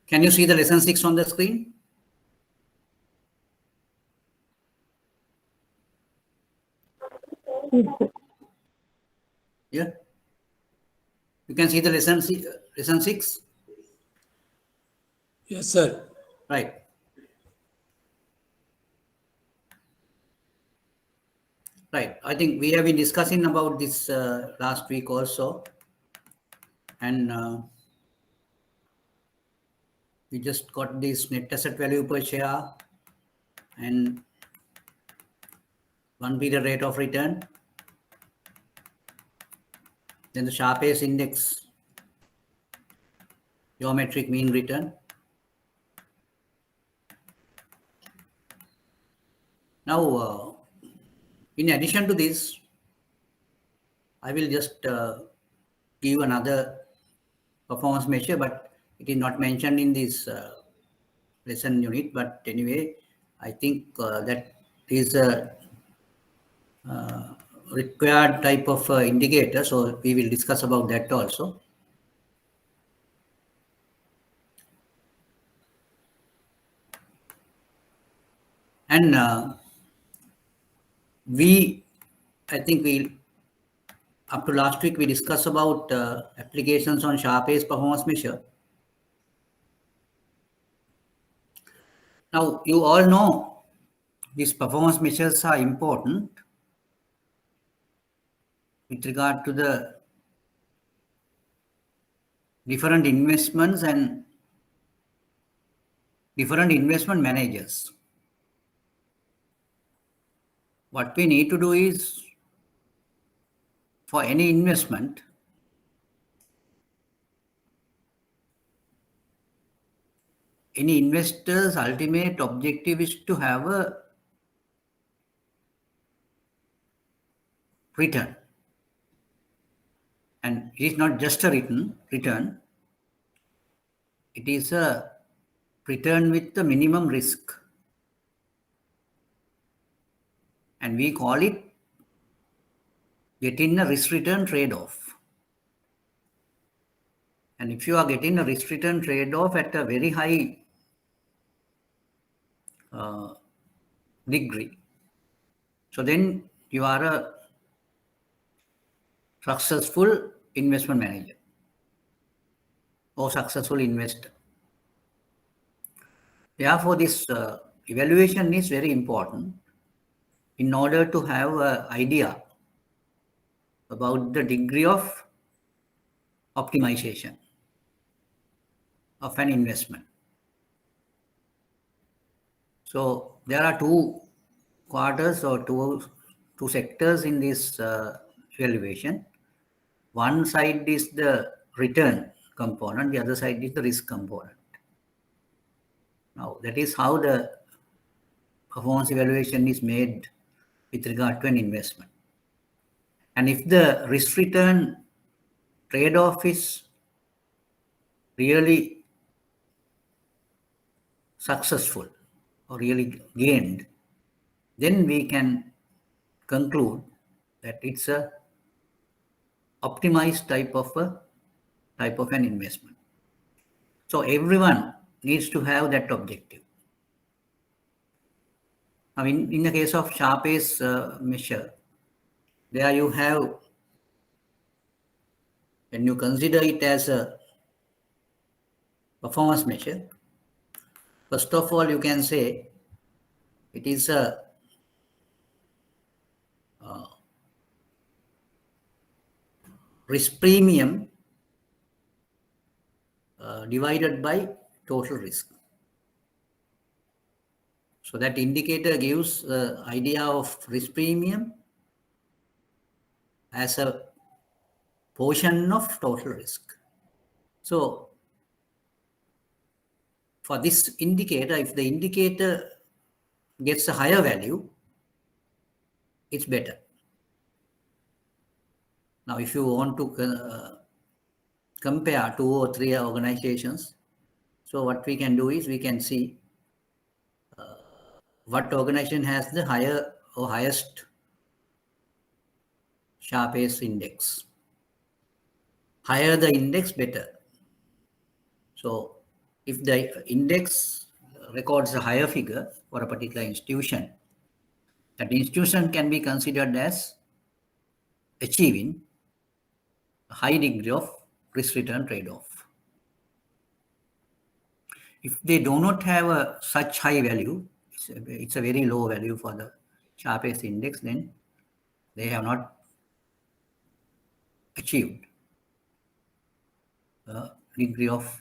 Can you see the lesson 6 on the screen? Yeah. You can see the lesson 6? Yes, sir. Right. Right. I think we have been discussing about this last week also. And we just got this net asset value per share and 1 period rate of return. Then the Sharpe's index, geometric mean return. Now, in addition to this, I will just give another performance measure, but it is not mentioned in this lesson unit. But anyway, I think that is a required type of indicator. So we will discuss about that also. And I think up to last week, we discussed about applications on Sharpe's performance measure. Now, you all know these performance measures are important with regard to the different investments and different investment managers. What we need to do is, for any investment, any investor's ultimate objective is to have a return. And it is not just a return, it is a return with the minimum risk. And we call it getting a risk-return trade-off. And if you are getting a risk-return trade-off at a very high degree, so then you are a successful investment manager or successful investor. Therefore, this evaluation is very important in order to have an idea about the degree of optimization of an investment. So there are two quarters or two sectors in this evaluation. One side is the return component, the other side is the risk component. Now, that is how the performance evaluation is made with regard to an investment. And if the risk-return trade-off is really successful or really gained, then we can conclude that it's a optimized type of an investment. So everyone needs to have that objective. I mean, in the case of Sharpe's measure, there you have, when you consider it as a performance measure, first of all, you can say it is a risk premium divided by total risk. So that indicator gives the idea of risk premium as a portion of total risk. So for this indicator, if the indicator gets a higher value, it's better. Now, if you want to compare 2 or 3 organizations, so what we can do is we can see what organization has the higher or highest Sharpe's index. Higher the index, better. So if the index records a higher figure for a particular institution, that institution can be considered as achieving a high degree of risk-return trade-off. If they do not have a such high value, it's a very low value for the Sharpe's index, then they have not achieved a degree of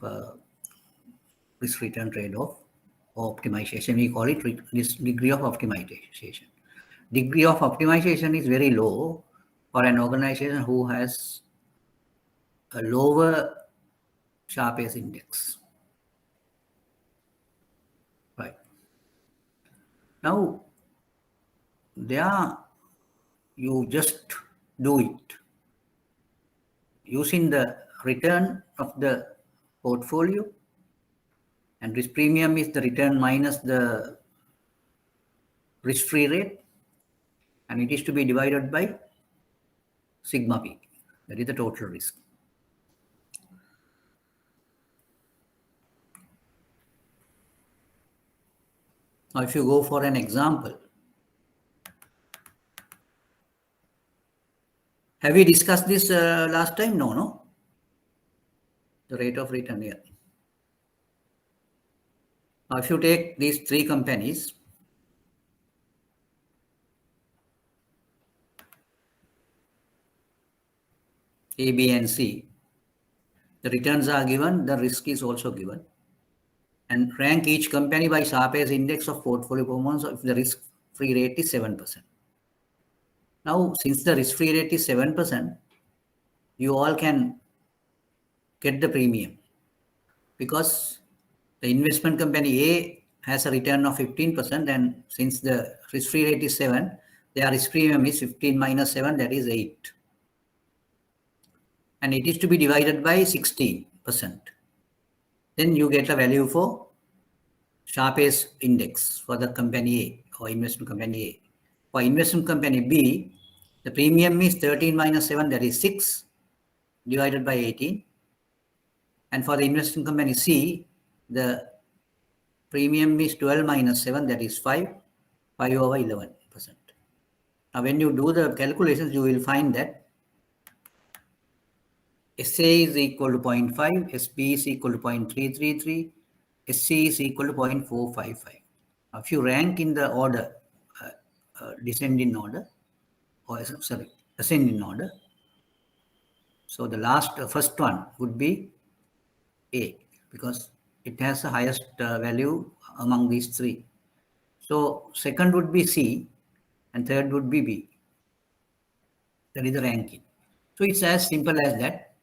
risk-return trade-off or optimization. We call it this degree of optimization. Degree of optimization is very low for an organization who has a lower Sharpe's index. Right. Now, there you just do it using the return of the portfolio, and risk premium is the return minus the risk-free rate, and it is to be divided by sigma p, that is the total risk. Now, if you go for an example, have we discussed this last time? No. The rate of return here. Now, if you take these three companies, A, B, and C, the returns are given, the risk is also given, and rank each company by Sharpe's index of portfolio performance if the risk-free rate is 7%. Now, since the risk-free rate is 7%, you all can get the premium because the investment company A has a return of 15%, and since the risk-free rate is 7, their risk premium is 15 minus 7, that is 8. And it is to be divided by 16%. Then you get a value for Sharpe's index for the company A or investment company A. For investment company B, the premium is 13 minus 7, that is 6, divided by 18. And for the investment company C, the premium is 12 minus 7, that is 5 over 11%. Now, when you do the calculations, you will find that SA is equal to 0.5, SB is equal to 0.333, SC is equal to 0.455. Now, if you rank in the order, descending order, or sorry, ascending order, so the first one would be A because it has the highest value among these three. So second would be C and third would be B. That is the ranking. So it's as simple as that.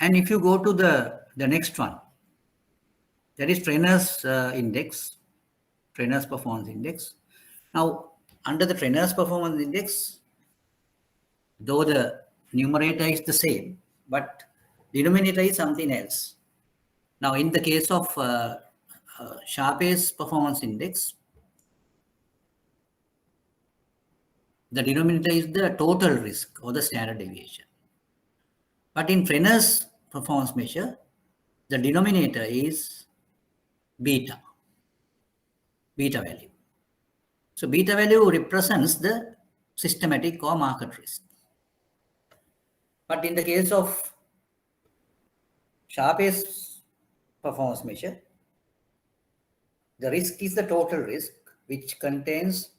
And if you go to the next one, that is trainer's index, trainer's performance index. Now, under the trainer's performance index, though the numerator is the same, but denominator is something else. Now, in the case of Sharpe's performance index, the denominator is the total risk or the standard deviation. But in trainer's performance measure, the denominator is beta value. So beta value represents the systematic or market risk. But in the case of Sharpe's performance measure, the risk is the total risk, which contains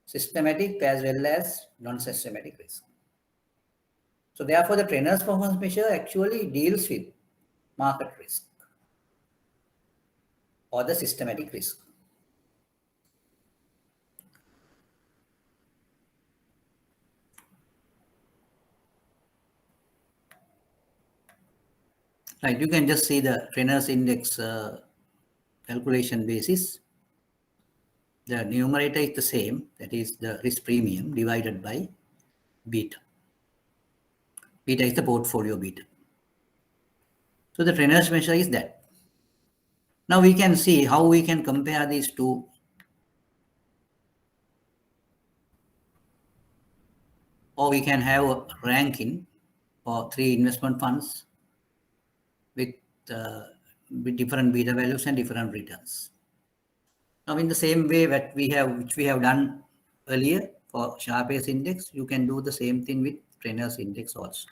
systematic as well as non-systematic risk. So therefore, the trainer's performance measure actually deals with market risk or the systematic risk. Right, you can just see the trainer's index calculation basis. The numerator is the same, that is the risk premium divided by beta. Beta is the portfolio beta. So the trainer's measure is that. Now we can see how we can compare these two. Or we can have a ranking for 3 investment funds with with different beta values and different returns. Now, in the same way that which we have done earlier for Sharpe's index, you can do the same thing with Trainer's index also.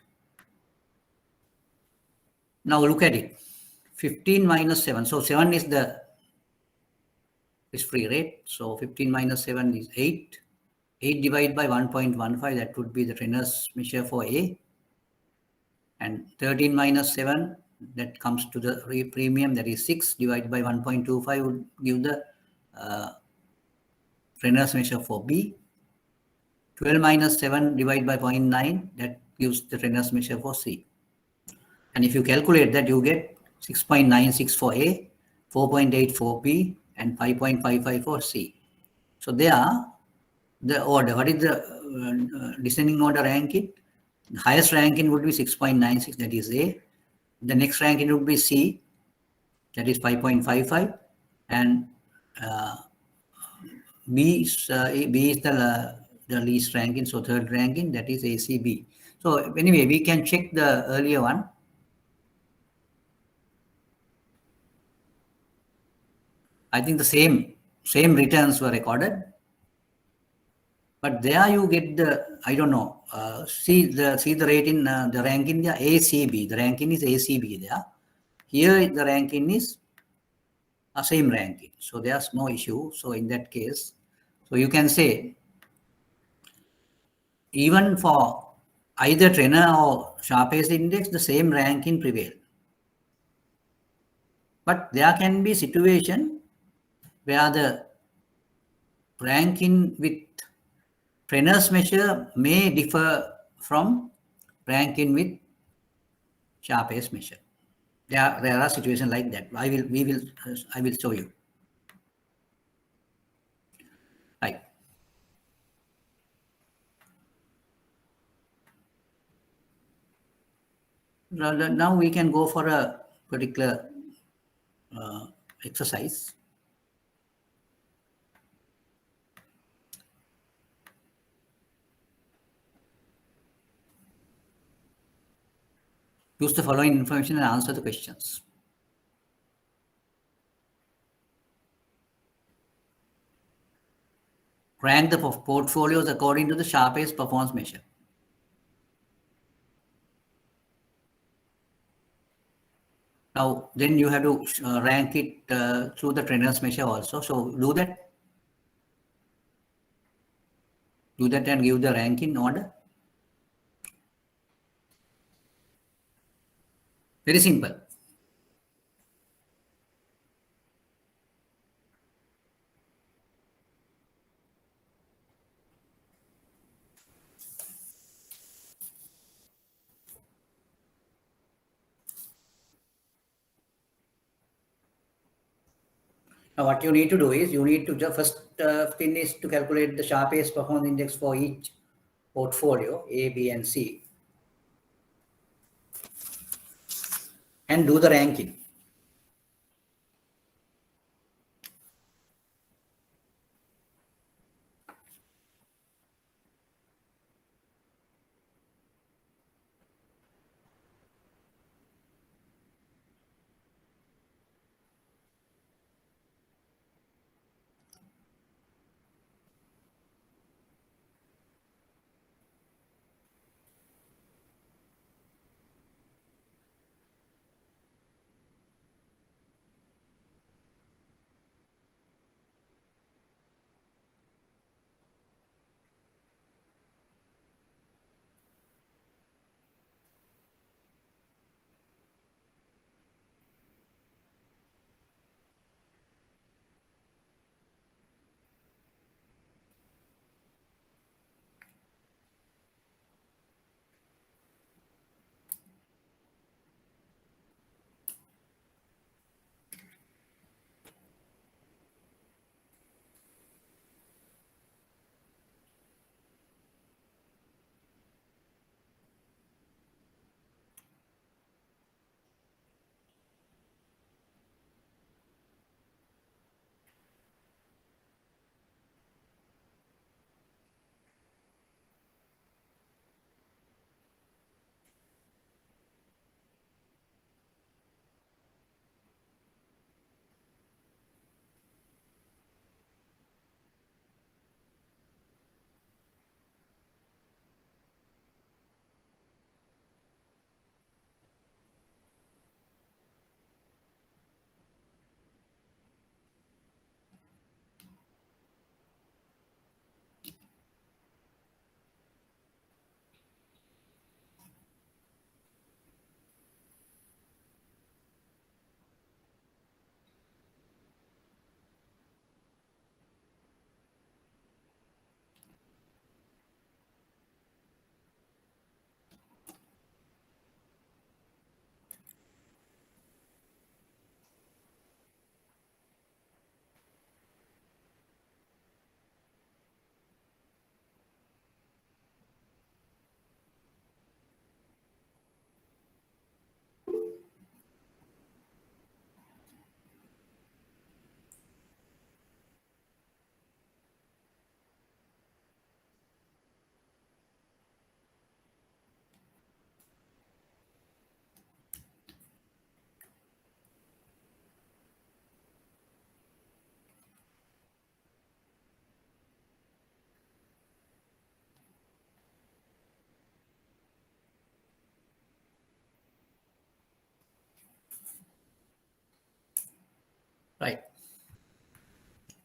Now look at it. 15 minus 7. So 7 is the risk-free rate. So 15 minus 7 is 8. 8 divided by 1.15, that would be the Trainer's measure for A. And 13 minus 7, that comes to the premium, that is 6 divided by 1.25 would give the Trainer's measure for B. 12 minus 7 divided by 0.9, that gives the Trainer's measure for C. And if you calculate that, you get 6.96 for A, 4.8 for B, and 5.55 for C. So there, the order, what is the descending order ranking? The highest ranking would be 6.96, that is A. The next ranking would be C, that is 5.55. And B is the least ranking, so third ranking, that is ACB. So anyway, we can check the earlier one. I think the same returns were recorded, but there you get the, I don't know, see the rate in the ranking there, ACB. The ranking is ACB there. Here the ranking is same ranking, so there's no issue. So in that case, so you can say even for either Trainer or Sharpe's index, the same ranking prevail. But there can be situation where the ranking with Trainer's measure may differ from ranking with Sharpe's measure. There are situations like that. I will show you. Right. Now we can go for a particular exercise. Use the following information and answer the questions. Rank the portfolios according to the Sharpe's performance measure. Now, then you have to rank it through the Trainer's measure also. So do that. Do that and give the rank in order. Very simple. Now, what you need to do is you need to just first thing is to calculate the Sharpe's performance index for each portfolio A, B, and C, and do the ranking.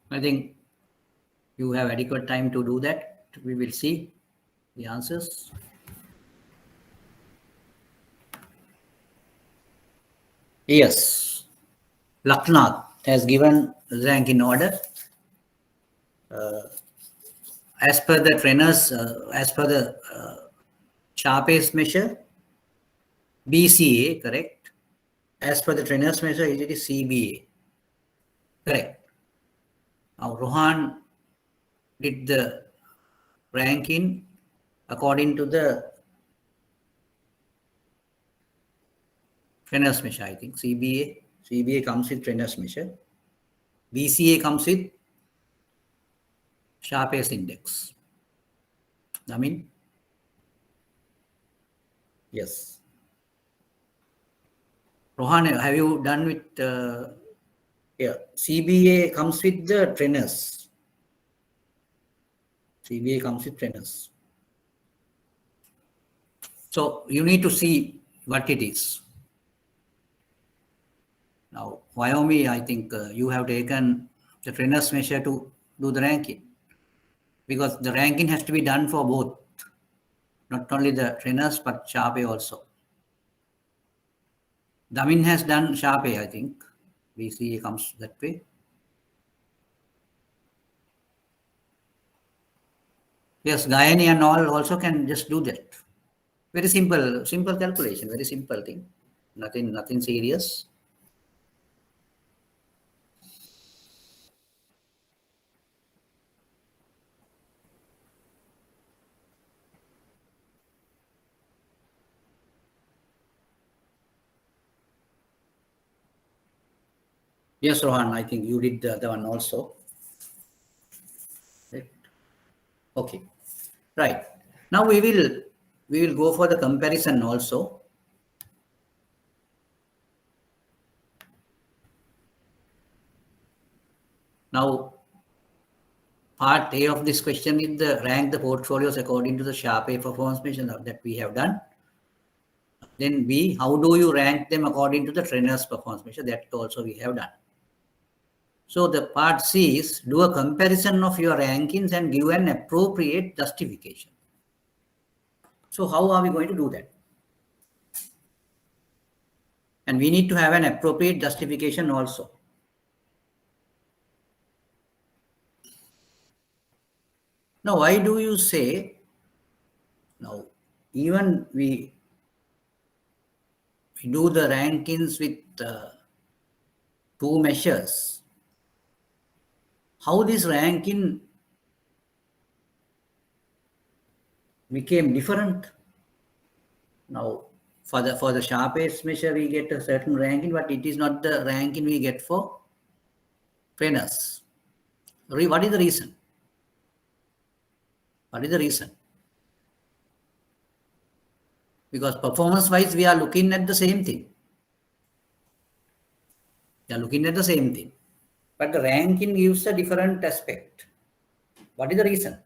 I think you have adequate time to do that. We will see the answers. Yes, Laknath has given rank in order as per the trainers, as per the Sharpe's measure, BCA, correct? As per the trainer's measure, it is CBA, correct? Now, Rohan did the ranking according to the trainer's measure, I think. CBA comes with trainer's measure. BCA comes with Sharpe's index. I mean, yes. Rohan, have you done with yeah, CBA comes with the trainers. CBA comes with trainers. So you need to see what it is. Now, Wyoming, I think you have taken the trainers measure to do the ranking, because the ranking has to be done for both, not only the trainers but Sharpe also. Damin has done Sharpe, I think. BCA comes that way. Yes, Gayani and all also can just do that. Very simple calculation, very simple thing. Nothing serious. Yes, Rohan, I think you did the other one also. Right. Okay, right. Now we will go for the comparison also. Now, part A of this question is the rank the portfolios according to the Sharpe performance measure that we have done. Then B, how do you rank them according to the trainer's performance measure? That also we have done. So the part C is do a comparison of your rankings and give an appropriate justification. So how are we going to do that? And we need to have an appropriate justification also. Now, why do you say, now, even we do the rankings with two measures, how this ranking became different? Now, for the sharpest measure, we get a certain ranking, but it is not the ranking we get for trainers. What is the reason? What is the reason? Because performance-wise, we are looking at the same thing. We are looking at the same thing. But the ranking gives a different aspect. What is the reason?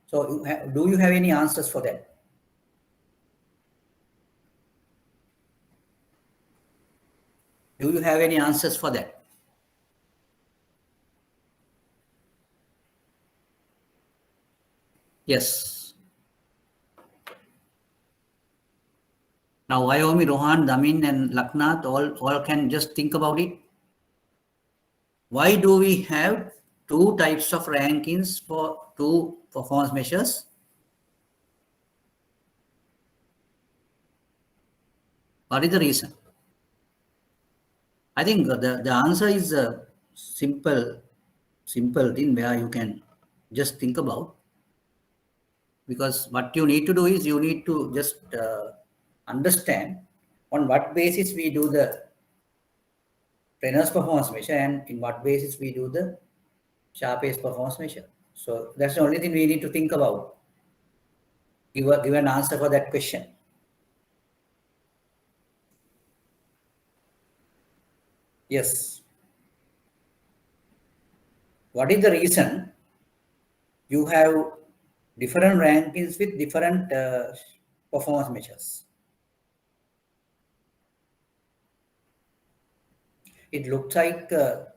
So, do you have any answers for that? Do you have any answers for that? Yes. Now, Wyoming, Rohan, Damin, and Laknath all can just think about it. Why do we have two types of rankings for two performance measures? What is the reason? I think the answer is a simple thing where you can just think about. Because what you need to do is you need to just understand on what basis we do the trainer's performance measure and in what basis we do the Sharpe's performance measure. So that's the only thing we need to think about. Give an answer for that question. Yes. What is the reason you have different rankings with different performance measures. It looks like a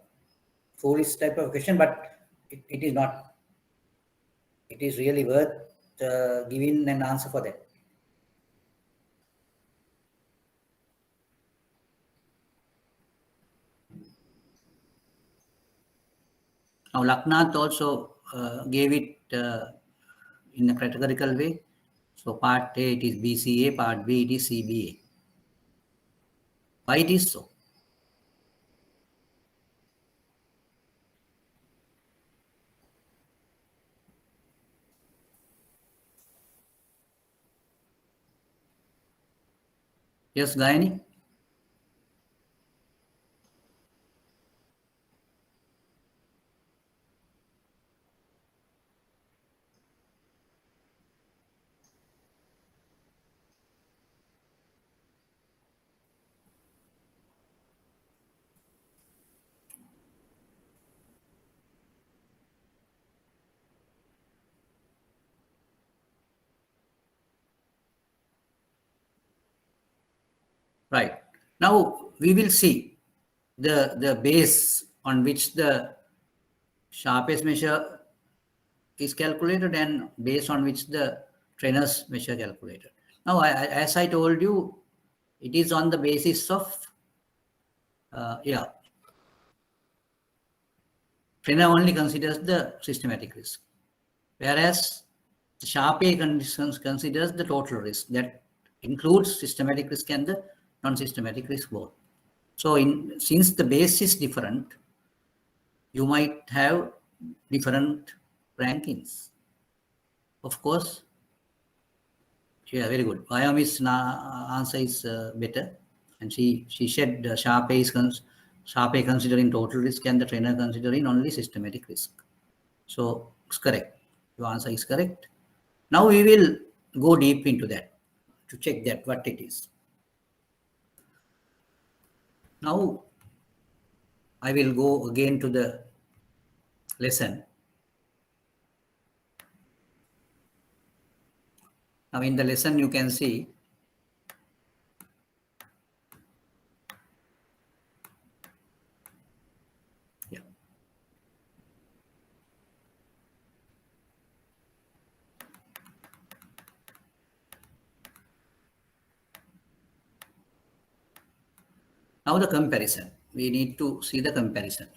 foolish type of question, but it is not. It is really worth giving an answer for that. Now, Laknath also gave it in a categorical way. So, part A it is BCA, part B it is CBA. Why it is so? Yes, Gayani? Right. Now, we will see the base on which the sharpest measure is calculated and based on which the trainer's measure calculated. Now, as I told you, it is on the basis of, trainer only considers the systematic risk, whereas the sharp A conditions considers the total risk that includes systematic risk and the non-systematic risk both. So, since the base is different, you might have different rankings. Of course, yeah, very good. Naomi's answer is better, and she said sharp A is sharp A considering total risk and the trainer considering only systematic risk. So it's correct. Your answer is correct. Now we will go deep into that to check that what it is. Now I will go again to the lesson. Now in the lesson you can see now the comparison. We need to see the comparison.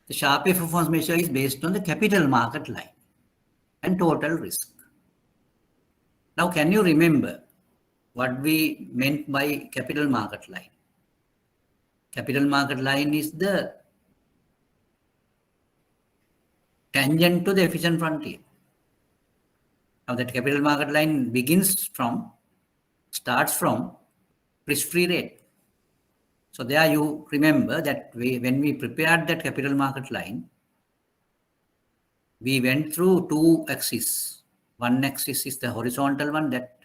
The sharp A performance measure is based on the capital market line and total risk. Now, can you remember what we meant by capital market line? Capital market line is the tangent to the efficient frontier. Now, that capital market line starts from risk-free rate. So there you remember that when we prepared that capital market line, we went through two axes. One axis is the horizontal one that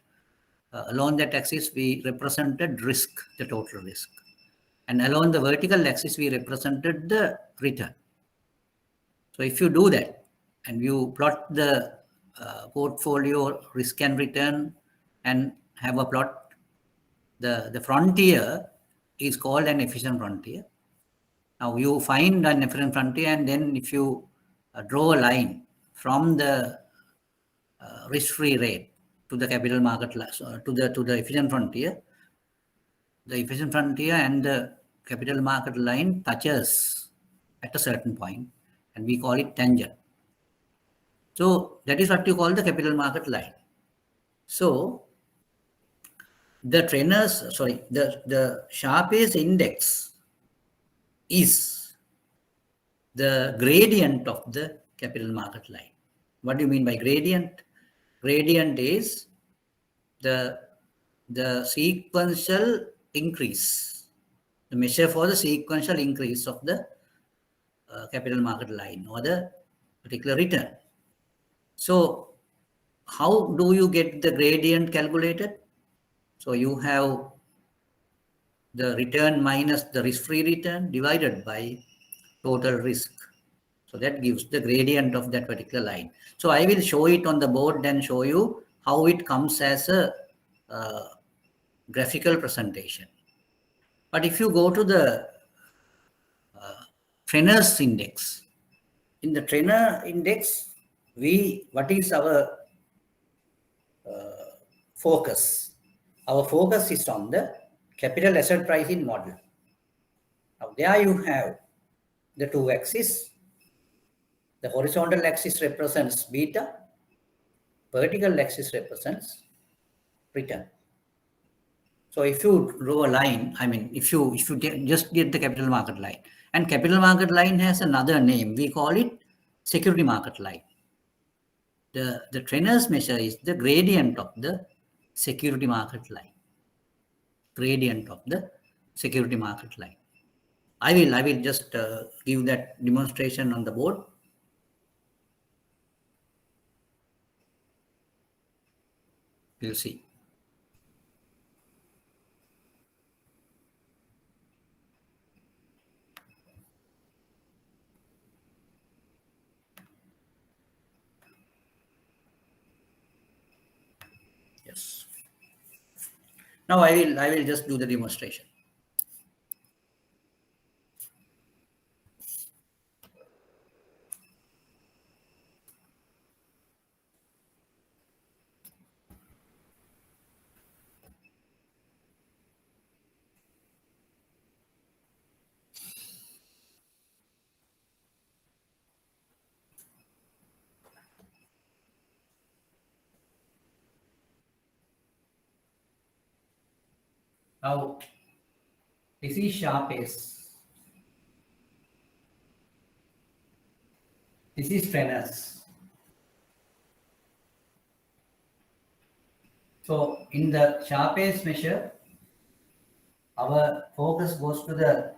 along that axis we represented risk, the total risk. And along the vertical axis we represented the return. So if you do that and you plot the portfolio risk and return and have a plot, the frontier is called an efficient frontier. Now you find an efficient frontier, and then if you draw a line from the risk-free rate to the capital market to the efficient frontier, the efficient frontier and the capital market line touches at a certain point, and we call it tangent. So that is what you call the capital market line. So the the sharp A's index is the gradient of the capital market line. What do you mean by gradient? Gradient is the sequential increase, the measure for the sequential increase of the capital market line or the particular return. So how do you get the gradient calculated? So you have the return minus the risk-free return divided by total risk. So that gives the gradient of that particular line. So I will show it on the board and show you how it comes as a graphical presentation. But if you go to the trainers index, in the trainer index, what is our focus? Our focus is on the capital asset pricing model. Now there you have the two axes. The horizontal axis represents beta, vertical axis represents return. So if you draw a line, I mean, if you just get the capital market line, and capital market line has another name, we call it security market line. The trainer's measure is the gradient of the security market line. Gradient of the security market line. I will just give that demonstration on the board. You'll see. Yes. Now I will just do the demonstration. Now this is sharp S. This is trainers. So in the sharp S measure, our focus goes to the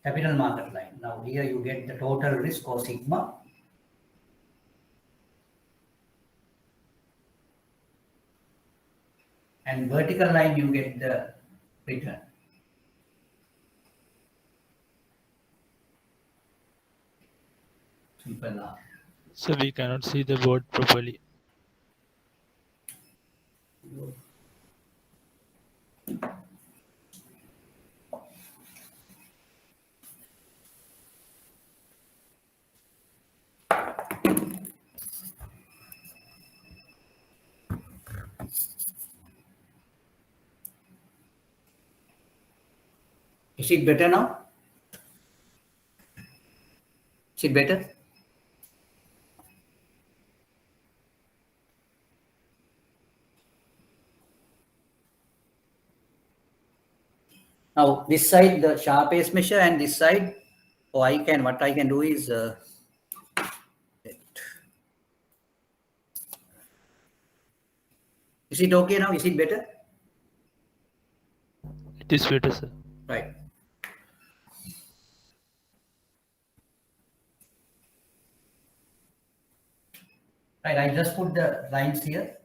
capital market line. Now here you get the total risk or sigma. And vertical line you get the return. Simple R. So we cannot see the board properly. Is it better now? Is it better? Now this side the sharp S measure and this side, what I can do is is it okay now? Is it better? It is better, sir. Right. Right, I just put the lines here.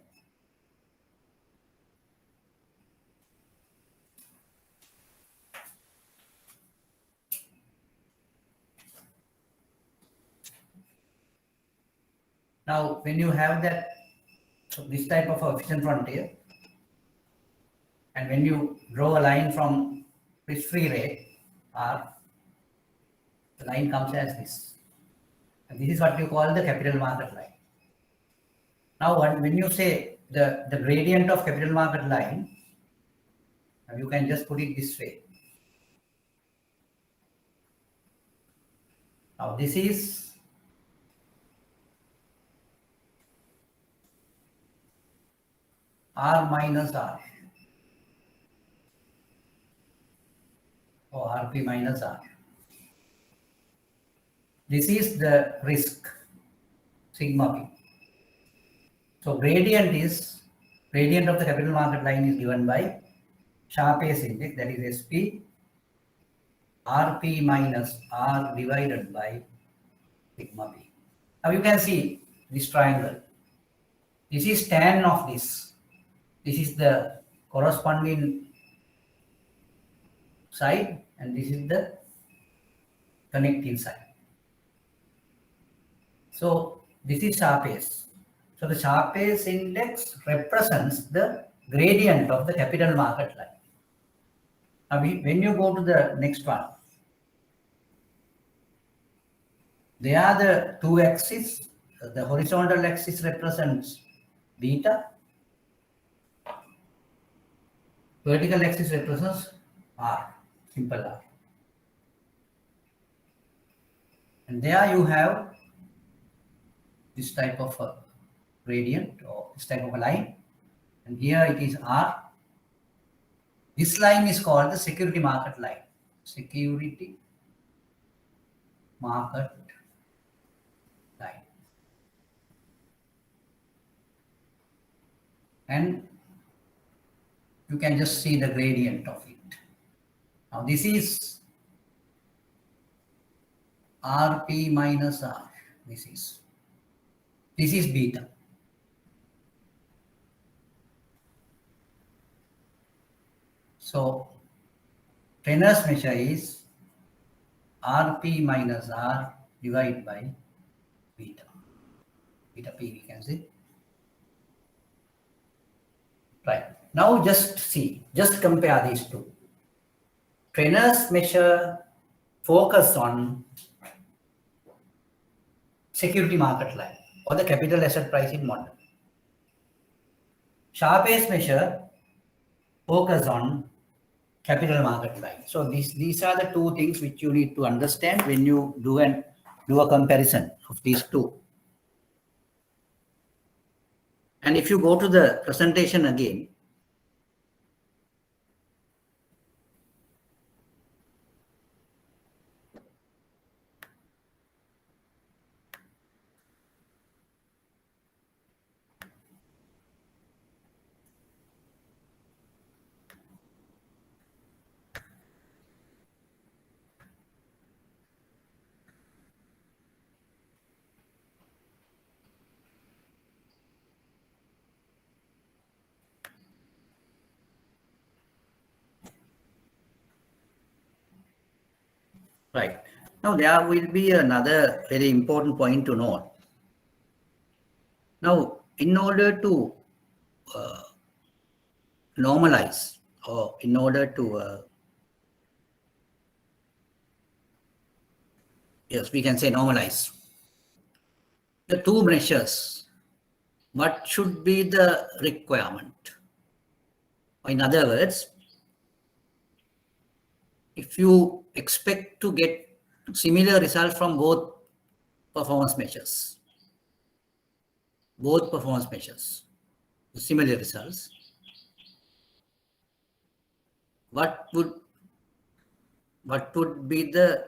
Now, when you have that, this type of a efficient frontier, and when you draw a line from risk-free rate, R, the line comes as this. And this is what you call the capital market line. Now, when you say the gradient of capital market line, you can just put it this way. Now, this is R minus R, or RP minus R. This is the risk, sigma P. So gradient of the capital market line is given by sharp S index, that is SP, RP minus R divided by sigma P. Now you can see this triangle. This is tan of this. This is the corresponding side and this is the connect inside. So this is Sharpe's. So the Sharpe's index represents the gradient of the capital market line. Now when you go to the next one, they are the two axes. The horizontal axis represents beta. Vertical axis represents R, simple R. And there you have this type of a gradient or this type of a line. And here it is R. This line is called the security market line. Security market line. And you can just see the gradient of it. Now this is RP minus R. This is beta. So Trenner's measure is RP minus R divided by beta. Beta P we can see. Right. Now just compare these two. Trenner's measure focus on security market line or the capital asset pricing model. Sharpe's measure focus on capital market line. So these are the two things which you need to understand when you do a comparison of these two. And if you go to the presentation again, right. Now there will be another very important point to note. Now, in order to normalize or in order to, yes, we can say normalize the two measures, what should be the requirement? In other words, if you expect to get similar results from both performance measures, similar results, what would be the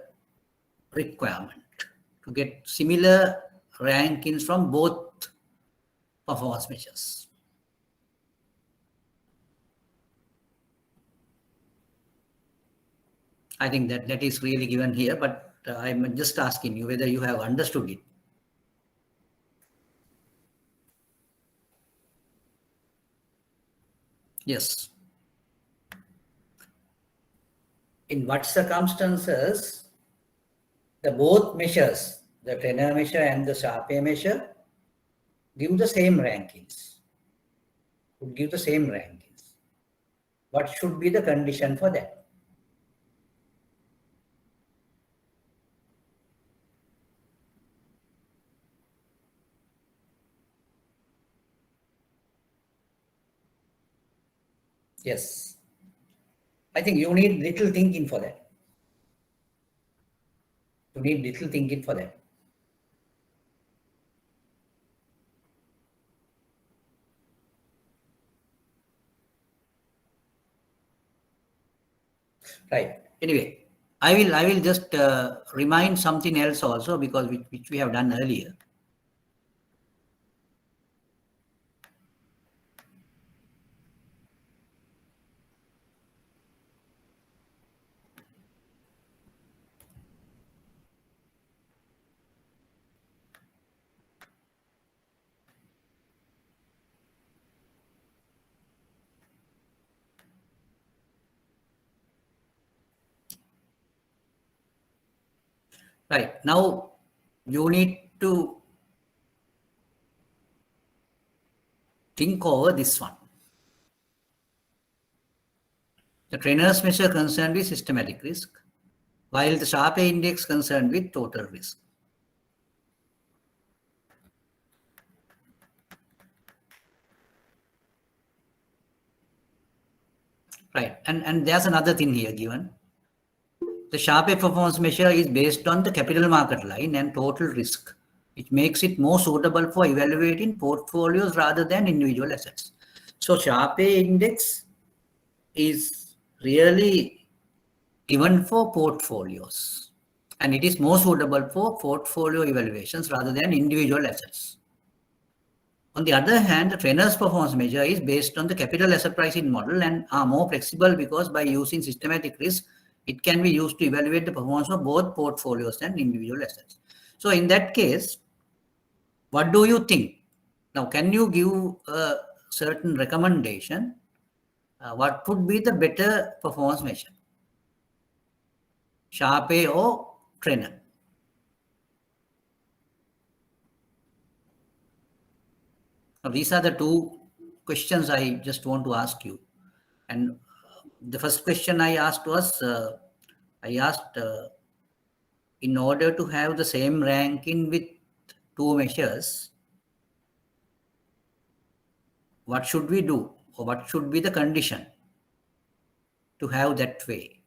requirement to get similar rankings from both performance measures? I think that is really given here, but I'm just asking you whether you have understood it. Yes. In what circumstances the both measures, the Trenner measure and the Sharpe measure, give the same rankings? Would give the same rankings. What should be the condition for that? Yes. I think you need little thinking for that. You need little thinking for that. Right. Anyway, I will just remind something else also, because which we have done earlier. Right. Now you need to think over this one. The trainer's measure concerned with systematic risk, while the Sharpe index concerned with total risk. Right. And there's another thing here given. The Sharpe performance measure is based on the capital market line and total risk, which makes it more suitable for evaluating portfolios rather than individual assets. So Sharpe index is really given for portfolios, and it is more suitable for portfolio evaluations rather than individual assets. On the other hand, the trainer's performance measure is based on the capital asset pricing model and are more flexible because by using systematic risk, it can be used to evaluate the performance of both portfolios and individual assets. So in that case, what do you think? Now, can you give a certain recommendation? What would be the better performance measure? Sharpe or trainer? Now, these are the two questions I just want to ask you. And the first question I asked was, in order to have the same ranking with two measures, what should we do? Or what should be the condition to have that way?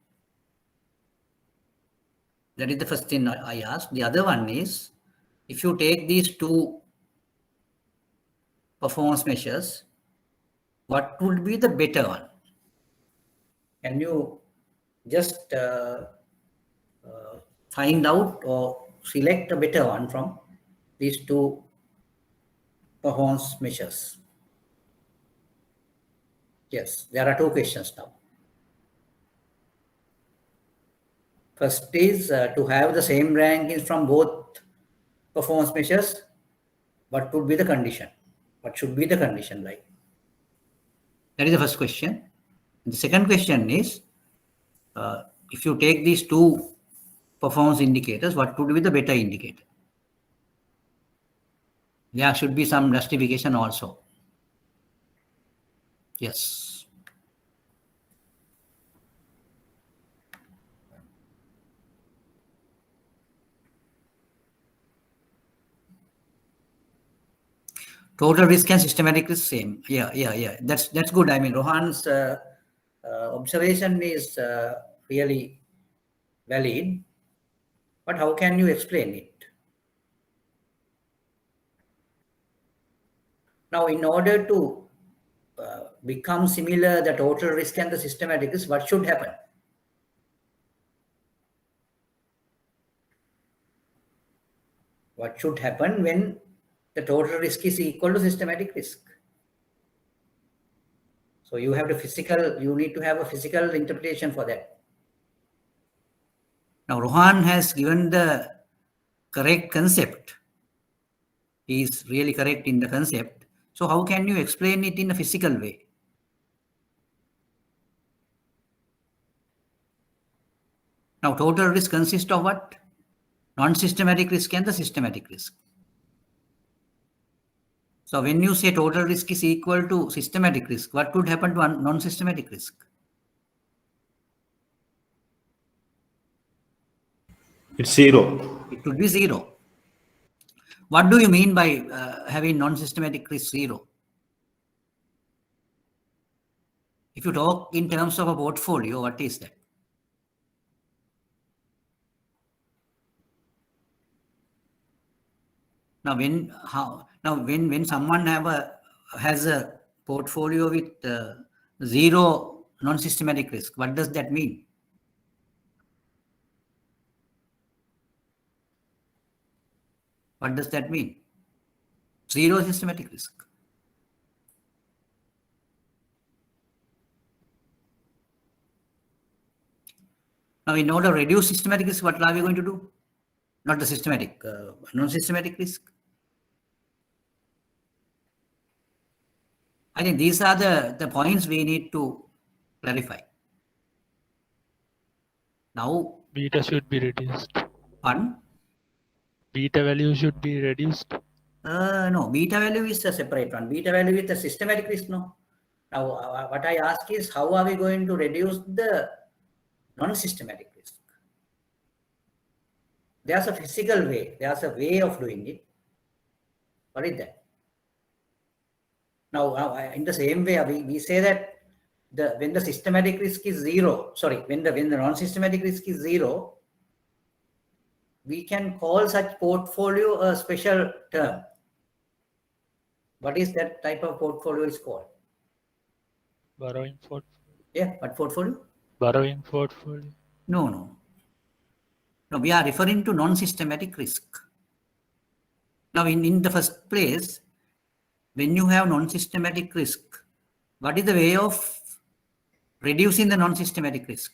That is the first thing I asked. The other one is, if you take these two performance measures, what would be the better one? Can you just find out or select a better one from these two performance measures? Yes, there are two questions now. First is to have the same rankings from both performance measures. What would be the condition? What should be the condition like? That is the first question. And the second question is, if you take these two performance indicators, what would be the better indicator? There should be some justification also. Yes. Total risk and systematic risk same. Yeah. That's good. I mean, Rohan's observation is really valid. But how can you explain it? Now, in order to become similar, the total risk and the systematic risk, what should happen? What should happen when the total risk is equal to systematic risk? So you have you need to have a physical interpretation for that. Now, Rohan has given the correct concept. He is really correct in the concept. So how can you explain it in a physical way? Now, total risk consists of what? Non-systematic risk and the systematic risk. So when you say total risk is equal to systematic risk, what would happen to non-systematic risk? It's zero. It would be zero. What do you mean by having non-systematic risk zero? If you talk in terms of a portfolio, what is that? Now, when someone has a portfolio with zero non-systematic risk, what does that mean? What does that mean? Zero systematic risk. Now, in order to reduce systematic risk, what are we going to do? Not the systematic, non-systematic risk. I think these are the points we need to clarify. Now, Beta should be reduced. Pardon? beta value should be reduced. No, beta value is a separate one. Beta value is a systematic risk, no? Now, what I ask is, how are we going to reduce the non-systematic risk? There's a physical way. There's a way of doing it. What is that? Now, in the same way, we say that when the systematic risk is zero, when the non-systematic risk is zero, we can call such portfolio a special term. What is that type of portfolio is called? Borrowing portfolio. Yeah, what portfolio? Borrowing portfolio. No, we are referring to non-systematic risk. Now, in the first place, when you have non-systematic risk, what is the way of reducing the non-systematic risk?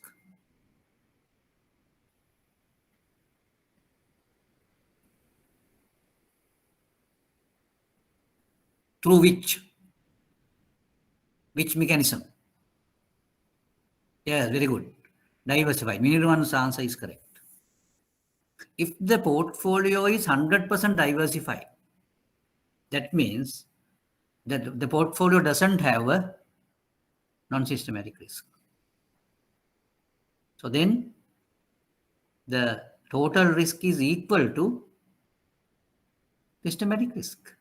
Through which mechanism? Yeah, very good. Diversified. Miniruman's answer is correct. If the portfolio is 100% diversified, that means that the portfolio doesn't have a non-systematic risk. So then the total risk is equal to systematic risk.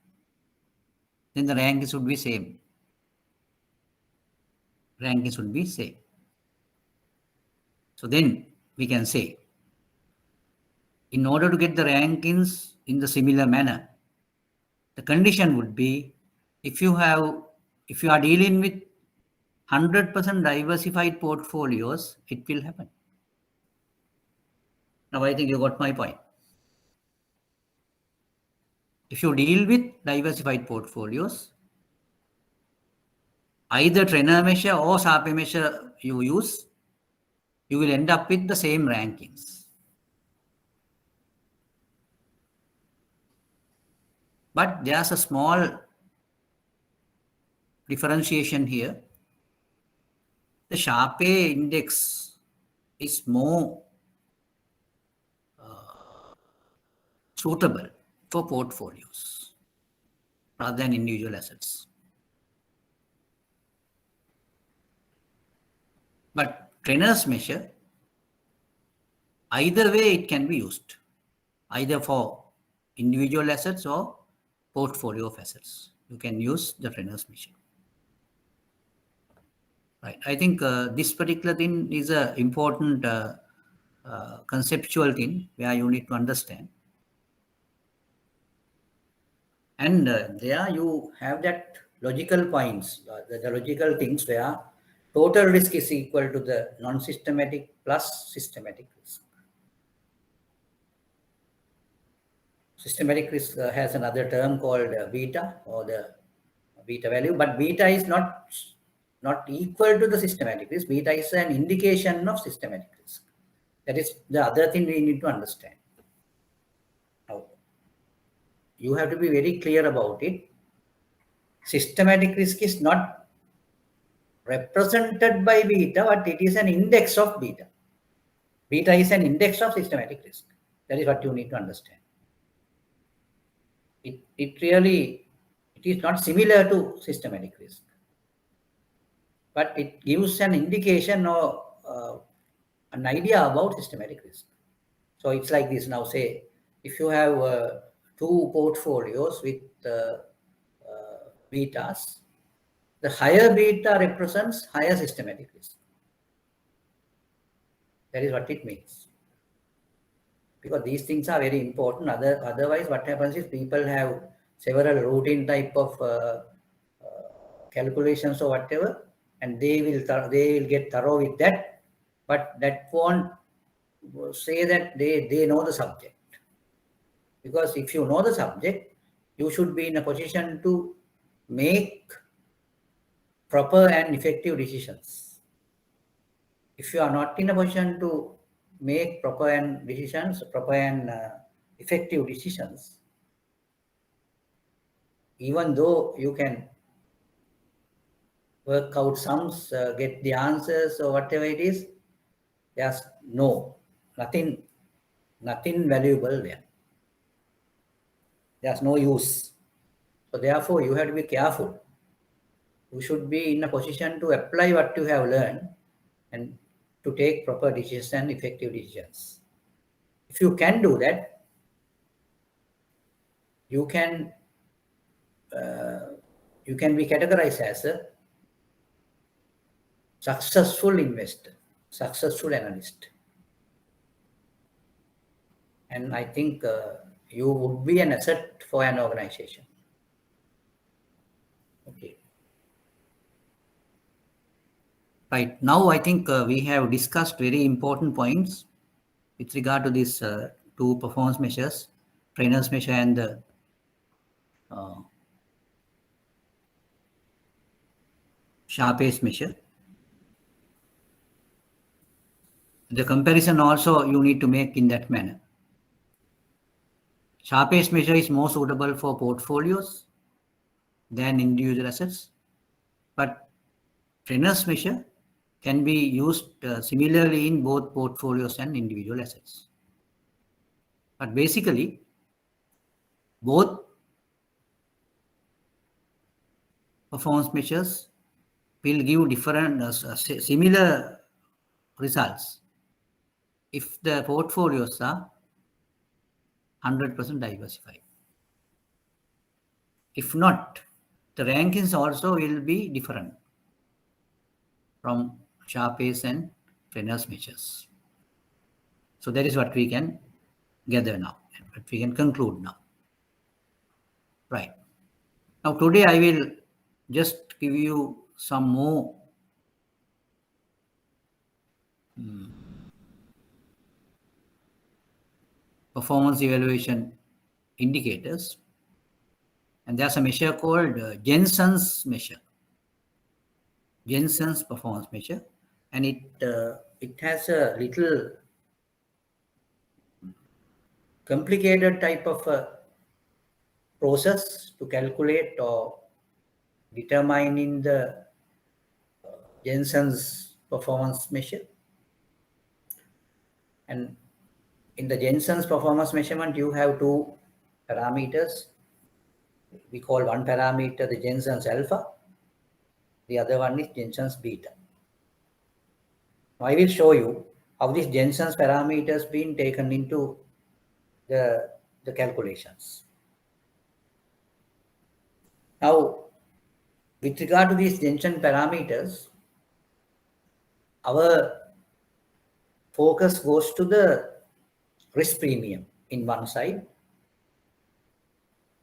Then the rank should be same. Ranking should be same. So then we can say, in order to get the rankings in the similar manner, the condition would be if you are dealing with 100% diversified portfolios, it will happen. Now I think you got my point. If you deal with diversified portfolios, either Trenner measure or Sharpe measure you use, you will end up with the same rankings. But there's a small differentiation here. The Sharpe index is more suitable for portfolios rather than individual assets. But Trenner's measure, either way it can be used, either for individual assets or portfolio of assets. You can use the Trenner's measure. Right. I think this particular thing is an important conceptual thing where you need to understand. And there you have that logical points, the logical things where total risk is equal to the non-systematic plus systematic risk. Systematic risk has another term called beta, or the beta value, but beta is not equal to the systematic risk. Beta is an indication of systematic risk. That is the other thing we need to understand. Now, you have to be very clear about it. Systematic risk is not represented by beta, but it is an index of beta. Beta is an index of systematic risk. That is what you need to understand. It is not similar to systematic risk, but it gives an indication or an idea about systematic risk. So it's like this. Now say, if you have two portfolios with betas, the higher beta represents higher systematic risk. That is what it means. Because these things are very important. Otherwise, what happens is people have several routine type of calculations or whatever, and they will get thorough with that, but that won't say that they know the subject. Because if you know the subject, you should be in a position to make proper and effective decisions. If you are not in a position to make proper and effective decisions, even though you can work out sums, get the answers or whatever it is, there's nothing valuable there. There's no use. So therefore, you have to be careful. You should be in a position to apply what you have learned and to take proper decisions and effective decisions. If you can do that, you can be categorized as a successful investor, successful analyst. And I think you would be an asset for an organization. Okay. Right. Now I think we have discussed very important points with regard to these two performance measures, trainers measure and the sharpest measure. The comparison also you need to make in that manner. Sharpest measure is more suitable for portfolios than individual assets, but trainers measure can be used similarly in both portfolios and individual assets. But basically, both performance measures will give different, similar results if the portfolios are 100% diversified. If not, the rankings also will be different from Sharpe's and trainers measures. So that is what we can gather now, what we can conclude now. Right. Now today I will just give you some more performance evaluation indicators. And there's a measure called Jensen's measure. Jensen's performance measure. And it has a little complicated type of process to calculate or determining the Jensen's performance measure. And in the Jensen's performance measurement, you have two parameters. We call one parameter the Jensen's alpha. The other one is Jensen's beta. Now I will show you how this Jensen's parameters been taken into the calculations. Now, with regard to these Jensen parameters, our focus goes to the risk premium in one side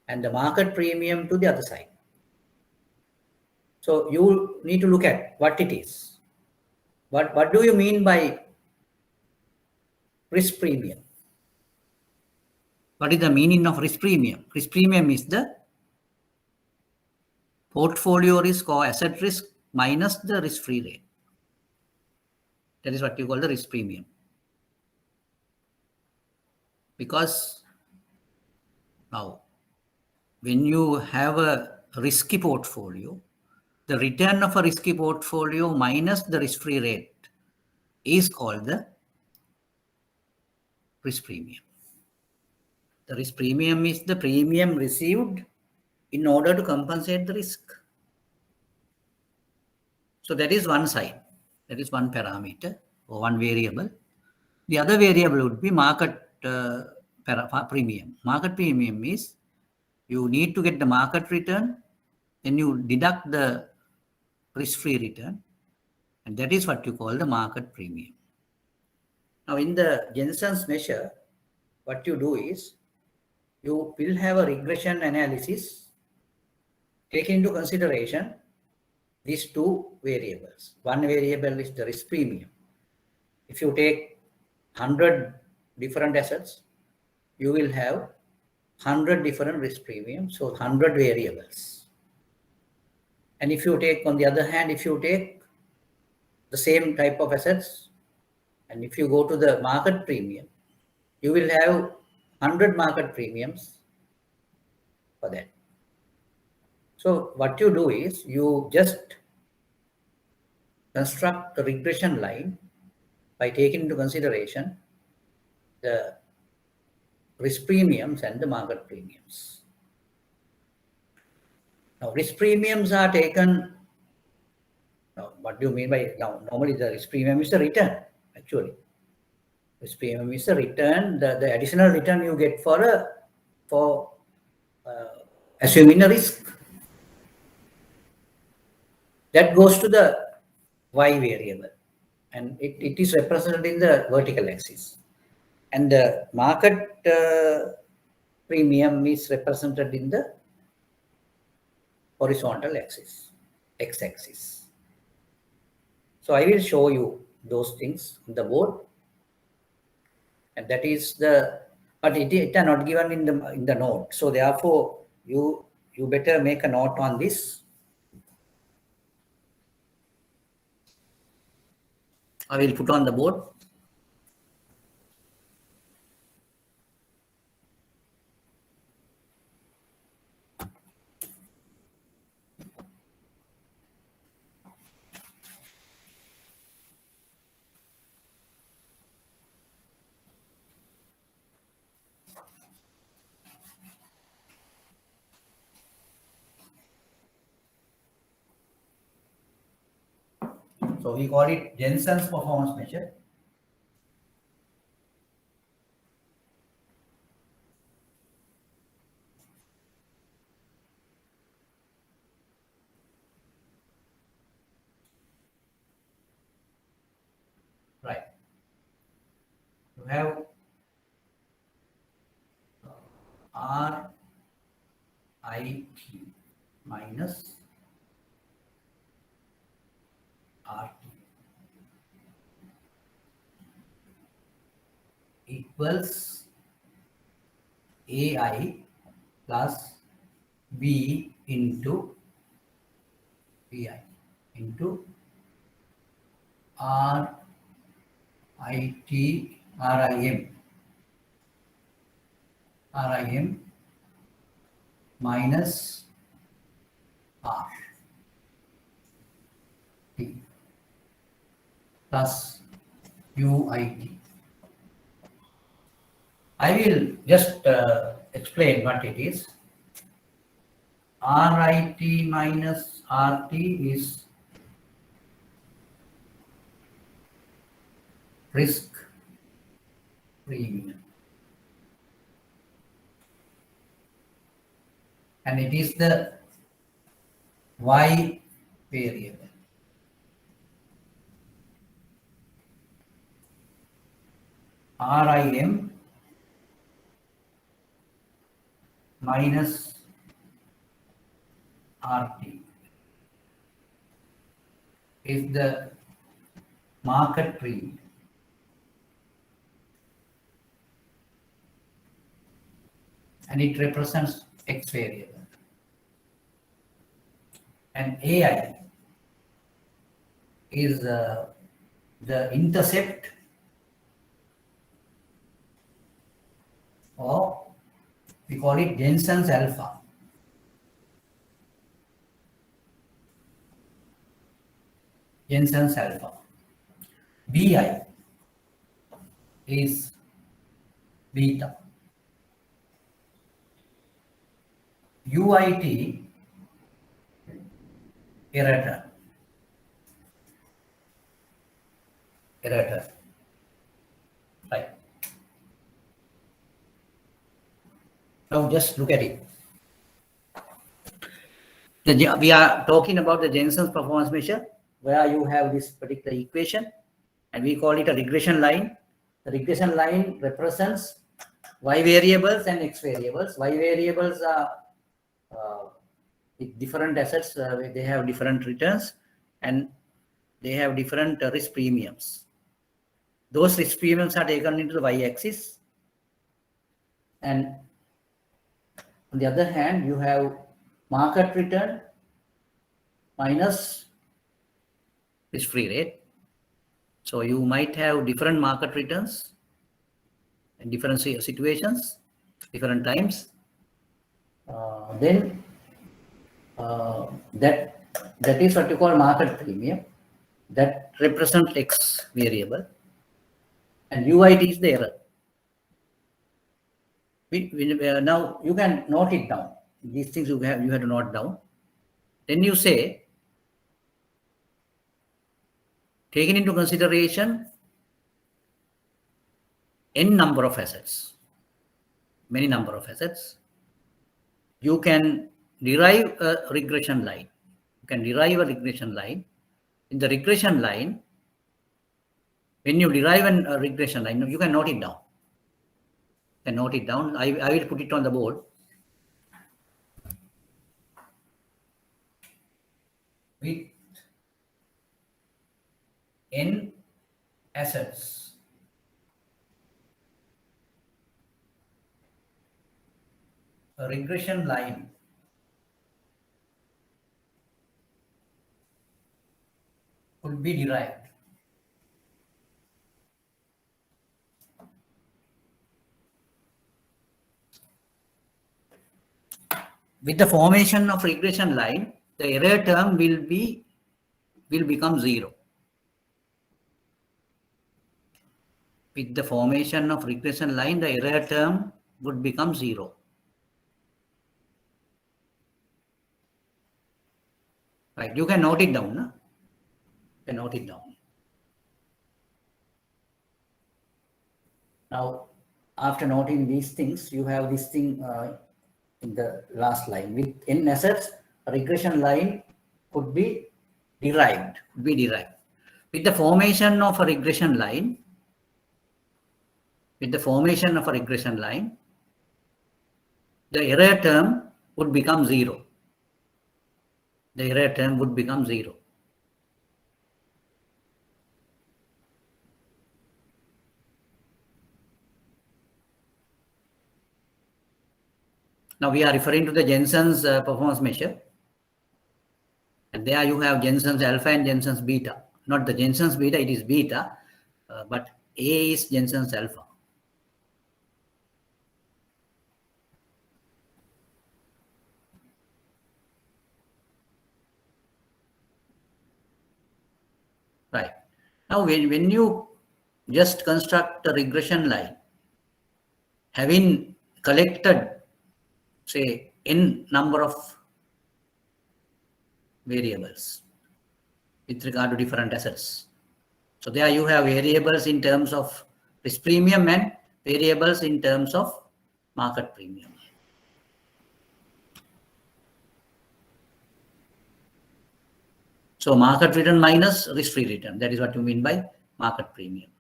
and the market premium to the other side. So you need to look at what it is. What do you mean by risk premium? What is the meaning of risk premium? Risk premium is the portfolio risk or asset risk minus the risk-free rate. That is what you call the risk premium. Because now, when you have a risky portfolio, the return of a risky portfolio minus the risk-free rate is called the risk premium. The risk premium is the premium received in order to compensate the risk. So that is one side. That is one parameter or one variable. The other variable would be market premium. Market premium is you need to get the market return, then you deduct the risk-free return, and that is what you call the market premium. Now in the Jensen's measure, what you do is you will have a regression analysis taking into consideration these two variables. One variable is the risk premium. If you take 100 different assets, you will have 100 different risk premiums, so 100 variables. And if you take, on the other hand, if you take the same type of assets, and if you go to the market premium, you will have 100 market premiums for that. So what you do is you just construct a regression line by taking into consideration the risk premiums and the market premiums. Now, risk premiums are taken. Now, what do you mean by now? Normally, the risk premium is the return, actually. Risk premium is the return, the additional return you get for assuming a risk. That goes to the y variable, and it is represented in the vertical axis. And the market premium is represented in the horizontal axis, x-axis. So I will show you those things on the board, and that is but it are not given in the note. So therefore, you better make a note on this. I will put on the board. So we call it Jensen's performance measure. Right. You have RIT minus RT equals AI plus B into PI into RIM minus R T plus UIT. I will just explain what it is. RIT minus RT is risk premium, and it is the Y variable. RIM minus RT is the market premium, and it represents X variable. And AI is the intercept of, we call it Jensen's alpha. Jensen's alpha. BI is beta. UIT error. Right. Now just look at it. We are talking about the Jensen's performance measure, where you have this particular equation, and we call it a regression line. The regression line represents Y variables and X variables. Y variables are with different assets, they have different returns, and they have different risk premiums. Those risk premiums are taken into the y-axis, and on the other hand, you have market return minus risk-free rate. So you might have different market returns in different situations, different times. Then that is what you call market premium. That represents X variable, and UIT is the error. Now you can note it down. These things you have to note down. then you say, taking into consideration n number of assets, many number of assets, you can derive a regression line. You can derive a regression line. In the regression line, when you derive a regression line, you can note it down. You can note it down. I will put it on the board. With n assets, a regression line could be derived. With the formation of regression line, the error term will become 0. With the formation of regression line, the error term would become 0. Right, you can note it down. No? You can note it down. Now, after noting these things, you have this thing in the last line. With n assets, a regression line could be derived. With the formation of a regression line, the error term would become 0. The error term would become 0. Now we are referring to the Jensen's performance measure. And there you have Jensen's alpha and Jensen's beta. Not the Jensen's beta, it is beta, but A is Jensen's alpha. Right. Now when you just construct a regression line, having collected, say, n number of variables with regard to different assets. So there you have variables in terms of risk premium and variables in terms of market premium. So market return minus risk-free return, that is what you mean by market premium.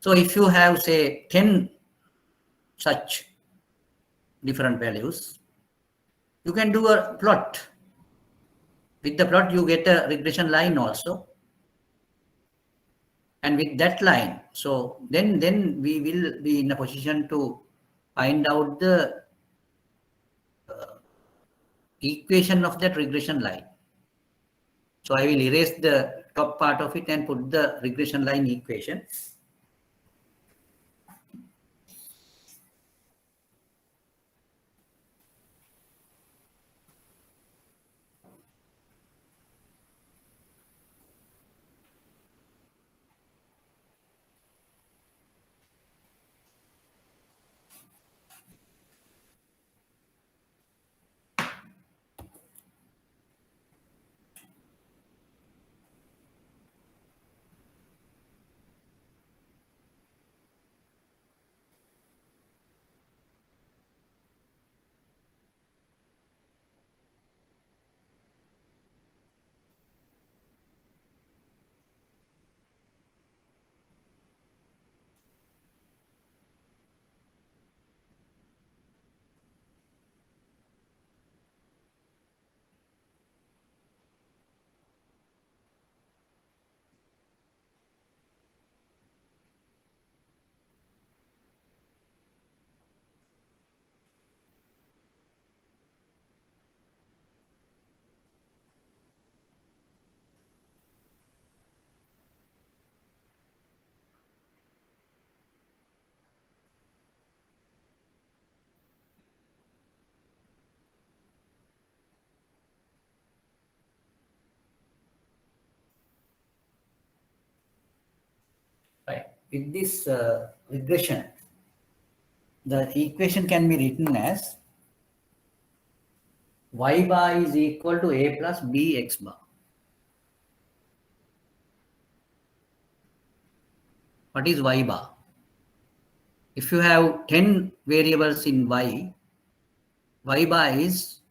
So if you have, say, 10 such different values, you can do a plot. With the plot, you get a regression line also. And with that line, so then we will be in a position to find out the equation of that regression line. So I will erase the top part of it and put the regression line equation. Right. With this regression, the equation can be written as y bar is equal to a plus b x bar. What is y bar? If you have 10 variables in y bar is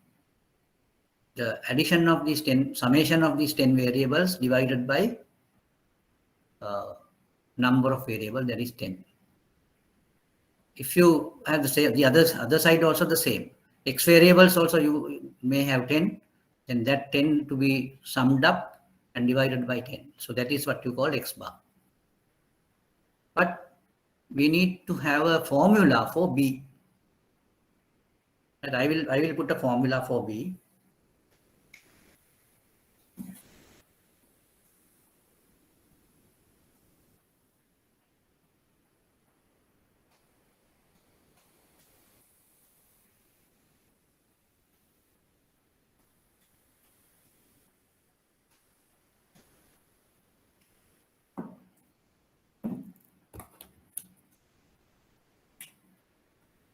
the addition of these 10, summation of these 10 variables divided by number of variables, that is 10. If you have the same, the other side also the same. X variables also you may have 10, then that 10 to be summed up and divided by 10. So that is what you call x bar. But we need to have a formula for B. And I will put a formula for B.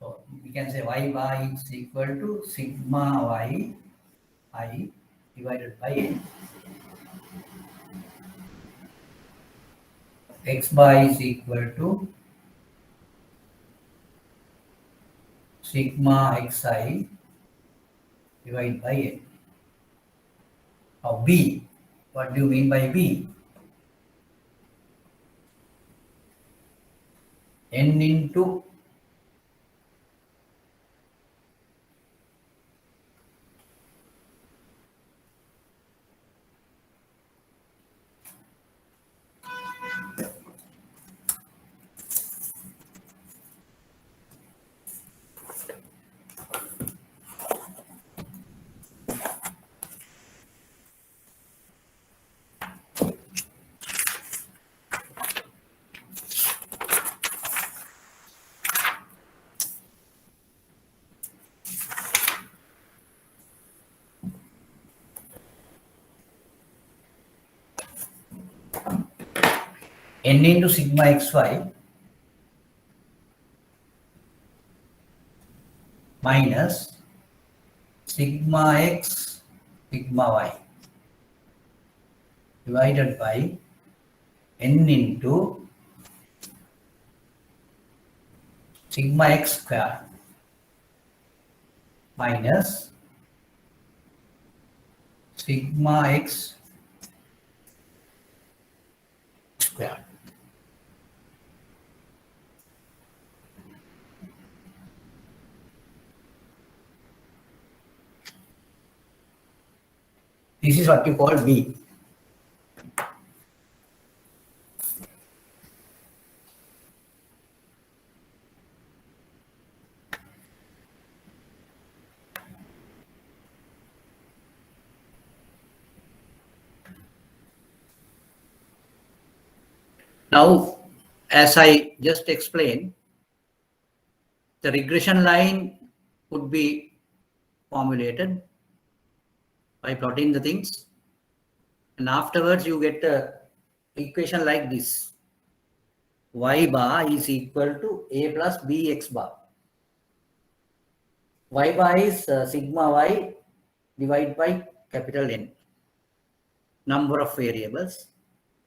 So we can say y bar is equal to sigma y I divided by n. X bar is equal to sigma xi divided by n. Now B, what do you mean by B? N into n into sigma xy minus sigma x sigma y divided by n into sigma x square minus sigma x square. This is what you call B. Now, as I just explained, the regression line could be formulated by plotting the things, and afterwards you get the equation like this. Y bar is equal to a plus b x bar. Y bar is sigma y divided by capital N, number of variables.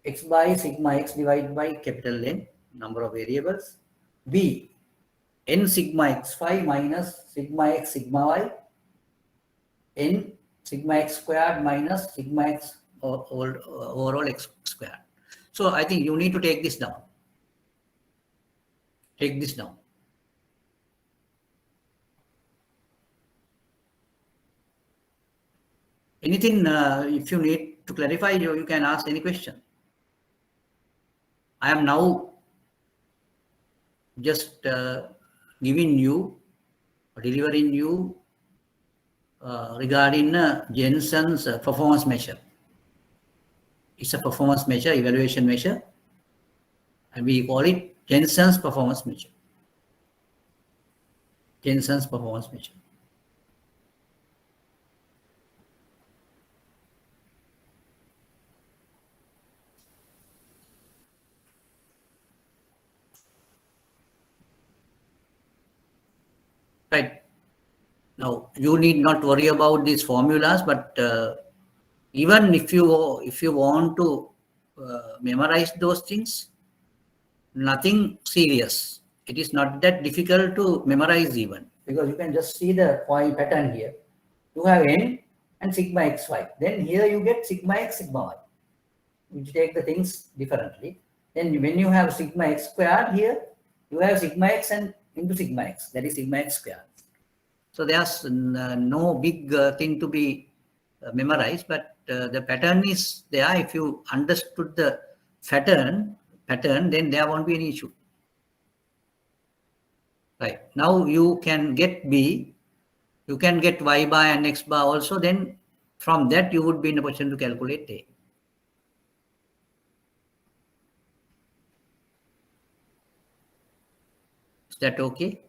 X bar is sigma x divided by capital N, number of variables. B, n sigma x phi minus sigma x sigma y, n sigma x squared minus sigma x overall x squared. So I think you need to take this down. Take this down. Anything, if you need to clarify, you can ask any question. I am now just giving you, delivering you regarding Jensen's performance measure. It's a performance measure, evaluation measure, and we call it Jensen's performance measure. Jensen's performance measure. Right. Now you need not worry about these formulas, but even if you want to memorize those things, nothing serious. It is not that difficult to memorize even, because you can just see the point pattern here. You have n and sigma xy. Then here you get sigma x, sigma y. You take the things differently. Then when you have sigma x squared here, you have sigma x and into sigma x. That is sigma x squared. So there's no big thing to be memorized, but the pattern is there. If you understood the pattern, then there won't be any issue. Right. Now you can get B, you can get Y bar and X bar also. Then from that you would be in a position to calculate A. Is that okay?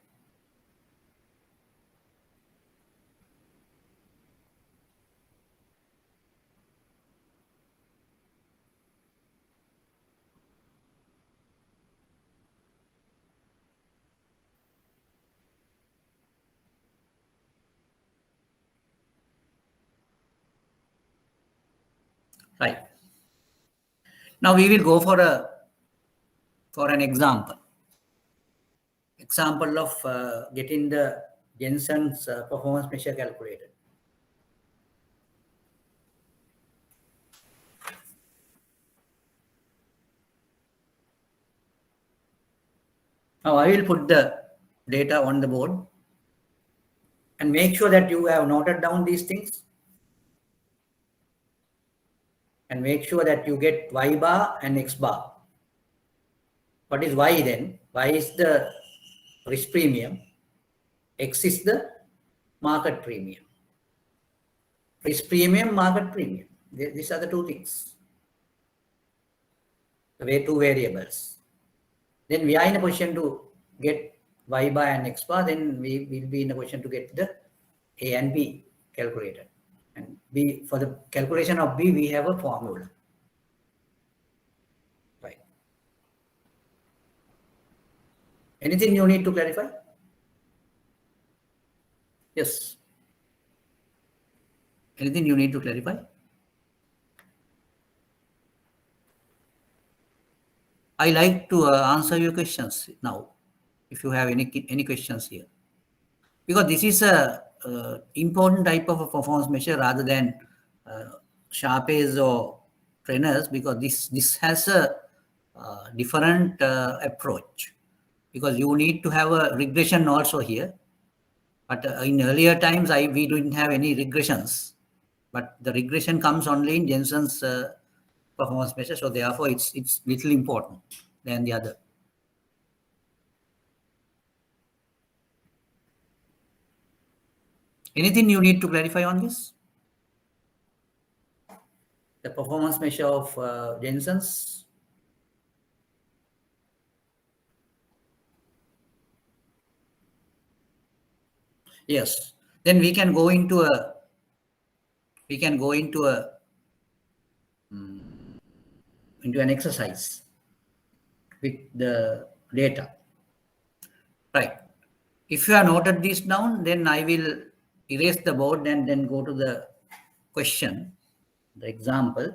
Right. Now we will go for an example. Example of getting the Jensen's performance measure calculated. Now I will put the data on the board and make sure that you have noted down these things, and make sure that you get Y bar and X bar. What is Y then? Y is the risk premium. X is the market premium. Risk premium, market premium. These are the two things. The two variables. Then we are in a position to get Y bar and X bar. Then we will be in a position to get the A and B calculated. And B, for the calculation of B, we have a formula. Right. Anything you need to clarify? Yes. Anything you need to clarify? I like to answer your questions now, if you have any questions here, because this is a important type of a performance measure rather than Sharpe's or trainers, because this has a different approach, because you need to have a regression also here. But in earlier times, we didn't have any regressions, but the regression comes only in Jensen's performance measure. So therefore, it's little important than the other. Anything you need to clarify on this? The performance measure of Jensen's. Yes. Then we can go into a into an exercise with the data. Right. If you have noted this down, then I will erase the board and then go to the question, the example.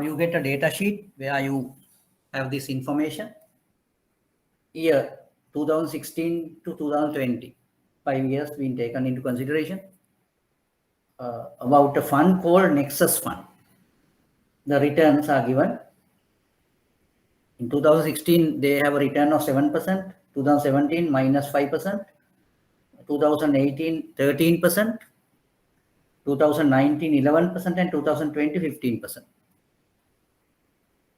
you get a data sheet where you have this information. Year 2016 to 2020, 5 years been taken into consideration. About a fund called Nexus Fund. The returns are given. In 2016, they have a return of 7%, 2017, minus 5%, 2018, 13%, 2019, 11%, and 2020, 15%.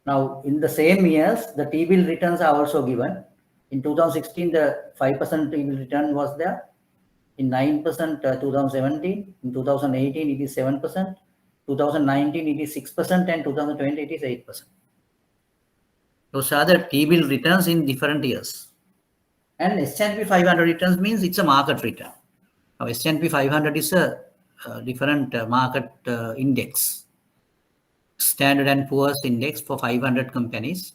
Now, in the same years, the T-bill returns are also given. In 2016, the 5% T-bill return was there. In 9%, 2017. In 2018, it is 7%. 2019, it is 6%, and 2020, it is 8%. Those are the T-bill returns in different years. And S&P 500 returns means it's a market return. Now, S&P 500 is a different market index. Standard & Poor's index for 500 companies.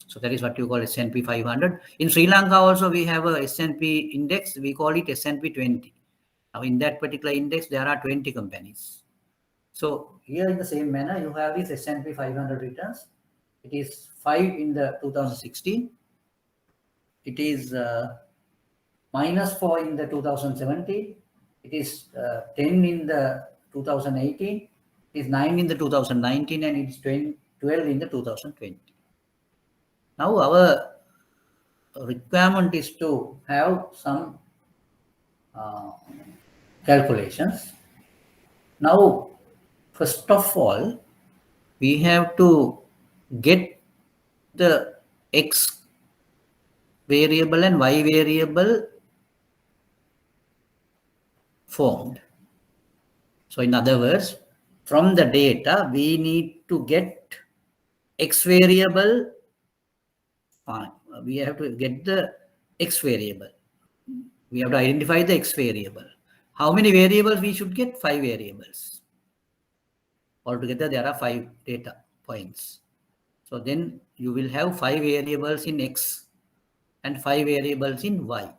So that is what you call S&P 500. In Sri Lanka also we have a S&P index. We call it S&P 20. Now in that particular index there are 20 companies. So here in the same manner you have this S&P 500 returns. It is 5 in the 2016. It is minus 4 in the 2017. It is 10 in the 2018. It is 9 in the 2019 and it is 12 in the 2020. Now our requirement is to have some calculations. Now, first of all, we have to get the X variable and Y variable formed. So in other words, from the data, we need to get X variable. We have to get the X variable. We have to identify the X variable. How many variables we should get? 5 variables. Altogether, there are 5 data points. So then you will have 5 variables in X and 5 variables in Y.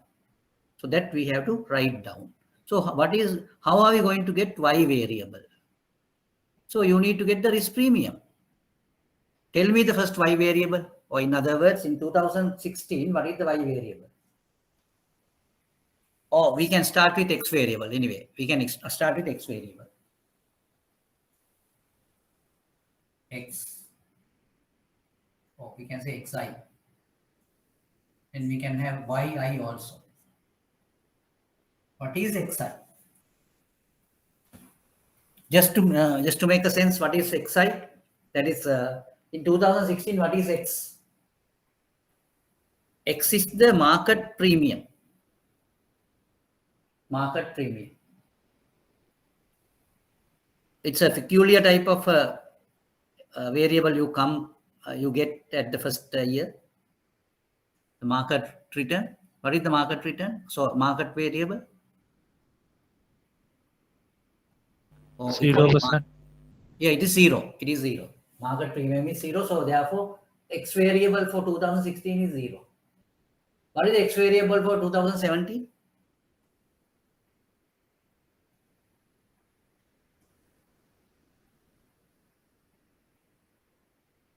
So that we have to write down. So how are we going to get Y variable? So you need to get the risk premium. Tell me the first Y variable. Or in other words, in 2016, what is the Y variable? Or we can start with X variable. Anyway, we can start with X variable. X. Or we can say Xi. And we can have Yi also. What is Xi? Just to make a sense, what is Xi? That is in 2016, what is X? X is the market premium. Market premium. It's a peculiar type of variable you get at the first year. The market return. What is the market return? So market variable. 0%. Yeah, it is 0. It is 0. Market premium is 0. So therefore, X variable for 2016 is 0. What is the X variable for 2017?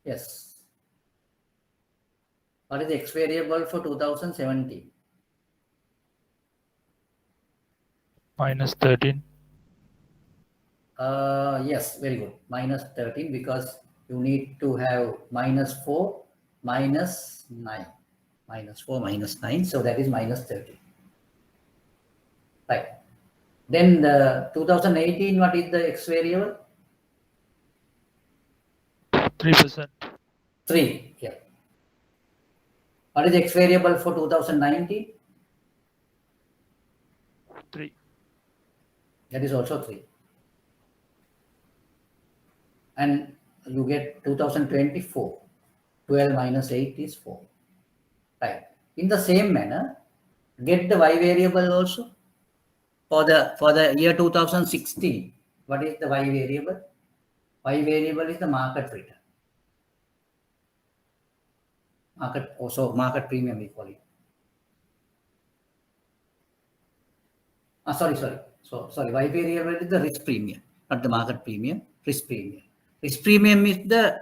Yes. What is the X variable for 2017? Minus 13. Yes, very good. Minus 13 because you need to have minus 4, minus 9. Minus 4, minus 9. So that is minus 13. Right. Then the 2018, what is the X variable? 3%. 3. Yeah. What is the X variable for 2019? 3. That is also 3. And you get 2024. 12 minus 8 is 4. Right. In the same manner, get the Y variable also. For the year 2016, what is the Y variable? Y variable is the market return. Market premium we call it. Sorry. Sorry, Y variable is the risk premium, not the market premium, risk premium. Risk premium is the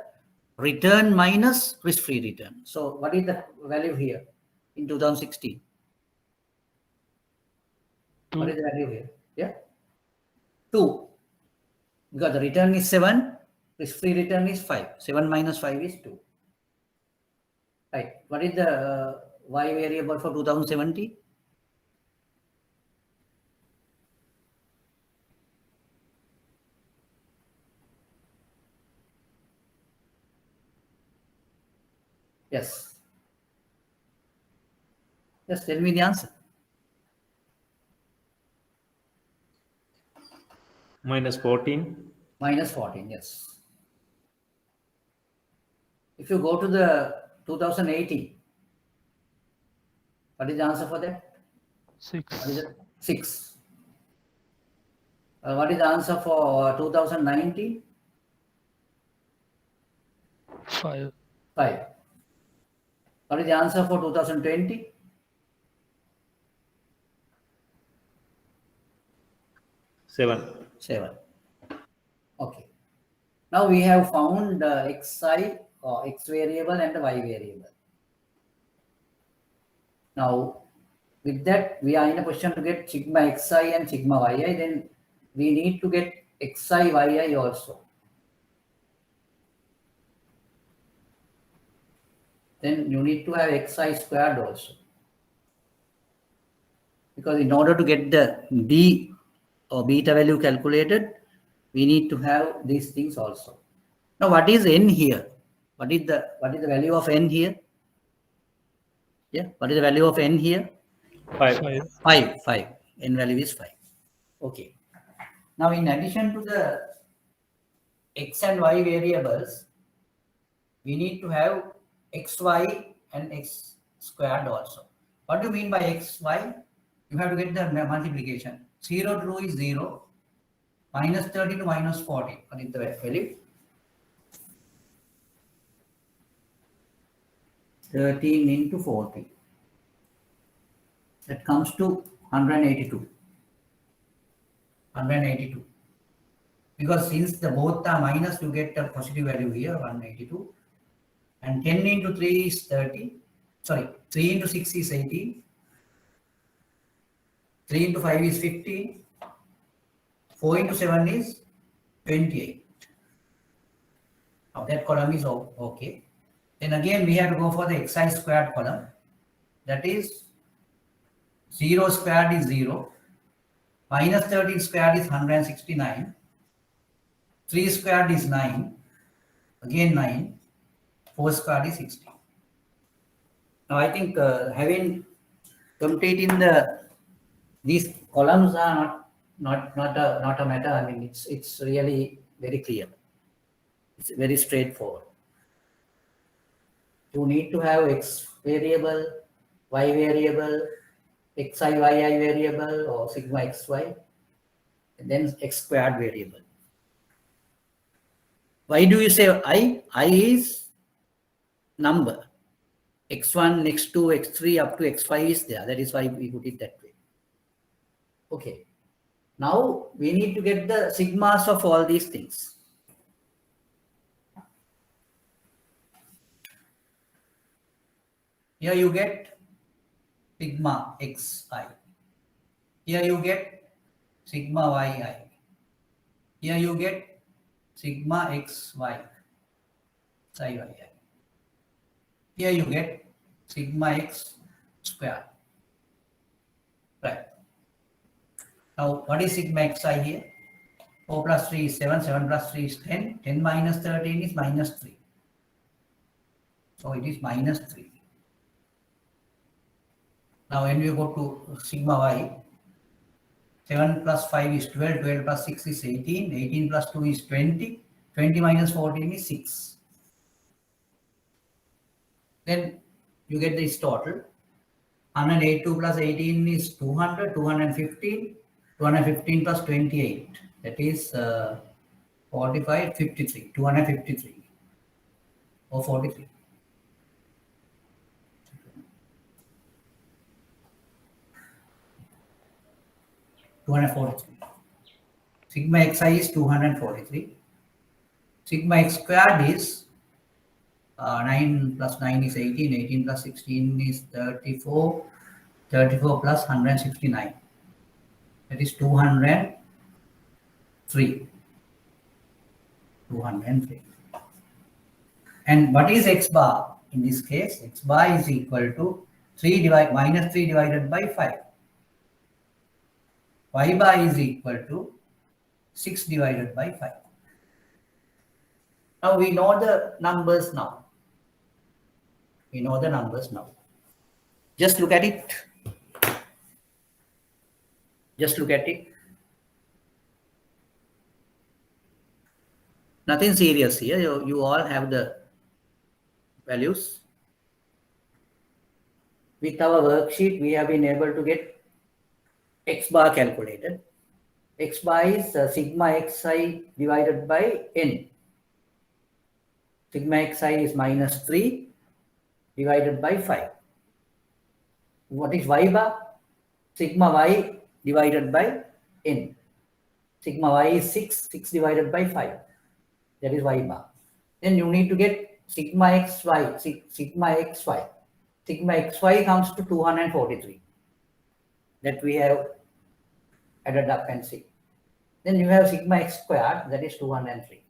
return minus risk-free return. So what is the value here in 2016? What is the value here? Yeah, 2. Because the return is 7, risk-free return is 5. 7 minus 5 is 2. Right. What is the y variable for 2070? Yes. Just tell me the answer. Minus 14. Minus 14, yes. If you go to the 2018, what is the answer for that? 6. What is it? 6. What is the answer for 2019? 5. 5. What is the answer for 2020? 7. 7. Okay. Now we have found xi or x variable and the y variable. Now with that we are in a position to get sigma xi and sigma yi. Then we need to get xi yi also. Then you need to have xi squared also. Because in order to get the d or beta value calculated, we need to have these things also. Now what is n here? What is the value of n here? Yeah, what is the value of n here? 5. 5. N value is 5. Okay. Now in addition to the x and y variables, we need to have xy and x squared also. What do you mean by xy? You have to get the multiplication. 0 to 2 is 0. Minus 30 to minus 40. What is the value? 13 into 40. That comes to 182. 182. Because since the both are minus, you get a positive value here, 182. And 10 into 3 is 30. Sorry, 3 into 6 is 18. 3 into 5 is 15. 4 into 7 is 28. Now that column is okay. Then again we have to go for the xi squared column. That is 0 squared is 0. Minus 13 squared is 169. 3 squared is 9. Again 9. 4 squared is 60. Now I think having completing these columns are not a matter. I mean it's really very clear. It's very straightforward. You need to have x variable, y variable, xi yi variable or sigma xy, and then x squared variable. Why do you say I? I is number. x1, x2, x3 up to x5 is there. That is why we put it that way. Okay. Now we need to get the sigmas of all these things. Here you get sigma xi. Here you get sigma yi. Here you get sigma xy. Psi yi. Here you get sigma x square. Right. Now what is sigma xi here? 4 plus 3 is 7. 7 plus 3 is 10. 10 minus 13 is minus 3. So it is minus 3. Now when we go to sigma y, 7 plus 5 is 12, 12 plus 6 is 18, 18 plus 2 is 20, 20 minus 14 is 6. Then you get this total. 182 plus 18 is 200, 215, 215 plus 28, that is 45, 53, 253 or 43. Sigma xi is 243. Sigma x squared is 9 plus 9 is 18, 18 plus 16 is 34, 34 plus 169. That is 203. 203. And what is x bar? In this case, x bar is equal to minus 3 divided by 5. Y bar is equal to 6 divided by 5. Now we know the numbers now. We know the numbers now. Just look at it. Just look at it. Nothing serious here. You all have the values. With our worksheet, we have been able to get x bar calculated. X bar is sigma xi divided by n. Sigma xi is minus 3 divided by 5. What is y bar? Sigma y divided by n. Sigma y is 6, 6 divided by 5. That is y bar. Then you need to get sigma xy, sigma xy. Sigma xy comes to 243. That we have added up and see. Then you have sigma x squared, that is 203.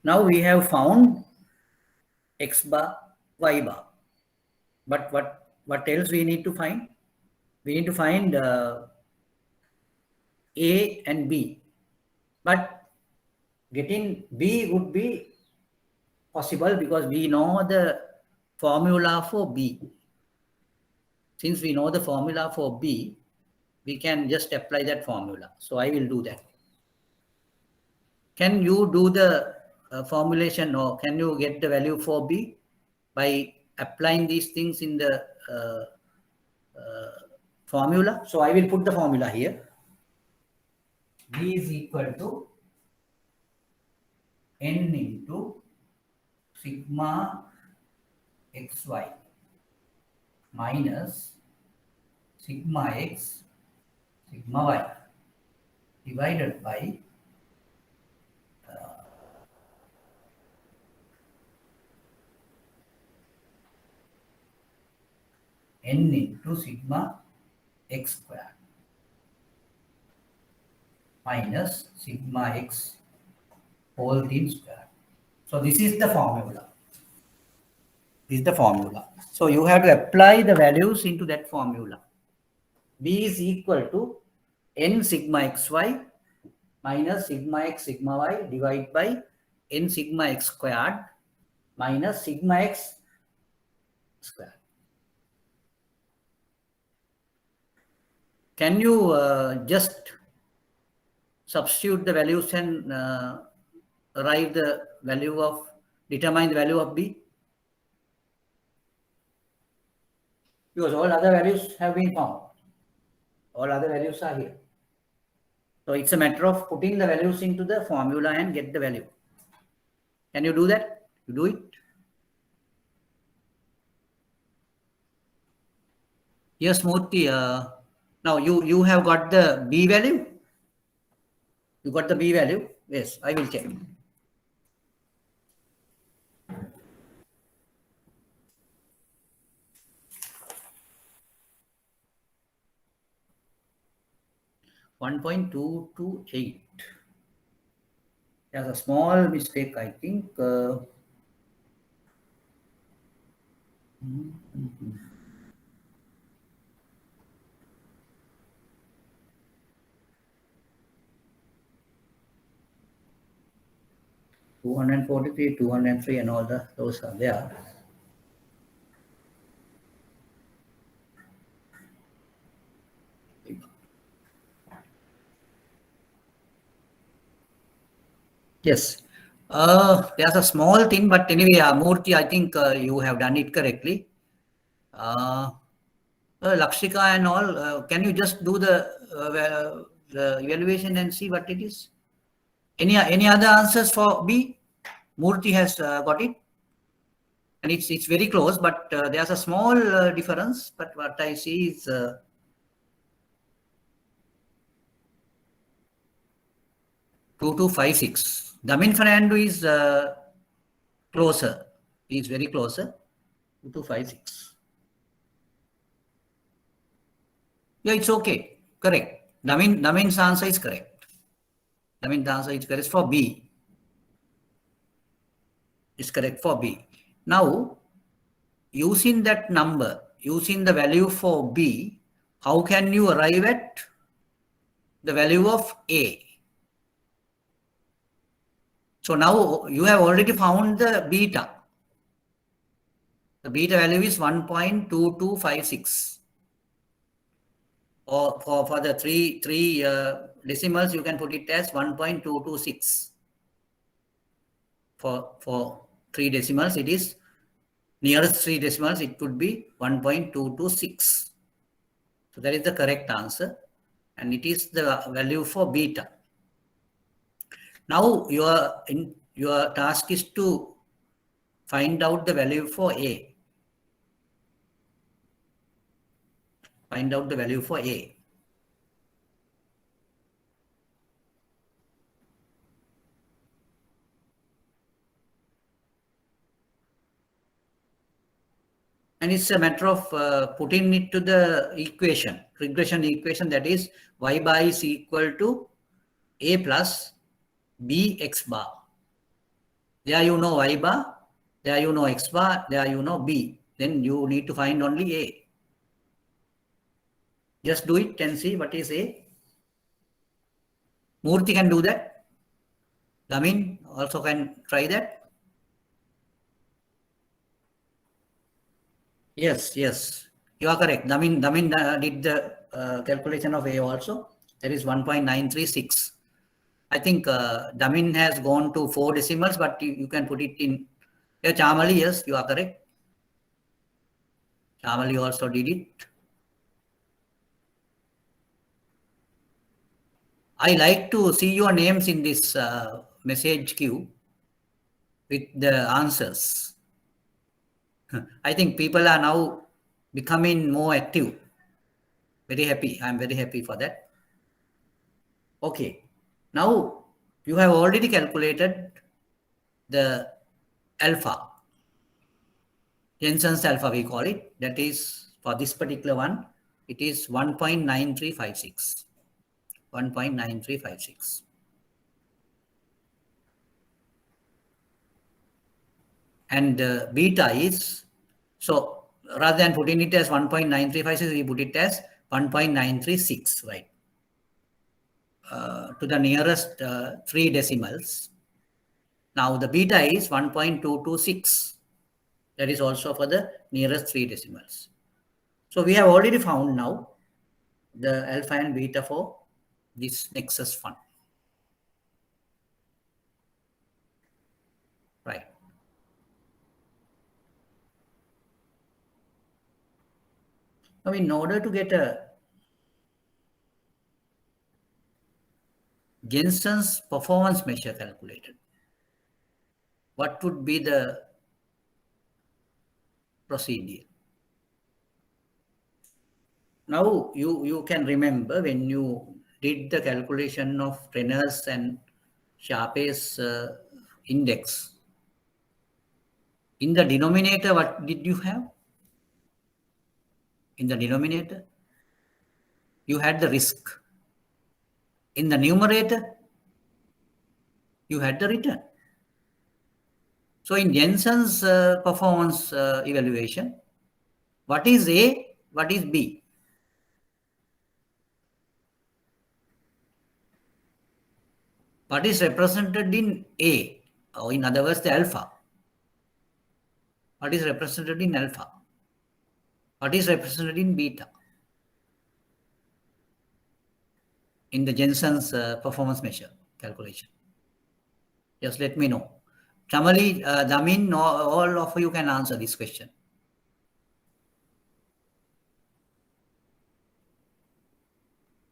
Now we have found x bar, y bar. But what else we need to find? We need to find A and B. But getting B would be possible because we know the formula for B. Since we know the formula for B, we can just apply that formula. So I will do that. Can you do the formulation, or can you get the value for B by applying these things in the formula? So I will put the formula here. B is equal to n into sigma xy minus sigma x sigma y divided by n into sigma x squared minus sigma x whole thing squared. So this is the formula. This is the formula. So you have to apply the values into that formula. B is equal to n sigma xy minus sigma x sigma y divided by n sigma x squared minus sigma x squared. Can you just substitute the values and determine the value of B? Because all other values have been found. All other values are here. So it's a matter of putting the values into the formula and get the value. Can you do that? You do it? Yes, Murthy. Now you have got the B value? You got the B value? Yes, I will check. .228. There's a small mistake, I think. 243, 203, and all those are there. Yes. There's a small thing, but anyway, Murthy, I think you have done it correctly. Lakshika and all, can you just do the evaluation and see what it is? Any other answers for B? Murthy has got it, and it's very close, but there's a small difference. But what I see is 2256. Damin Fernando is closer. He is very closer. 2256. Yeah, it's okay. Correct. Damin's answer is correct. Damin's answer is correct for B. It's correct for B. Now, using that number, using the value for B, how can you arrive at the value of A? So now you have already found the beta. The beta value is 1.2256. Or for the three decimals, you can put it as 1.226. For 3 decimals, it is nearest 3 decimals, it could be 1.226. So that is the correct answer, and it is the value for beta. Now your task is to find out the value for A. Find out the value for A. And it's a matter of putting it to the equation, regression equation, that is y bar is equal to A plus B x bar. There you know y bar, there you know x bar, there you know B. Then you need to find only A. Just do it and see what is A. Murthy can do that. Damin also can try that. Yes, you are correct. Damin did the calculation of A also. That is 1.936. I think Damin has gone to 4 decimals, but you can put it in. Yeah, Chamali, yes, you are correct. Chamali also did it. I like to see your names in this message queue with the answers. I think people are now becoming more active. Very happy. I'm very happy for that. Okay. Now you have already calculated the alpha. Jensen's alpha, we call it. That is, for this particular one, it is 1.9356. 1.9356. And beta is, so rather than putting it as 1.9356, we put it as 1.936, right? To the nearest 3 decimals. Now the beta is 1.226. That is also for the nearest 3 decimals. So we have already found now the alpha and beta for this nexus fund. Right. Now in order to get a Jensen's performance measure calculated, what would be the procedure? Now you can remember when you did the calculation of Renner's and Sharpe's index. In the denominator, what did you have? In the denominator, you had the risk. In the numerator, you had the return. So in Jensen's performance evaluation, what is A, what is B? What is represented in A, or in other words, the alpha? What is represented in alpha? What is represented in beta? In the Jensen's performance measure calculation. Just let me know. Chamali, Damin, all of you can answer this question.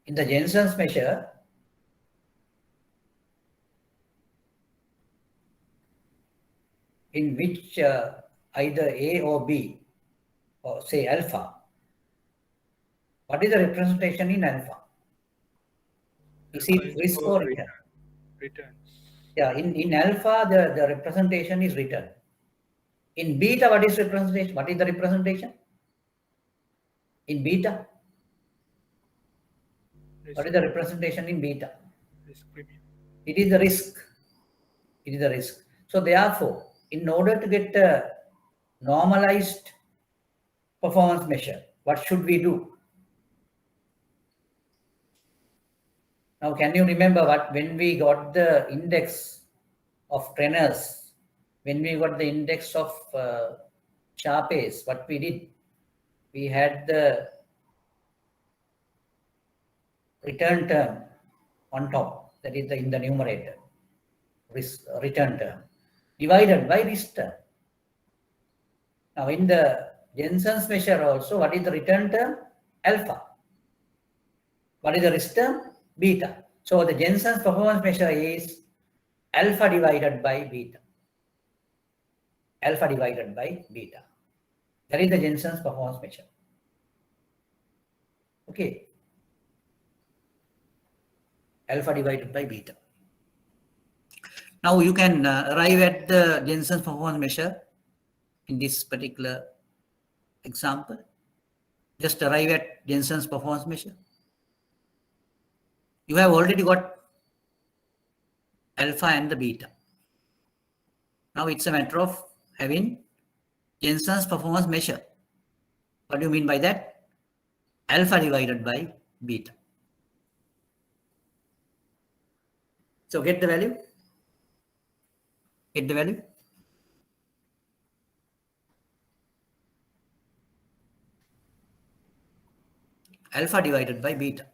In the Jensen's measure, in which either A or B, or say alpha, what is the representation in alpha? Is it risk or return? Returns. Yeah, in alpha, the representation is written. In beta, what is representation? What is the representation? In beta, what is the representation in beta? Risk premium. It is the risk. It is the risk. So therefore, in order to get a normalized performance measure, what should we do? Now, can you remember when we got the index of trainers, when we got the index of Sharpes, what we did? We had the return term on top, that is in the numerator, return term, divided by risk term. Now, in the Jensen's measure also, what is the return term? Alpha. What is the risk term? Beta. So the Jensen's performance measure is alpha divided by beta. Alpha divided by beta. That is the Jensen's performance measure. Okay. Alpha divided by beta. Now you can arrive at the Jensen's performance measure in this particular example. Just arrive at Jensen's performance measure. You have already got alpha and the beta. Now it's a matter of having Jensen's performance measure. What do you mean by that? Alpha divided by beta. So get the value. Get the value. Alpha divided by beta.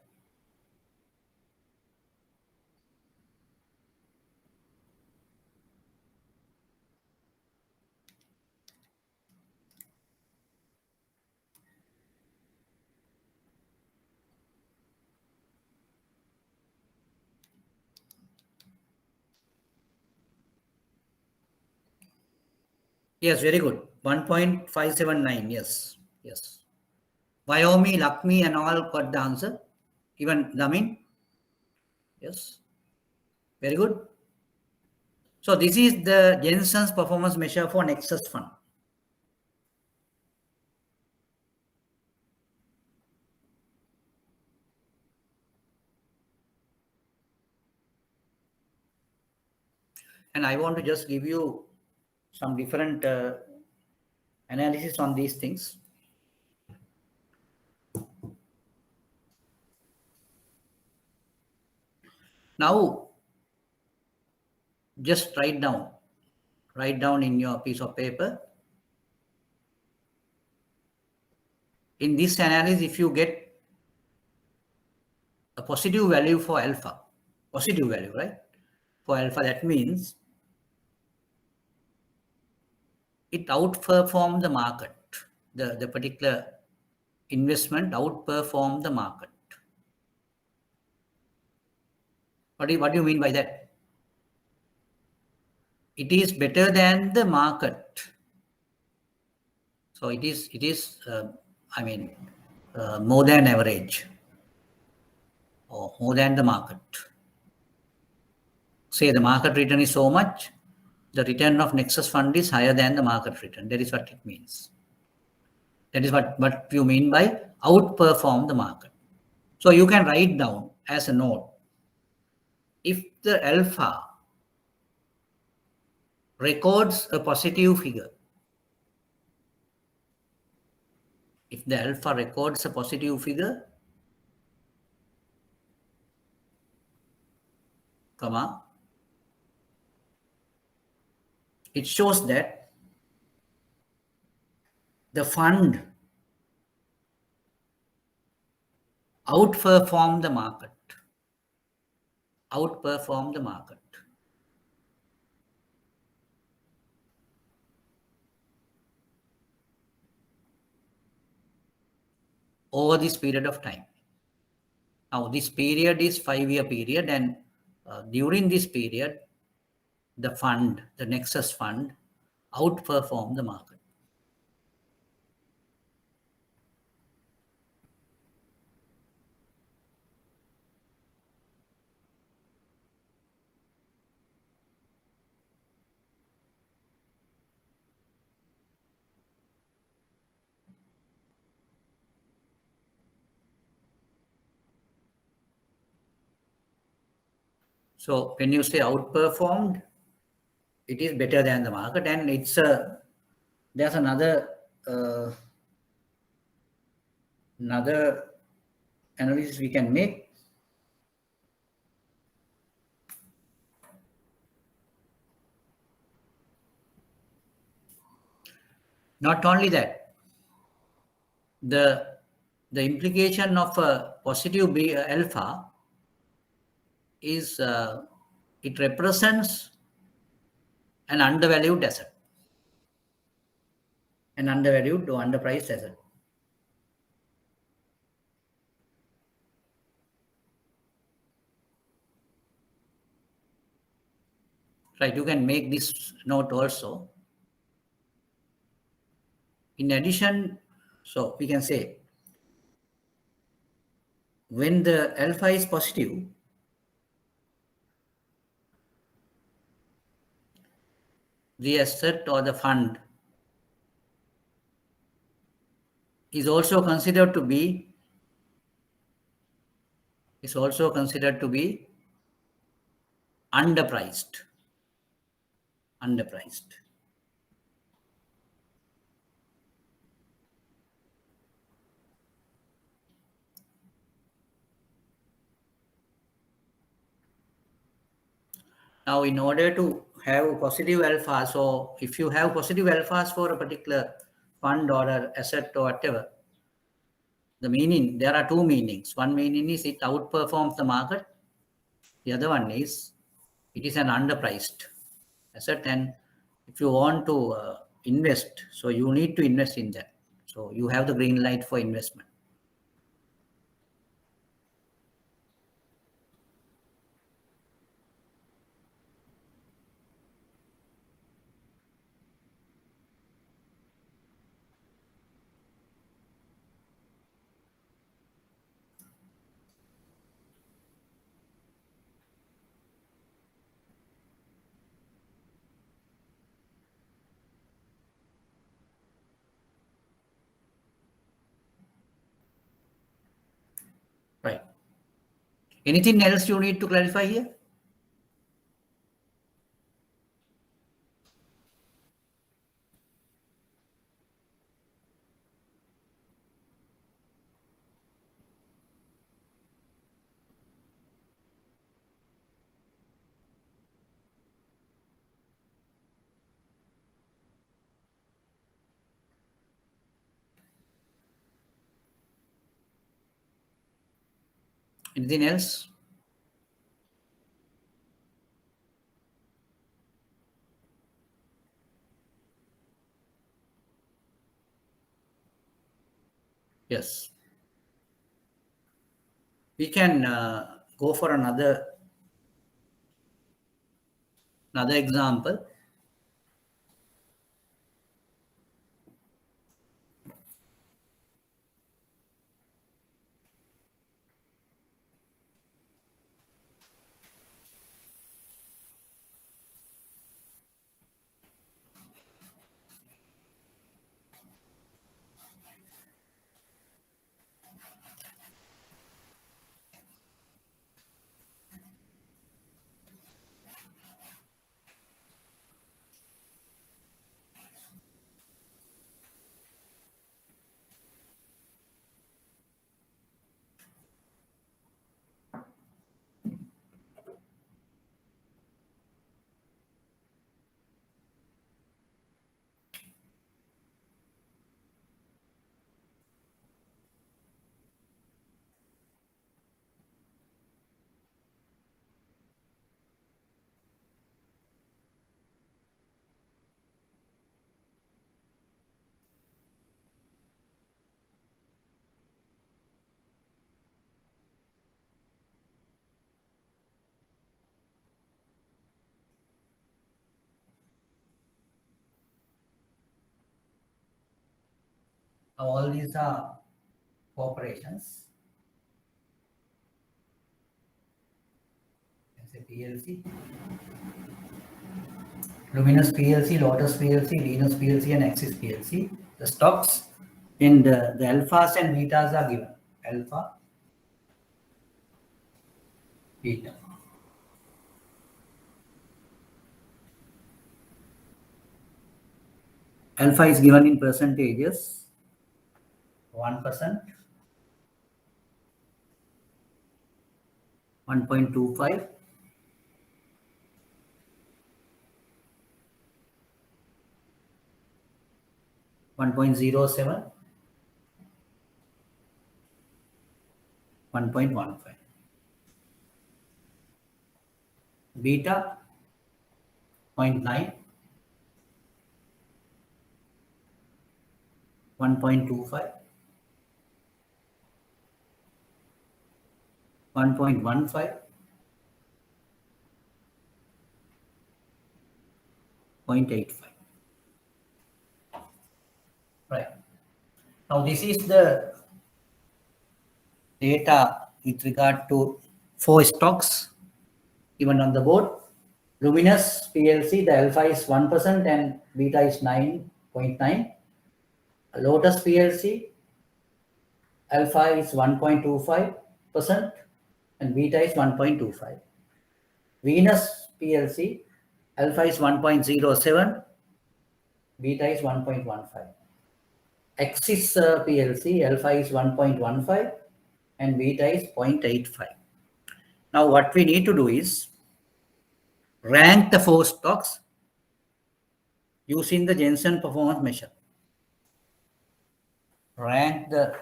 Yes, very good. 1.579. Yes. Yes. Wyoming, Lakmi, and all got the answer. Even Lamin. Yes. Very good. So this is the Jensen's performance measure for Nexus Fund. And I want to just give you some different analysis on these things. Now, just write down in your piece of paper. In this analysis, if you get a positive value for alpha, positive value, right? For alpha, that means it outperformed the market. The particular investment outperformed the market. What do you mean by that? It is better than the market. So it is more than average or more than the market. Say the market return is so much, the return of Nexus Fund is higher than the market return. That is what it means. That is what you mean by outperform the market. So you can write down as a note, if the alpha records a positive figure, if the alpha records a positive figure, comma, it shows that the fund outperformed the market. Outperform the market. Over this period of time. Now, this period is 5-year period, and during this period, the Nexus Fund, outperformed the market. So when you say outperformed, it is better than the market, and there's another analysis we can make. Not only that, the implication of a positive alpha is it represents an undervalued asset, an undervalued or underpriced asset. Right, you can make this note also. In addition, so we can say when the alpha is positive, the asset or the fund is also considered to be underpriced. Now, in order to have positive alpha, so if you have positive alphas for a particular fund or an asset or whatever, there are two meanings. One meaning is it outperforms the market. The other one is it is an underpriced asset, and if you want to invest, so you need to invest in that. So you have the green light for investment. Right. Anything else you need to clarify here? Anything else? Yes. We can go for another example. All these are corporations. Let's say PLC, Luminous PLC, Lotus PLC, Venus PLC, and Axis PLC. The stocks in the alphas and betas are given. Alpha, beta. alpha is given in percentages, 1%, 1.25, 1.07, 1.15. Beta 0.9, 1.25, 1.15, 0.85. Right. Now this is the data with regard to 4 stocks given on the board. Luminous PLC, the alpha is 1% and beta is 9.9. Lotus PLC, alpha is 1.25% and beta is 1.25. Venus PLC, alpha is 1.07, beta is 1.15. Axis PLC, alpha is 1.15 and beta is 0.85. Now what we need to do is rank the 4 stocks using the Jensen performance measure. Rank the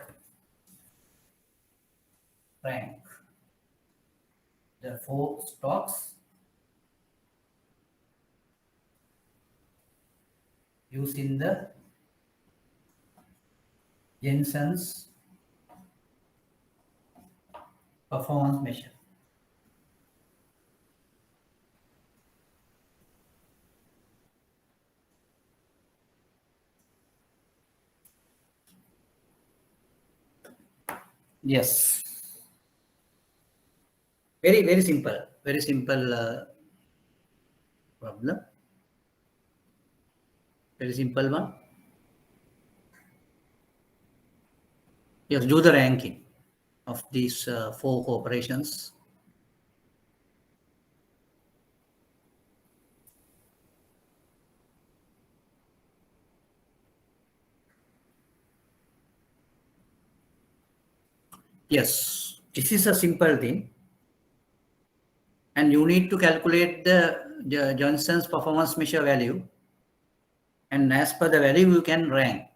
4 stocks using the Jensen's performance measure. Yes. Very simple. Very simple problem. Very simple one. Yes, do the ranking of these 4 corporations. Yes, this is a simple thing. And you need to calculate the Johnson's performance measure value. And as per the value, you can rank.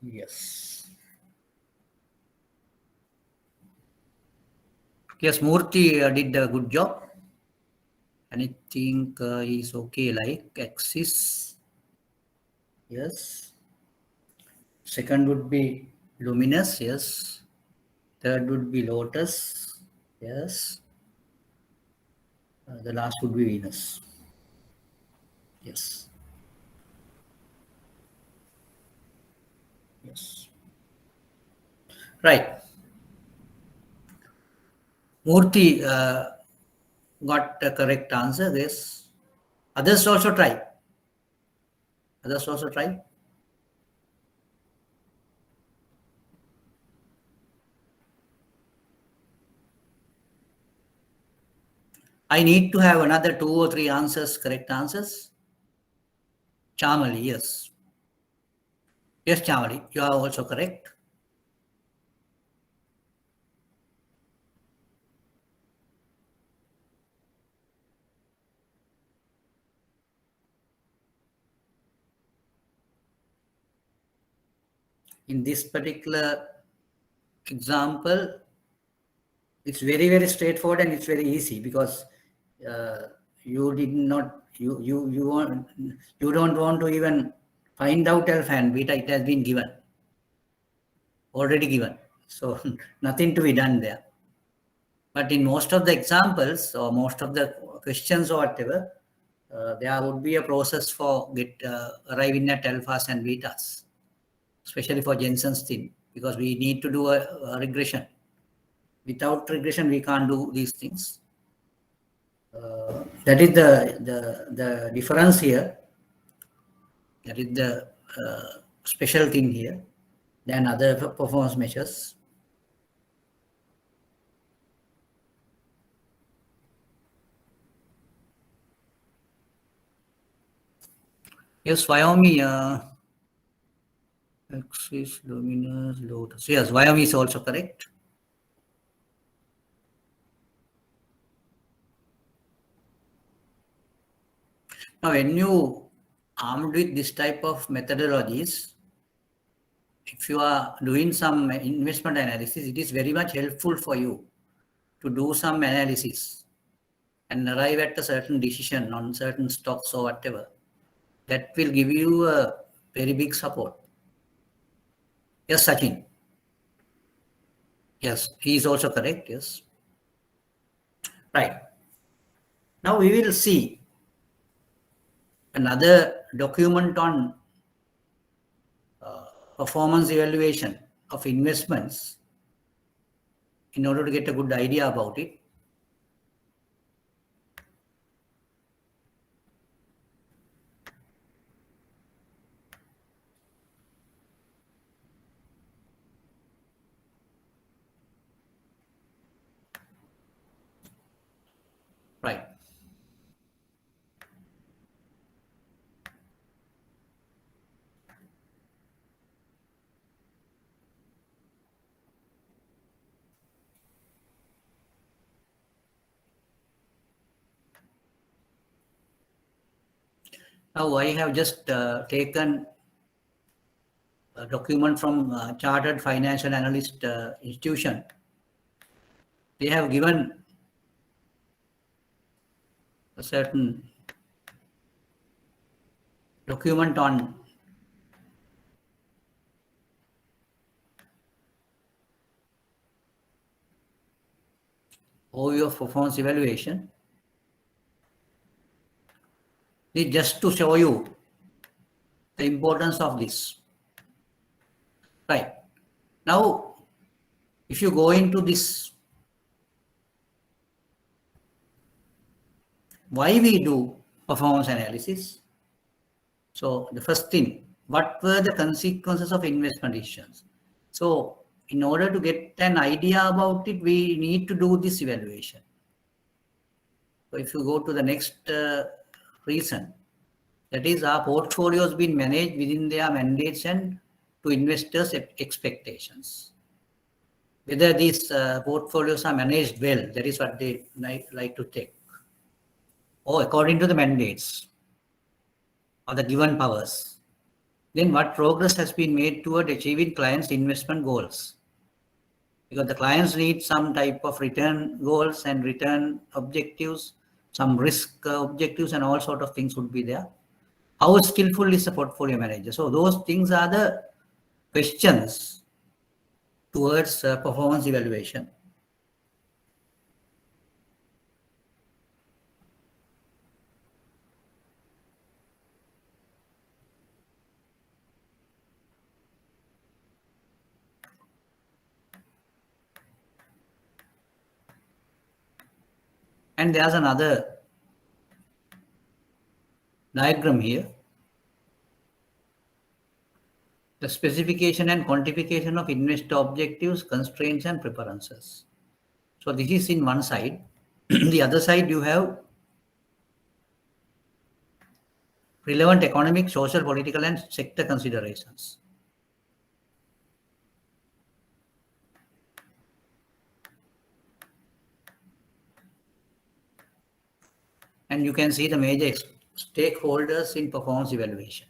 Yes. Yes, Murthy did a good job. And I think he's okay, like Axis. Yes. Second would be Luminous. Yes. Third would be Lotus. Yes. The last would be Venus. Yes. Yes. Right. Murthy got the correct answer. Yes. Others also try. Others also try. I need to have another 2 or 3 answers, correct answers. Chamali, yes. Yes, Chamali, you are also correct. In this particular example, it's very straightforward and it's very easy because you don't want to even find out alpha and beta. It has been given, already given. So nothing to be done there. But in most of the examples or most of the questions or whatever, there would be a process for arriving at alphas and betas, especially for Jensen's thing, because we need to do a regression. Without regression, we can't do these things. That is the difference here. That is the special thing here than other performance measures. Yes, Wyoming, axis, luminous, lotus. Yes, Wyoming is also correct. Now, when you armed with this type of methodologies, if you are doing some investment analysis, it is very much helpful for you to do some analysis and arrive at a certain decision on certain stocks or whatever. That will give you a very big support. Yes, Sachin. Yes, he is also correct. Yes. Right. Now we will see another document on performance evaluation of investments in order to get a good idea about it. Right. Now I have just taken a document from Chartered Financial Analyst Institution. They have given a certain document on overview of performance evaluation. This just to show you the importance of this. Right. Now, if you go into this, why we do performance analysis? So the first thing, what were the consequences of investment decisions? So in order to get an idea about it, we need to do this evaluation. So if you go to the next reason, that is our portfolios being managed within their mandates and to investors' expectations. Whether these portfolios are managed well, that is what they like to check. Or according to the mandates or the given powers. Then what progress has been made toward achieving clients' investment goals. Because the clients need some type of return goals and return objectives, some risk objectives and all sort of things would be there. How skillful is the portfolio manager? So those things are the questions towards performance evaluation. And there's another diagram here. The specification and quantification of investor objectives, constraints, and preferences. So this is in one side. The other side, you have relevant economic, social, political, and sector considerations. And you can see the major stakeholders in performance evaluation.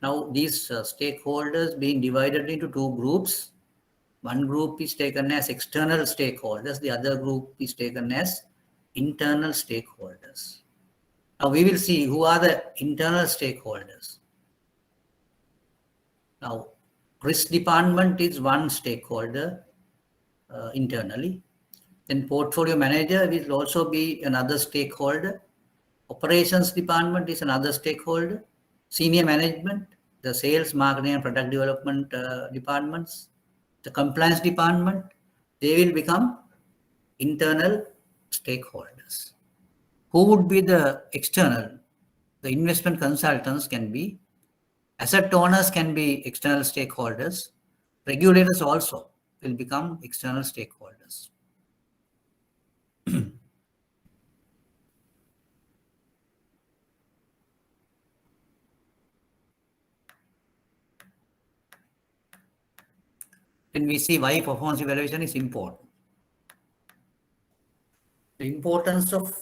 Now, these stakeholders being divided into two groups. One group is taken as external stakeholders. The other group is taken as internal stakeholders. Now, we will see who are the internal stakeholders. Now, risk department is one stakeholder internally. Then portfolio manager will also be another stakeholder. Operations department is another stakeholder. Senior management, the sales, marketing, and product development departments. The compliance department, they will become internal stakeholders. Who would be the external? The investment consultants can be, asset owners can be external stakeholders, regulators also will become external stakeholders. Then we see why performance evaluation is important. The importance of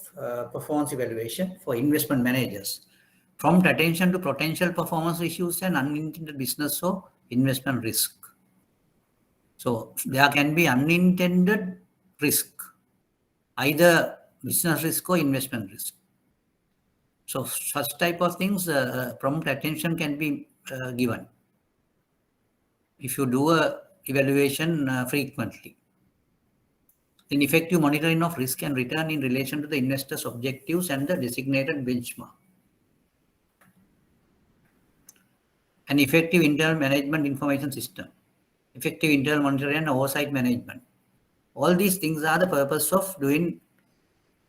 performance evaluation for investment managers. Prompt attention to potential performance issues and unintended business or investment risk. So there can be unintended risk, either business risk or investment risk. So such type of things, prompt attention can be given if you do a evaluation frequently. Then effective monitoring of risk and return in relation to the investor's objectives and the designated benchmark. An effective internal management information system, effective internal monitoring and oversight management. All these things are the purpose of doing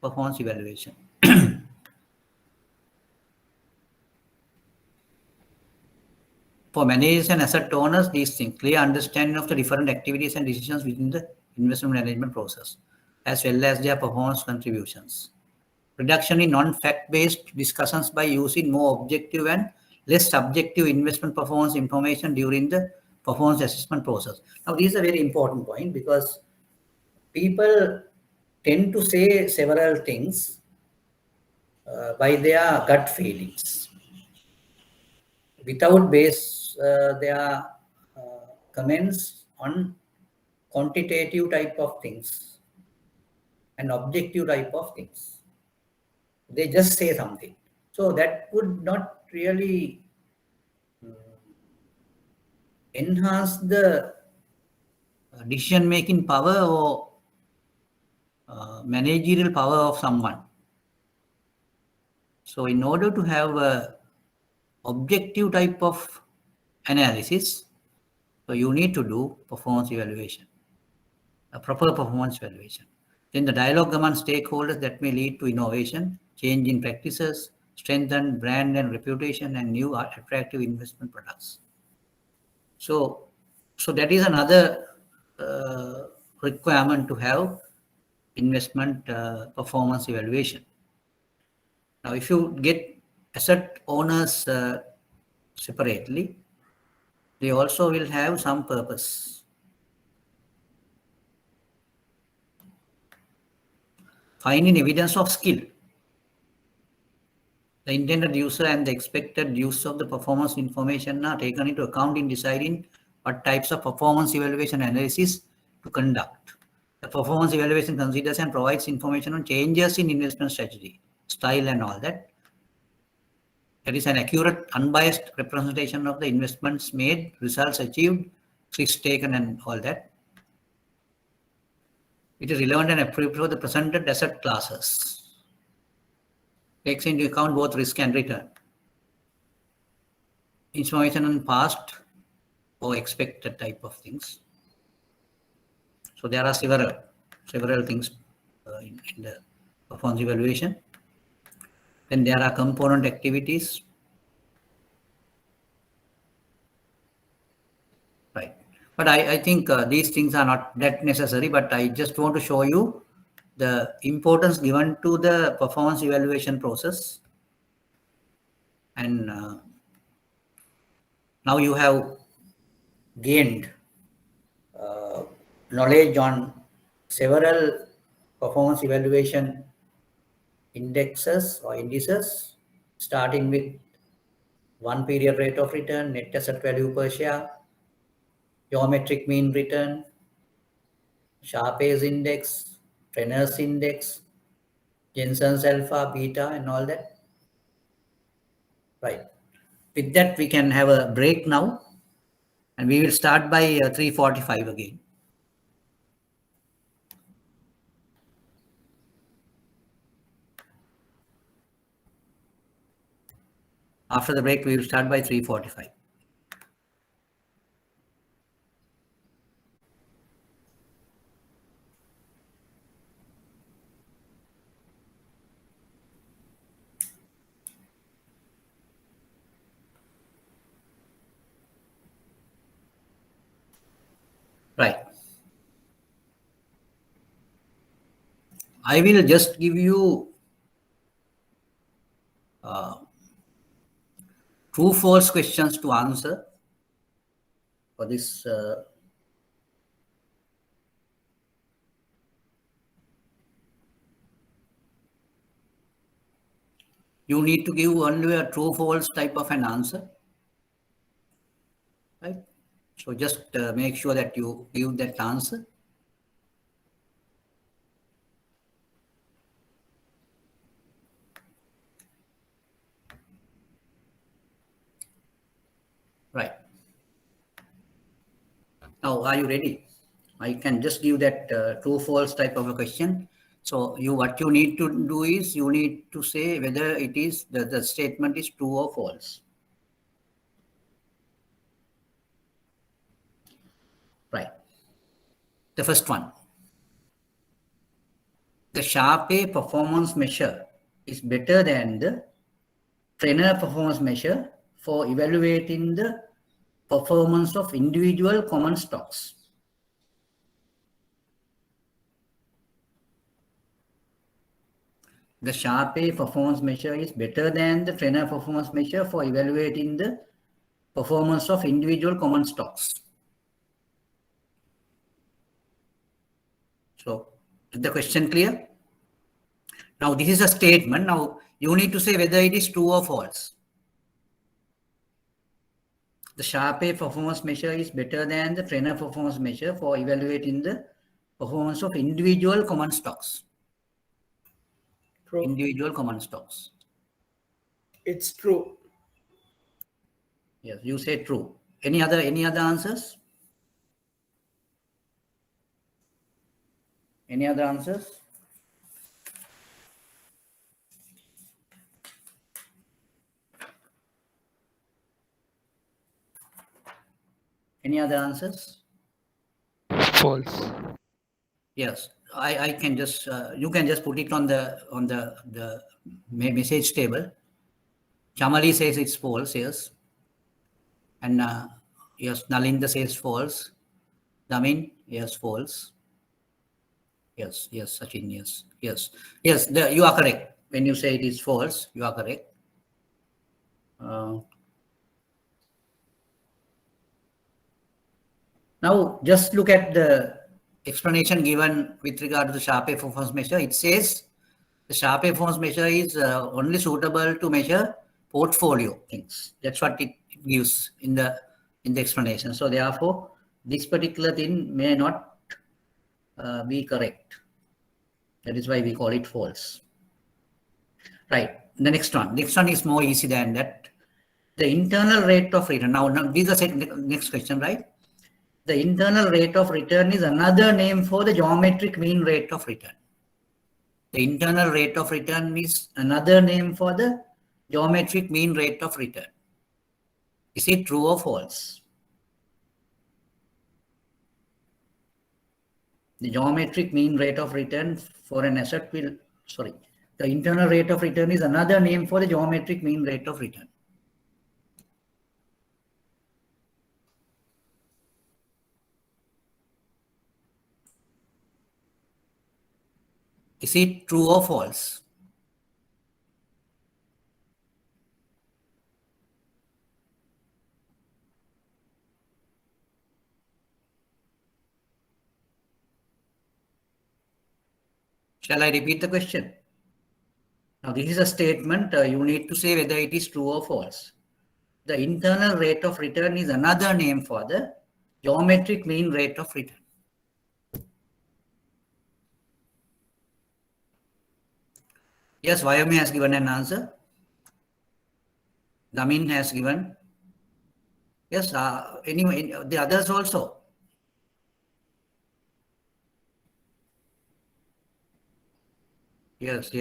performance evaluation. For managers and asset owners, these things, clear understanding of the different activities and decisions within the investment management process, as well as their performance contributions. Reduction in non-fact-based discussions by using more objective and less subjective investment performance information during the performance assessment process. Now, this is a very important point because people tend to say several things by their gut feelings without base their comments on quantitative type of things and objective type of things. They just say something. So that would not really enhance the decision-making power or managerial power of someone. So in order to have a objective type of analysis, so you need to do performance evaluation, a proper performance evaluation. Then the dialogue among stakeholders that may lead to innovation, change in practices, strengthen brand and reputation, and new attractive investment products. So that is another requirement to have investment performance evaluation. Now, if you get asset owners separately, they also will have some purpose. Finding evidence of skill. The intended user and the expected use of the performance information are taken into account in deciding what types of performance evaluation analysis to conduct. The performance evaluation considers and provides information on changes in investment strategy, style, and all that. That is an accurate, unbiased representation of the investments made, results achieved, risks taken, and all that. It is relevant and appropriate for the presented asset classes. Takes into account both risk and return. Information on past or expected type of things. So there are several things in the performance evaluation. Then there are component activities. Right. But I think these things are not that necessary, but I just want to show you the importance given to the performance evaluation process. And now you have gained knowledge on several performance evaluation indexes or indices, starting with one period rate of return, net asset value per share, geometric mean return, Sharpe's index, Trenner's index, Jensen's alpha, beta, and all that. Right. With that, we can have a break now, and we will start by 3:45 again. After the break, we will start by 3:45. Right. I will just give you true false questions to answer for this. You need to give only a true false type of an answer. Right. So just make sure that you give that answer. Right. Now, are you ready? I can just give that true false type of a question. So what you need to do is you need to say whether it is the statement is true or false. Right. The first one. The Sharpe performance measure is better than the trainer performance measure for evaluating the performance of individual common stocks. The Sharpe performance measure is better than the trainer performance measure for evaluating the performance of individual common stocks. So, is the question clear? Now, this is a statement. Now, you need to say whether it is true or false. The Sharpe performance measure is better than the trainer performance measure for evaluating the performance of individual common stocks. True. Individual common stocks. It's true. Yes, you say true. Any other answers? Any other answers? Any other answers? False. Yes, I can just you can just put it on the message table. Chamali says it's false, yes, and yes, Nalinda says false. Damin, yes, false. Yes, Sachin, yes. You are correct. When you say it is false, you are correct. Now, just look at the explanation given with regard to the Sharpe performance measure. It says the Sharpe performance measure is only suitable to measure portfolio things. That's what it gives in the explanation. So therefore, this particular thing may not be correct. That is why we call it false. Right. The next one. Next one is more easy than that. The internal rate of return. Now these are next question, right? The internal rate of return is another name for the geometric mean rate of return. The internal rate of return is another name for the geometric mean rate of return. Is it true or false? The geometric mean rate of return for an asset will, the internal rate of return is another name for the geometric mean rate of return. Is it true or false? Shall I repeat the question? Now, this is a statement. You need to say whether it is true or false. The internal rate of return is another name for the geometric mean rate of return. Yes, Vyoming has given an answer. Damin has given. Yes, anyway, the others also. Yes.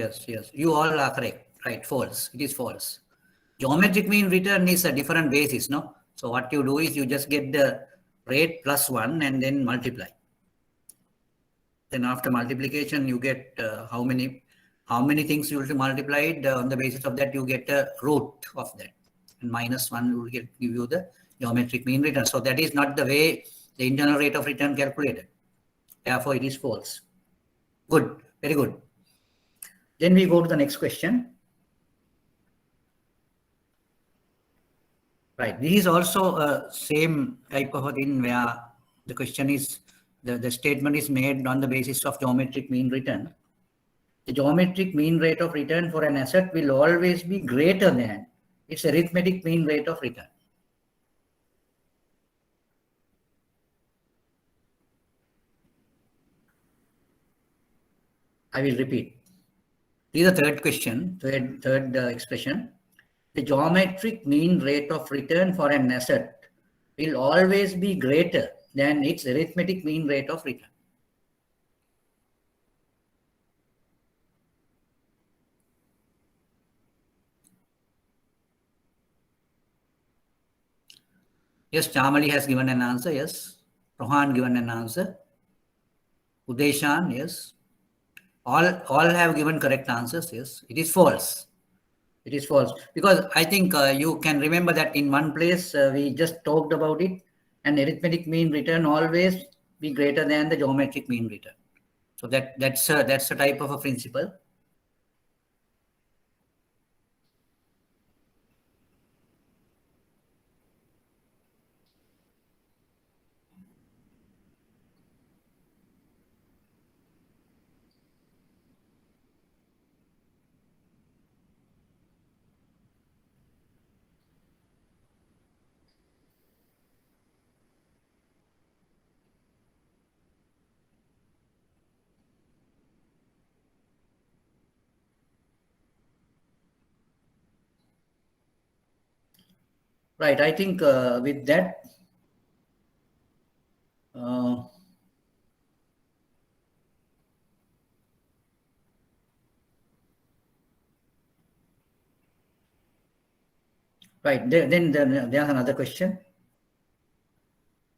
You all are correct. Right, false. It is false. Geometric mean return is a different basis, no? So what you do is you just get the rate plus 1 and then multiply. Then after multiplication, you get how many things you will be multiplied. On the basis of that, you get a root of that. And minus 1 will give you the geometric mean return. So that is not the way the internal rate of return calculated. Therefore, it is false. Good, very good. Then we go to the next question. Right, this is also a same type of a thing where the question is, the statement is made on the basis of geometric mean return. The geometric mean rate of return for an asset will always be greater than its arithmetic mean rate of return. I will repeat. This is the third question, third expression. The geometric mean rate of return for an asset will always be greater than its arithmetic mean rate of return. Yes, Chamali has given an answer, yes. Rohan given an answer. Udeshan, yes. All have given correct answers, yes. It is false. It is false. Because I think you can remember that in one place we just talked about it, and arithmetic mean return always be greater than the geometric mean return. So that's a type of a principle. Right, I think with that, right, then there's another question.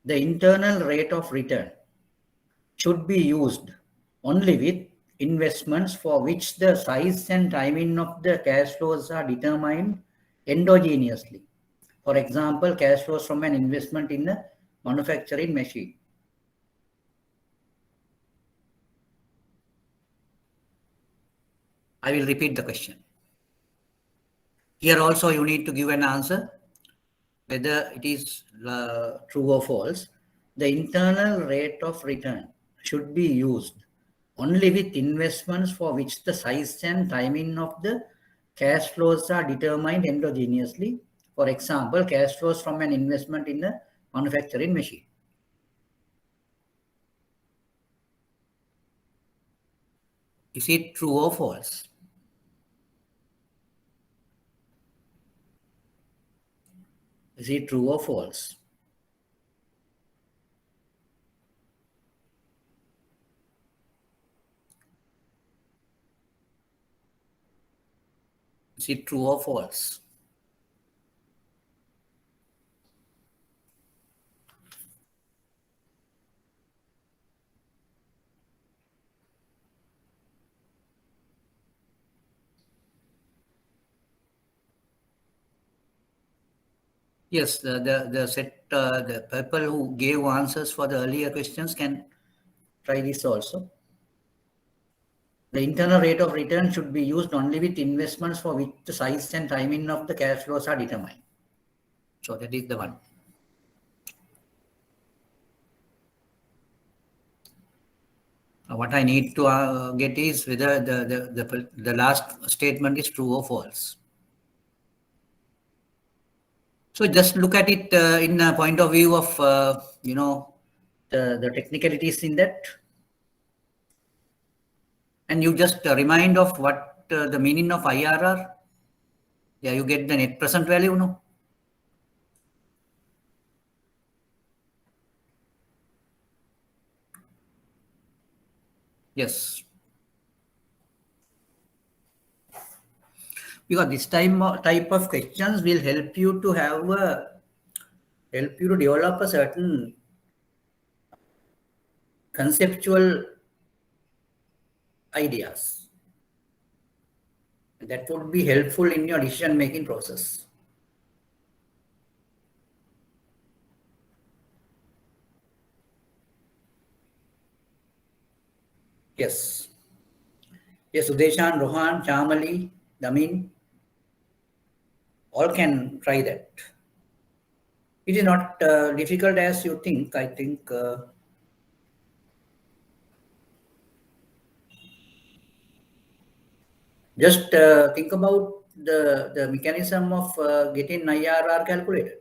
The internal rate of return should be used only with investments for which the size and timing of the cash flows are determined endogenously. For example, cash flows from an investment in a manufacturing machine. I will repeat the question. Here also you need to give an answer whether it is true or false. The internal rate of return should be used only with investments for which the size and timing of the cash flows are determined endogenously. For example, cash flows from an investment in a manufacturing machine. Is it true or false? Is it true or false? Is it true or false? Yes, the people who gave answers for the earlier questions can try this also. The internal rate of return should be used only with investments for which the size and timing of the cash flows are determined. So that is the one. What I need to get is whether the last statement is true or false. So just look at it in a point of view of the technicalities in that, and you just remind of what the meaning of IRR. Yeah, you get the net present value, no? Yes. Because this type of questions will help you to develop a certain conceptual ideas that would be helpful in your decision making process. Yes. Yes, Udeshan, Rohan, Chamali, Damin, all can try that. It is not difficult as you think. I think just think about the mechanism of getting IRR calculated.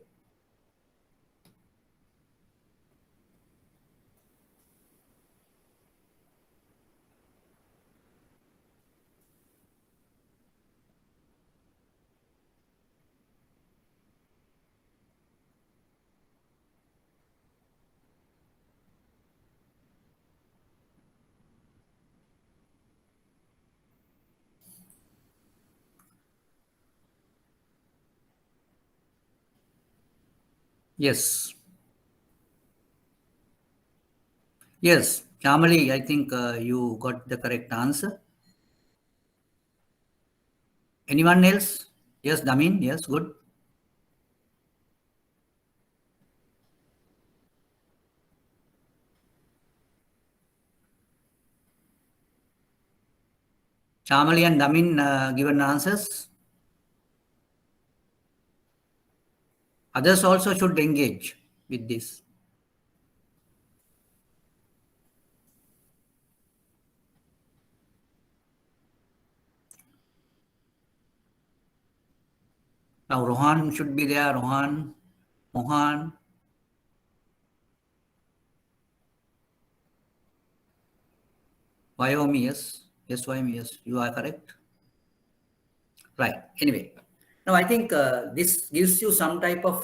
Yes. Yes, Chamali, I think you got the correct answer. Anyone else? Yes, Damin, yes, good. Chamali and Damin given answers. Others also should engage with this. Now Rohan should be there. Rohan, Mohan. Wyoming, yes. Yes, Wyoming, yes. You are correct. Right. Anyway, now I think this gives you some type of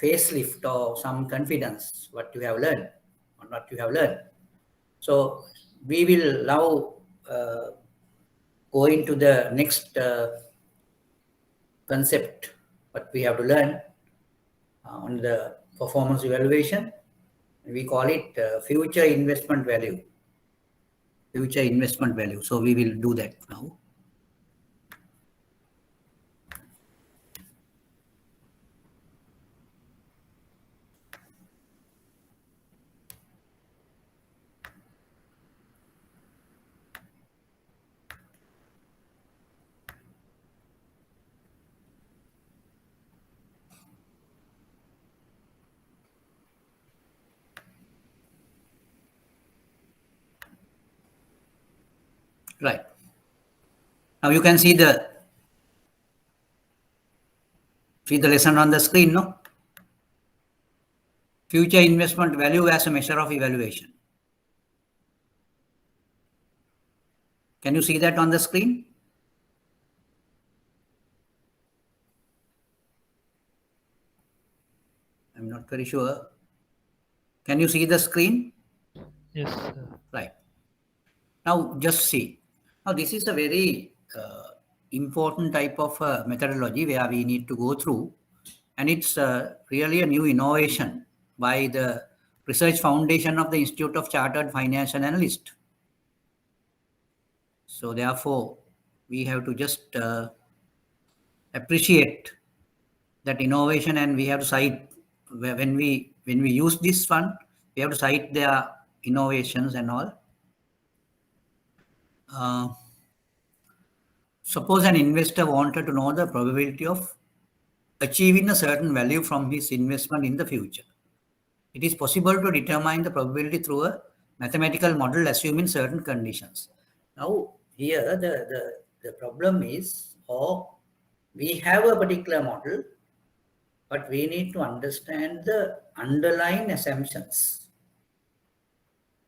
facelift or some confidence what you have learned or what you have learned. So we will now go into the next concept what we have to learn on the performance evaluation. We call it future investment value. Future investment value. So we will do that now. Right. Now you can see the lesson on the screen, no? Future investment value as a measure of evaluation. Can you see that on the screen? I'm not very sure. Can you see the screen? Yes, sir. Right. Now just see. Now this is a very important type of methodology where we need to go through, and it's really a new innovation by the Research Foundation of the Institute of Chartered Financial Analysts. So therefore, we have to just appreciate that innovation, and we have to cite when we use this one, we have to cite their innovations and all. Suppose an investor wanted to know the probability of achieving a certain value from his investment in the future. It is possible to determine the probability through a mathematical model assuming certain conditions. Now, here the problem is, we have a particular model, but we need to understand the underlying assumptions.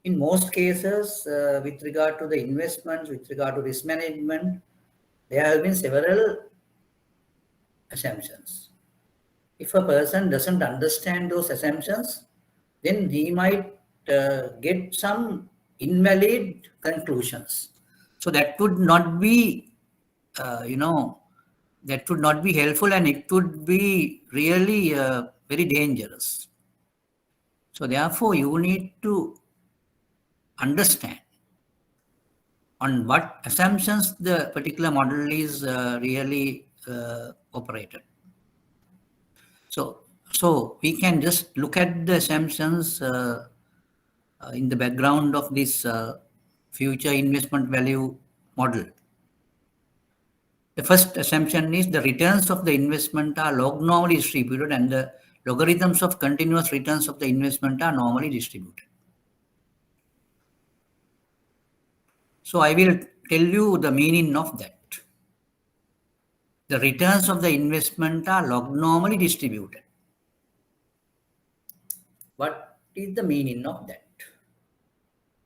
In most cases, with regard to the investments, with regard to risk management, there have been several assumptions. If a person doesn't understand those assumptions, then he might get some invalid conclusions. So that would not be, that would not be helpful, and it would be really very dangerous. So therefore, you need to understand on what assumptions the particular model is really operated. So we can just look at the assumptions in the background of this future investment value model. The first assumption is the returns of the investment are log-normally distributed and the logarithms of continuous returns of the investment are normally distributed. So I will tell you the meaning of that. The returns of the investment are log-normally distributed. What is the meaning of that?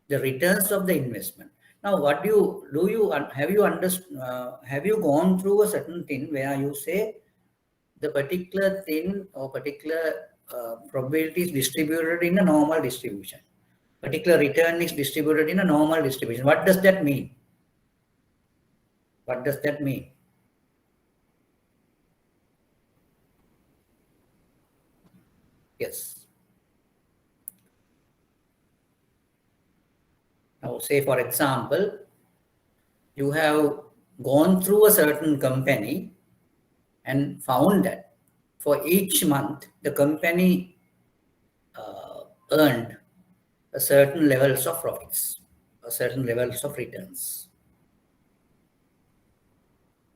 The returns of the investment. Now, what have you gone through a certain thing where you say the particular thing or particular probability is distributed in a normal distribution. Particular return is distributed in a normal distribution. What does that mean? What does that mean? Yes. Now, say for example, you have gone through a certain company and found that for each month the company earned a certain levels of profits, a certain levels of returns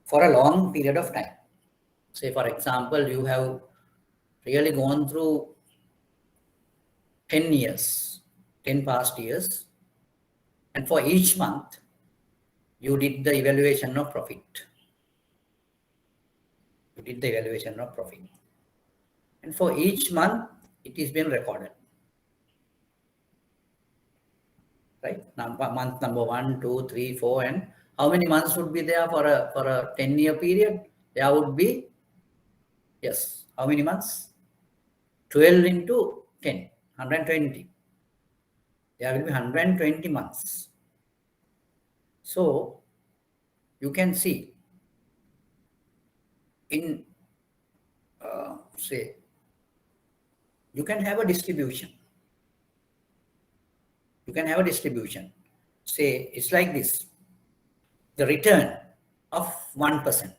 for a long period of time. Say for example, you have really gone through 10 years, 10 past years, and for each month you did the evaluation of profit. You did the evaluation of profit. And for each month, it is been recorded. Right? Month number 1, 2, 3, 4, and how many months would be there for a 10-year period? There would be, yes, how many months? 12 into 10, 120. There will be 120 months. So you can see in, say, you can have a distribution. You can have a distribution. Say, it's like this. The return of 1%.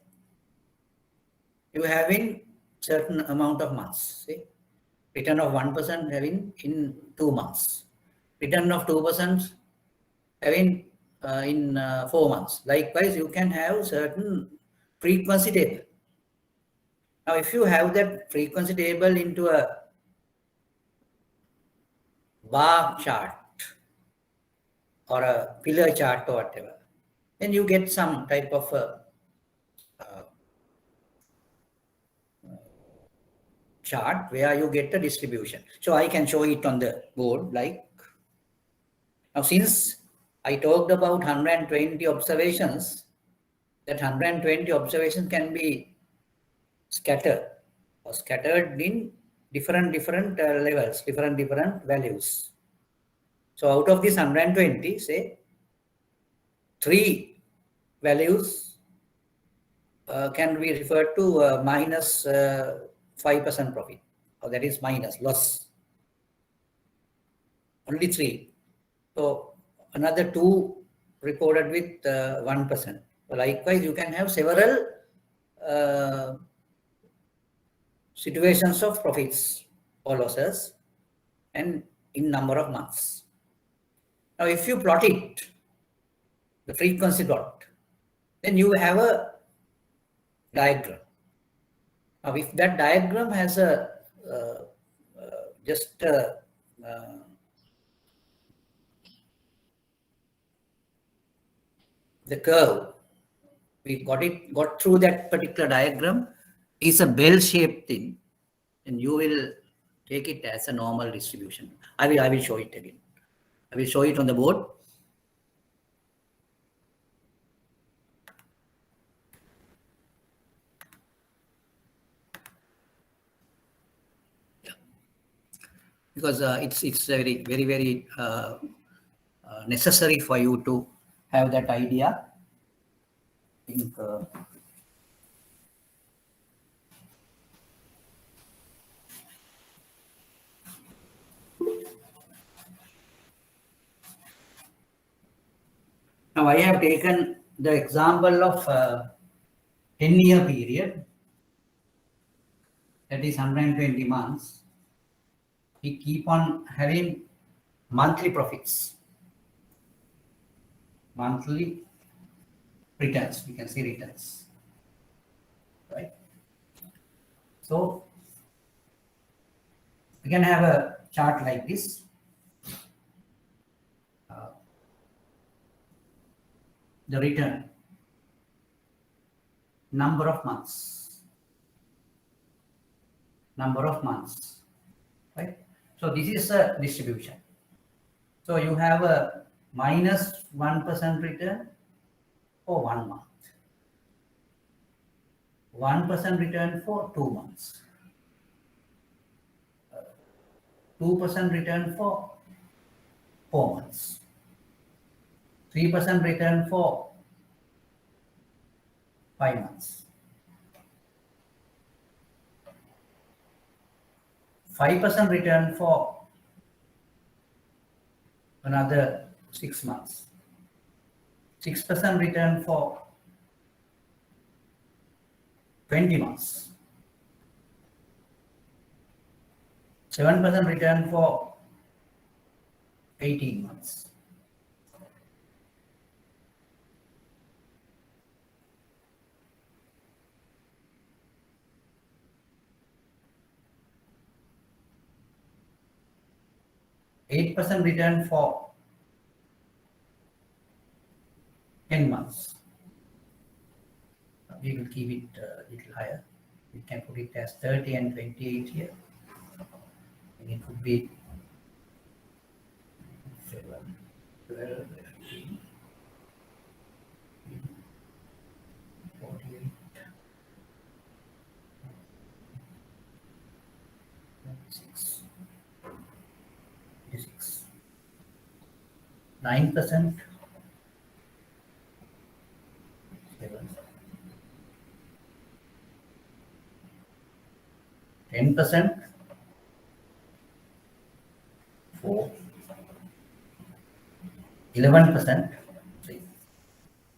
You have in certain amount of months. See? Return of 1% having in 2 months. Return of 2% having in 4 months. Likewise, you can have certain frequency table. Now, if you have that frequency table into a bar chart or a pillar chart or whatever, then you get some type of chart where you get a distribution. So I can show it on the board like, now since I talked about 120 observations, that 120 observations can be scattered in different levels, different values. So out of this 120, say 3 values can be referred to minus 5% profit, or that is minus loss. Only 3. So another 2 reported with 1%. So likewise, you can have several situations of profits or losses and in number of months. Now, if you plot it, the frequency plot, then you have a diagram. Now, if that diagram has a the curve, we got through that particular diagram is a bell-shaped thing, and you will take it as a normal distribution. I will show it again. I will show it on the board. Because it's very necessary for you to have that idea. I think, now I have taken the example of 10-year period, that is 120 months. We keep on having monthly profits, monthly returns. We can see returns, right? So we can have a chart like this. The return, number of months, right? So this is a distribution. So you have a minus 1% return for 1 month, 1% return for 2 months, 2% return for 4 months, 3% return for 5 months, 5% return for another 6 months, 6% return for 20 months, 7% return for 18 months. %8 return for 10 months. We will keep it a little higher. We can put it as 30 and 28 here. And it would be 7, 12, 15, 48, 26, 26, 9%, 7, 10%, 4, 11%, 3.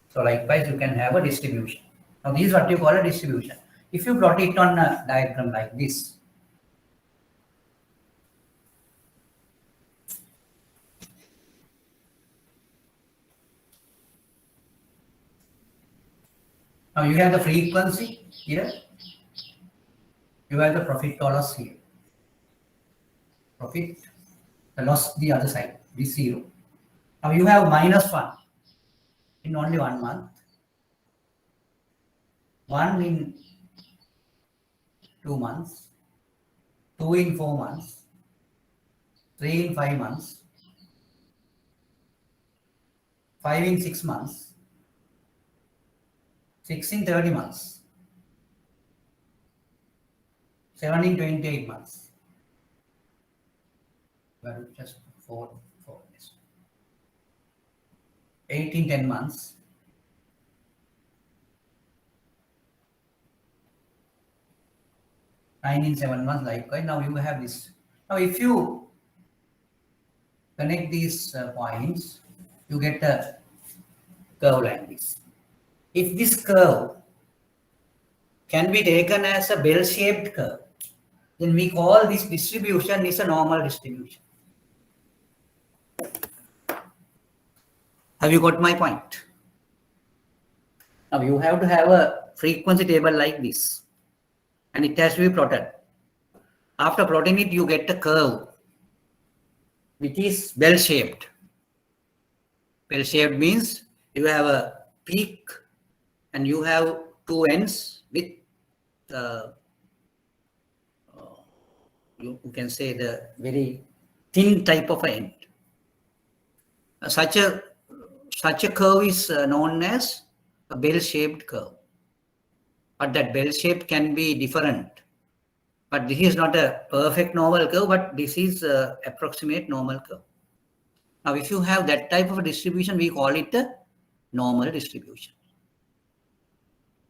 So likewise, you can have a distribution. Now this is what you call a distribution. If you plot it on a diagram like this, now you have the frequency here, you have the profit or loss here. Profit, the loss the other side, this 0. Now you have -1 in only 1 month, 1 in 2 months, 2 in 4 months, 3 in 5 months, 5 in 6 months, 6 in 30 months, 7 in 28 months. Well, just 4 days. 8 in 10 months, 9 in 7 months, likewise. Now you have this. Now if you connect these points, you get a curve like this. If this curve can be taken as a bell-shaped curve, then we call this distribution is a normal distribution. Have you got my point? Now you have to have a frequency table like this, and it has to be plotted. After plotting it, you get a curve which is bell-shaped. Bell-shaped means you have a peak and you have 2 ends with you can say the very thin type of end. Such a curve is known as a bell-shaped curve. But that bell shape can be different. But this is not a perfect normal curve, but this is an approximate normal curve. Now, if you have that type of a distribution, we call it a normal distribution.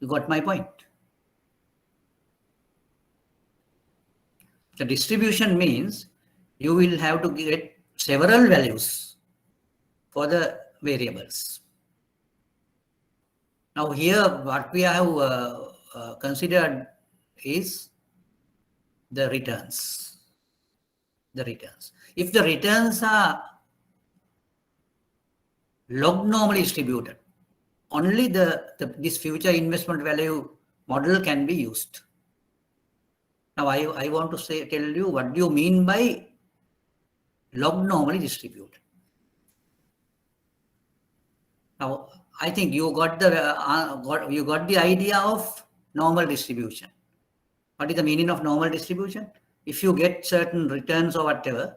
You got my point? The distribution means you will have to get several values for the variables. Now here what we have considered is the returns. If the returns are log normally distributed. Only this future investment value model can be used. Now I want to tell you what do you mean by log normally distributed. Now I think you got the idea of normal distribution. What is the meaning of normal distribution? If you get certain returns or whatever,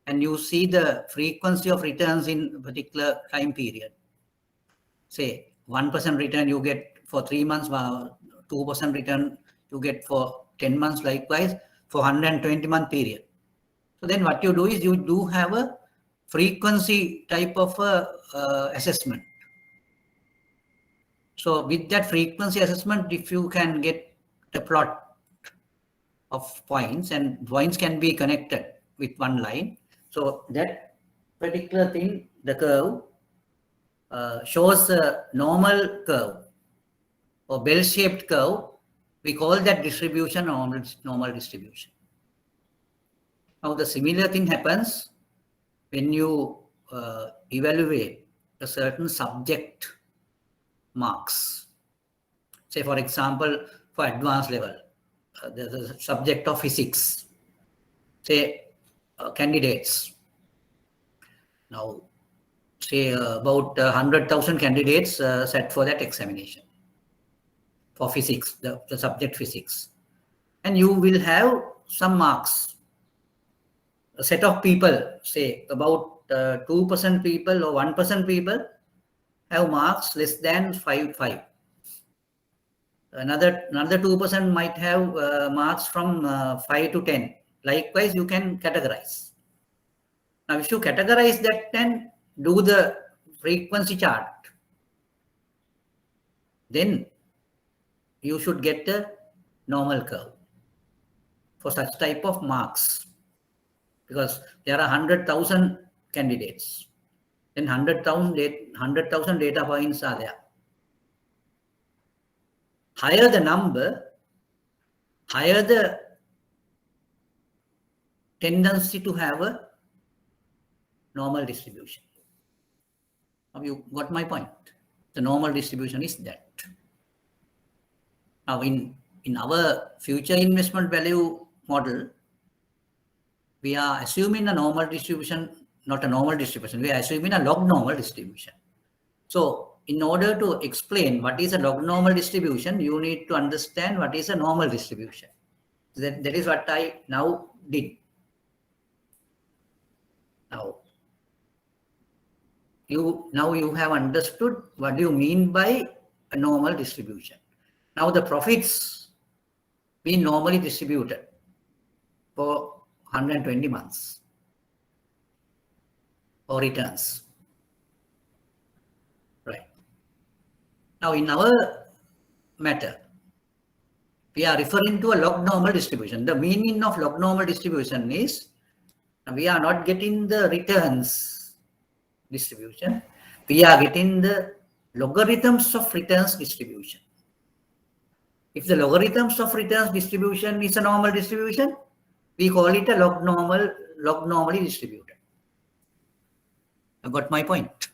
and you see the frequency of returns in a particular time period, say 1% return you get for 3 months, 2% return you get for 10 months, likewise for 120-month period. So then what you do is you do have a frequency type of assessment. So with that frequency assessment, if you can get the plot of points, and points can be connected with one line. So that particular thing, the curve, shows a normal curve or bell-shaped curve. We call that distribution normal distribution. Now the similar thing happens when you evaluate a certain subject marks. Say for example, for advanced level, the subject of physics, say candidates. Now say about 100,000 candidates set for that examination for physics, the subject physics. And you will have some marks. A set of people, say about 2% people or 1% people have marks less than 5. Another 2% might have marks from 5 to 10. Likewise, you can categorize. Now, if you categorize that, then do the frequency chart, then you should get a normal curve for such type of marks, because there are 100,000 candidates. Then 100,000 data points are there. Higher the number, higher the tendency to have a normal distribution. Have you got my point? The normal distribution is that. Now in our future investment value model, we are assuming a normal distribution, not a normal distribution. We are assuming a log normal distribution. So in order to explain what is a log normal distribution, you need to understand what is a normal distribution. That is what I now did. Now you have understood what do you mean by a normal distribution. Now the profits being normally distributed for 120 months or returns. Right. Now in our matter, we are referring to a log normal distribution. The meaning of log normal distribution is we are not getting the returns distribution. We are getting the logarithms of returns distribution. If the logarithms of returns distribution is a normal distribution, we call it a log normally distributed. I got my point.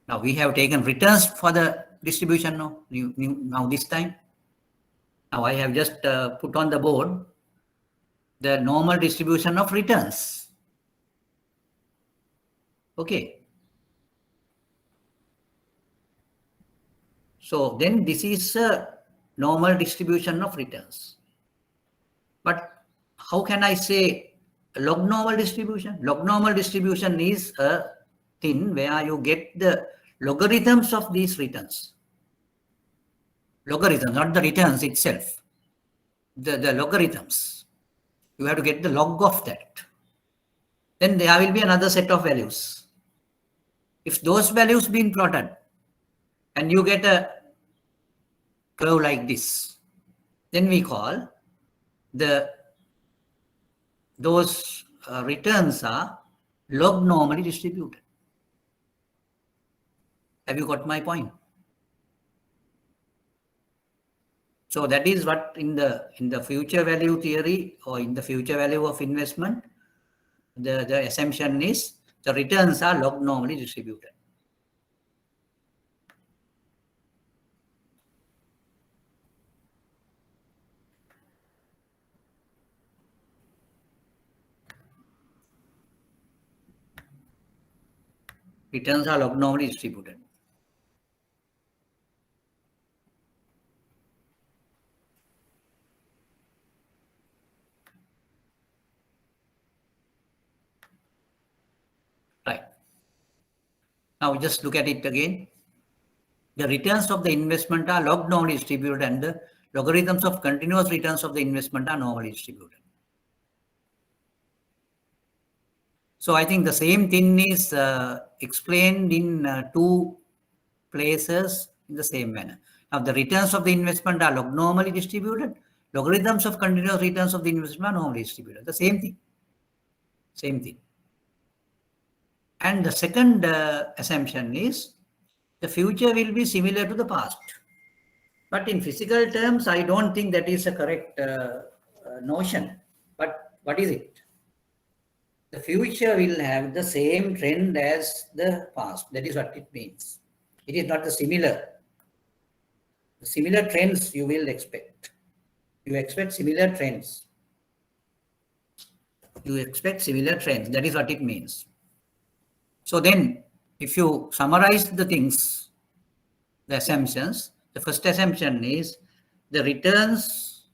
Now we have taken returns for the distribution now this time. Now I have just put on the board the normal distribution of returns. Okay. So then this is a normal distribution of returns. But how can I say log normal distribution? Log normal distribution is a thing where you get the logarithms of these returns. Logarithms, not the returns itself. The logarithms. You have to get the log of that. Then there will be another set of values. If those values been plotted and you get a curve like this, then we call those returns are log normally distributed. Have you got my point? So that is what in the future value theory or in the future value of investment, the assumption is the returns are log normally distributed. Returns are log normally distributed. Right. Now just look at it again. The returns of the investment are log normally distributed and the logarithms of continuous returns of the investment are normally distributed. So I think the same thing is explained in two places in the same manner. Now the returns of the investment are log normally distributed. Logarithms of continuous returns of the investment are normally distributed. The same thing. Same thing. And the second assumption is the future will be similar to the past. But in physical terms, I don't think that is a correct notion. But what is it? The future will have the same trend as the past. That is what it means. It is not the similar. The similar trends you will expect. You expect similar trends. You expect similar trends. That is what it means. So then, if you summarize the things, the assumptions, the first assumption is the returns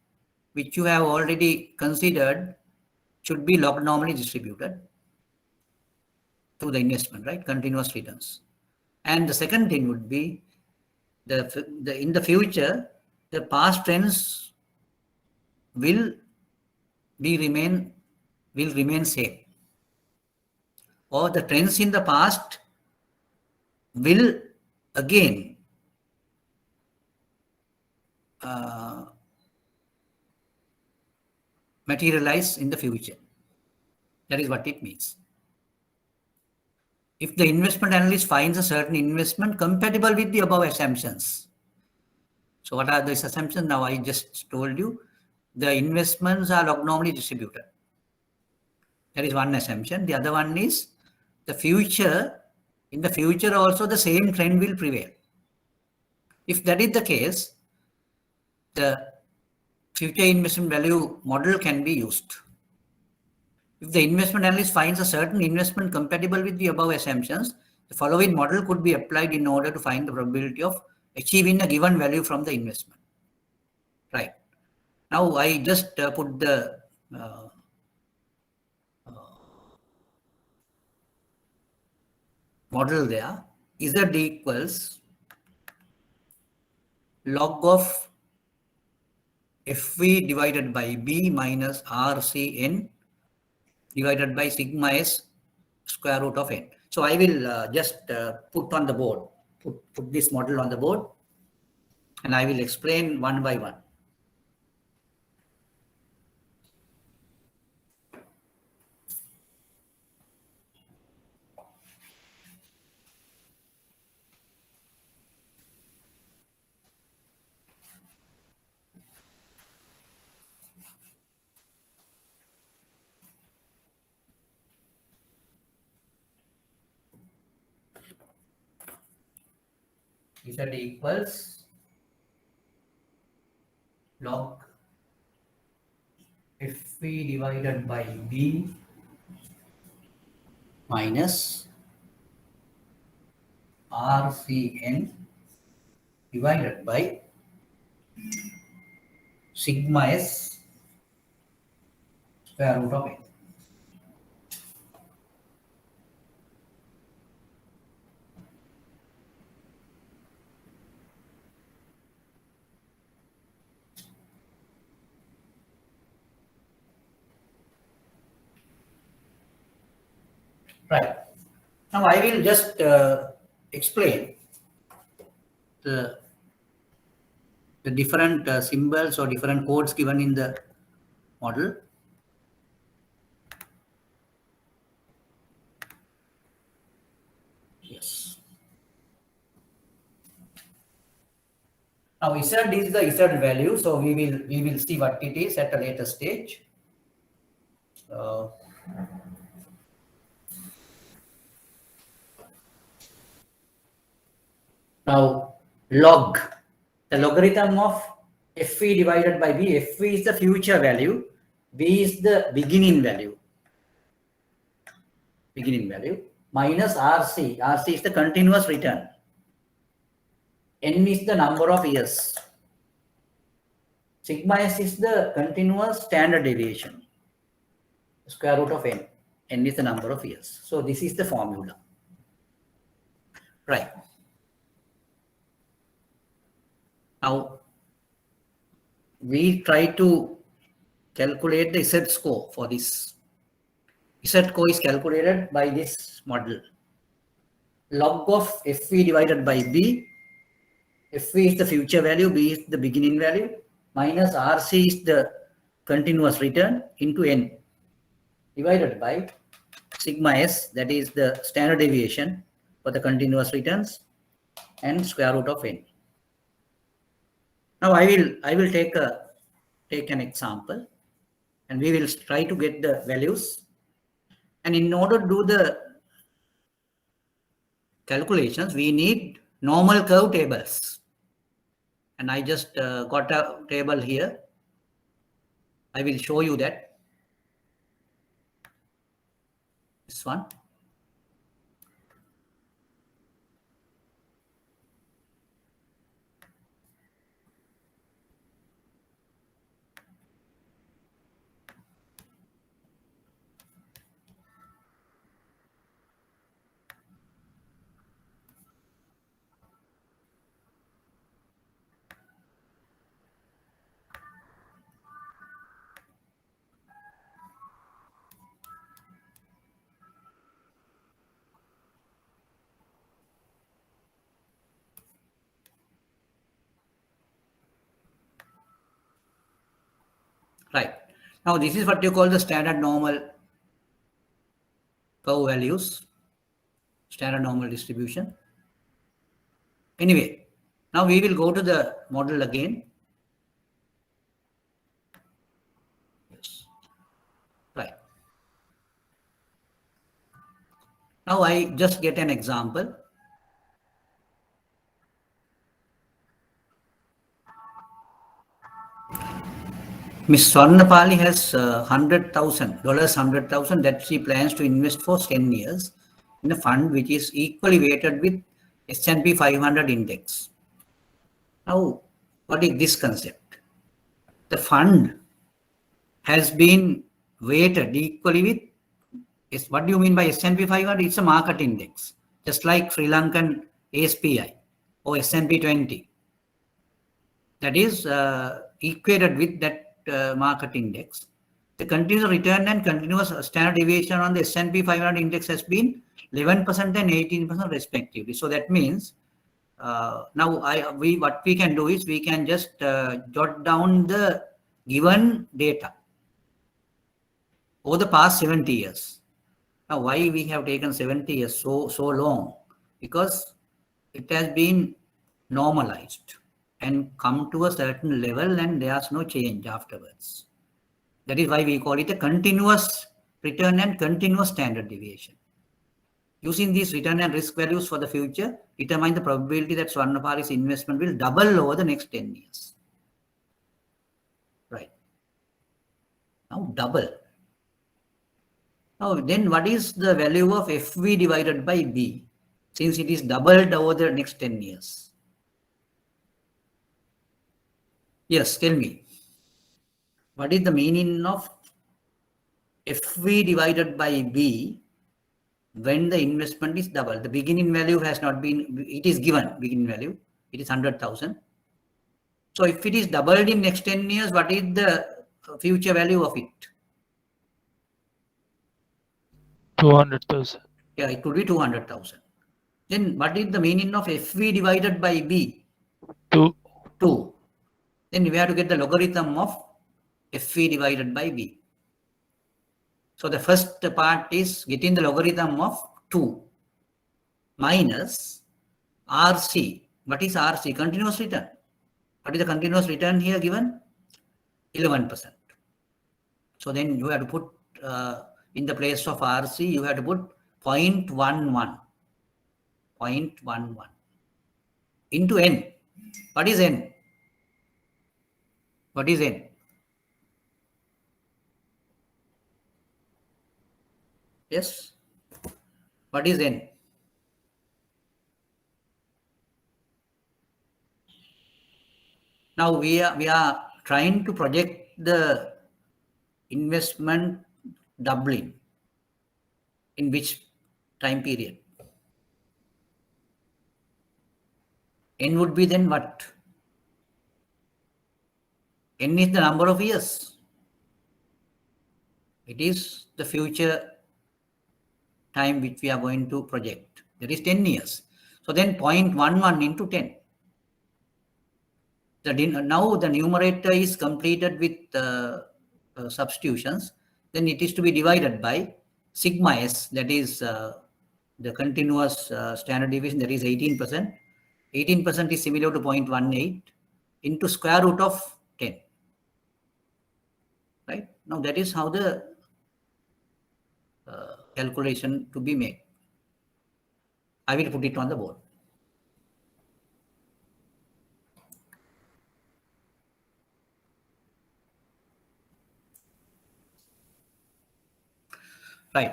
which you have already considered should be log normally distributed to the investment, right? Continuous returns. And the second thing would be in the future, the past trends will remain same. Or the trends in the past will again materialize in the future. That is what it means. If the investment analyst finds a certain investment compatible with the above assumptions. So what are these assumptions? Now I just told you the investments are log normally distributed. That is one assumption. The other one is in the future also the same trend will prevail. If that is the case, the future investment value model can be used. If the investment analyst finds a certain investment compatible with the above assumptions, the following model could be applied in order to find the probability of achieving a given value from the investment. Right. Now I just put the model there. Z equals log of FV divided by B minus RCN divided by sigma S square root of n. So I will just put on the board, put this model on the board, and I will explain one by one. Z equals log FV divided by B minus RCN divided by sigma S square root of n. Right. Now I will just explain the different symbols or different codes given in the model. Yes. Now Z is the Z value, so we will see what it is at a later stage. Now log, the logarithm of FV divided by B. FV is the future value, B is the beginning value, minus RC. RC is the continuous return. N is the number of years. Sigma S is the continuous standard deviation. Square root of N. N is the number of years. So this is the formula. Right. Now we try to calculate the Z score for this. Z score is calculated by this model. Log of FV divided by B. FV is the future value, B is the beginning value, minus RC is the continuous return into N, divided by sigma S, that is the standard deviation for the continuous returns, and square root of N. Now I will take an example, and we will try to get the values. And in order to do the calculations, we need normal curve tables. And I just got a table here. I will show you that. This one. Right. Now this is what you call the standard normal curve values, standard normal distribution. Anyway, now we will go to the model again. Yes. Right. Now I just get an example. Ms. Swarnapali has $100,000 that she plans to invest for 10 years in a fund which is equally weighted with S&P 500 index. Now, what is this concept? The fund has been weighted equally with, what do you mean by S&P 500? It's a market index, just like Sri Lankan ASPI or S&P 20. That is equated with that market index. The continuous return and continuous standard deviation on the S&P 500 index has been 11% and 18% respectively. So that means now what we can do is we can just jot down the given data over the past 70 years. Now why we have taken 70 years so long? Because it has been normalized and come to a certain level and there's no change afterwards. That is why we call it a continuous return and continuous standard deviation. Using these return and risk values for the future, determine the probability that Swarnapali's investment will double over the next 10 years. Right. Now double. Now then what is the value of FV divided by B since it is doubled over the next 10 years? Yes, tell me. What is the meaning of FV divided by B when the investment is double? The beginning value has not been, it is given beginning value, it is 100,000. So if it is doubled in next 10 years, what is the future value of it? 200,000. Yeah, it could be 200,000. Then what is the meaning of FV divided by B? 2. 2. Then we have to get the logarithm of FV divided by B. So the first part is getting the logarithm of 2 minus RC. What is RC? Continuous return. What is the continuous return here given? 11%. So then you have to put in the place of RC, you have to put 0.11. 0.11. into n. What is n? What is n? Yes. What is n? Now we are trying to project the investment doubling in which time period? N would be then what? N is the number of years. It is the future time which we are going to project. That is 10 years. So then 0.11 into 10. Now the numerator is completed with substitutions. Then it is to be divided by sigma s, that is the continuous standard deviation, that is 18%. 18% is similar to 0.18 into square root of 10. Right? Now that is how the calculation to be made. I will put it on the board. Right.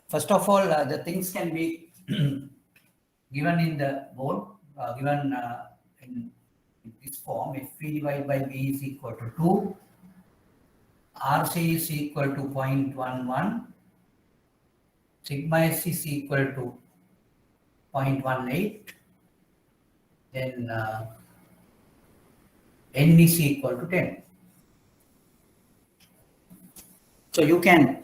First of all, the things can be given in the board, given in this form. If V divided by B is equal to 2, RC is equal to 0.11, sigma S is equal to 0.18, then N is equal to 10. So you can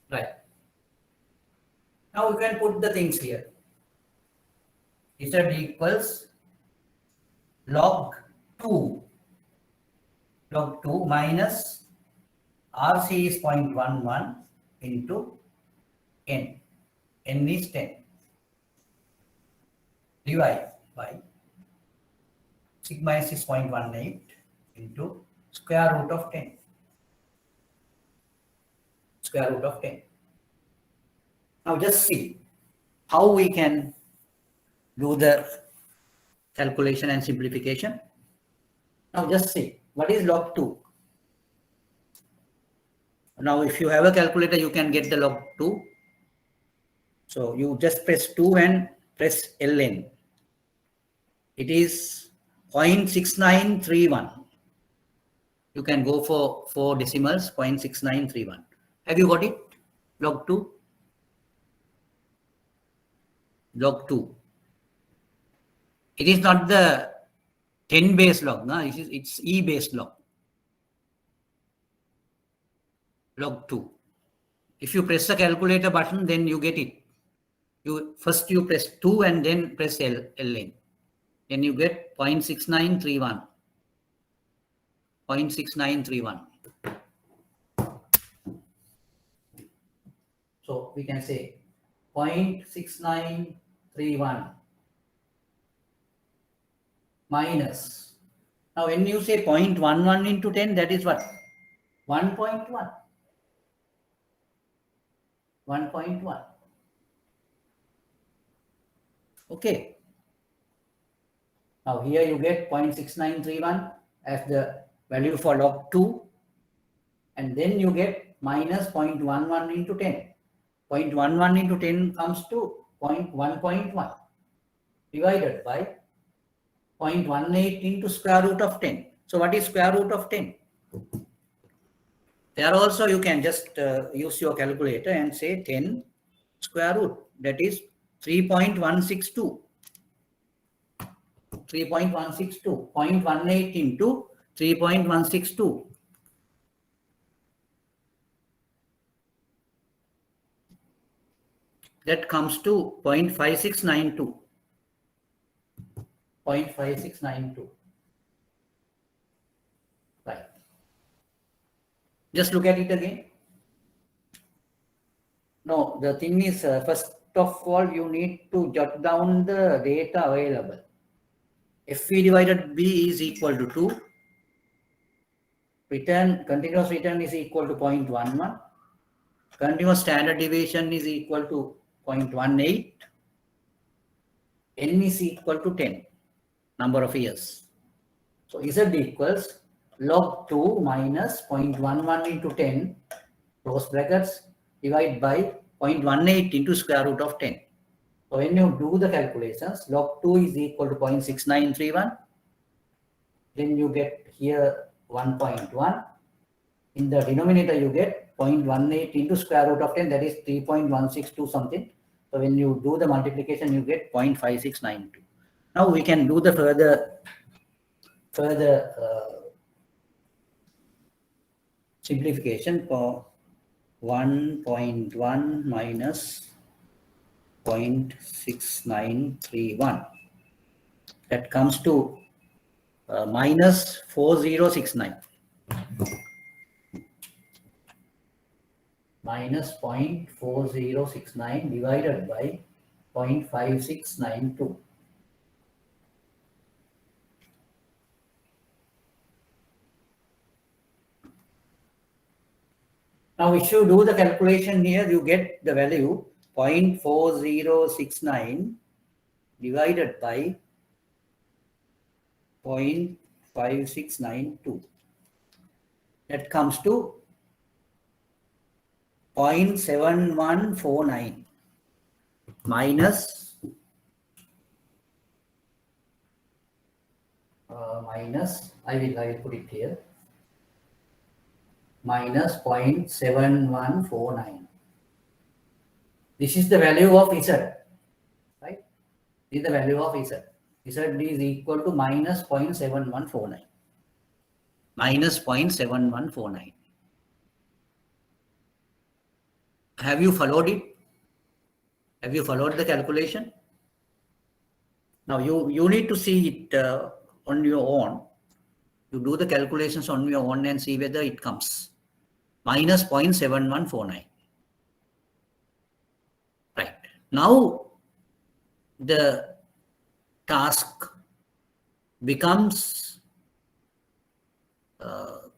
right. Now you can put the things here. Z equals log 2 minus RC is 0.11 into N. N is 10. Divide by sigma S is 0.18 into square root of 10. Square root of 10. Now just see how we can do the calculation and simplification. Now just see, what is log 2? Now if you have a calculator, you can get the log 2. So you just press 2 and press ln. It is 0.6931. You can go for 4 decimals, 0.6931. Have you got it? Log 2? Log 2. It is not the 10 base log, no? It's E base log. Log 2. If you press the calculator button, then you get it. First you press 2 and then press ln. Then you get 0.6931. 0.6931. So we can say 0.6931 minus. Now when you say 0.11 into 10, that is what? 1.1. 1.1. Okay. Now here you get 0.6931 as the value for log 2, and then you get minus 0.11 into 10. 0.11 into 10 comes to 1.1 divided by 0.18 into square root of 10. So what is square root of 10? There also you can just use your calculator and say 10 square root, that is 3.162. 3.162, 0.18 into 3.162. That comes to 0.5692. 0.5692. Right. Just look at it again. No, the thing is, first of all, you need to jot down the data available. FV divided B is equal to 2. Continuous return is equal to 0.11. Continuous standard deviation is equal to 0.18. N is equal to 10, number of years. So Z equals log 2 minus 0.11 into 10, close brackets, divide by 0.18 into square root of 10. So when you do the calculations, log 2 is equal to 0.6931. Then you get here 1.1. In the denominator, you get 0.18 into square root of 10, that is 3.162 something. So when you do the multiplication, you get 0.5692. Now we can do the further simplification for 1.1 minus 0.6931. That comes to minus 4069. Minus 0.4069 divided by 0.5692. Now, if you do the calculation here, you get the value 0.4069 divided by 0.5692. That comes to 0.7149 minus I will put it here, minus 0.7149. This is the value of Z, right? This is the value of Z. Z is equal to minus 0.7149. Minus 0.7149. Have you followed it? Have you followed the calculation? Now you need to see it on your own. You do the calculations on your own and see whether it comes. Minus 0.7149. Right. Now the task becomes a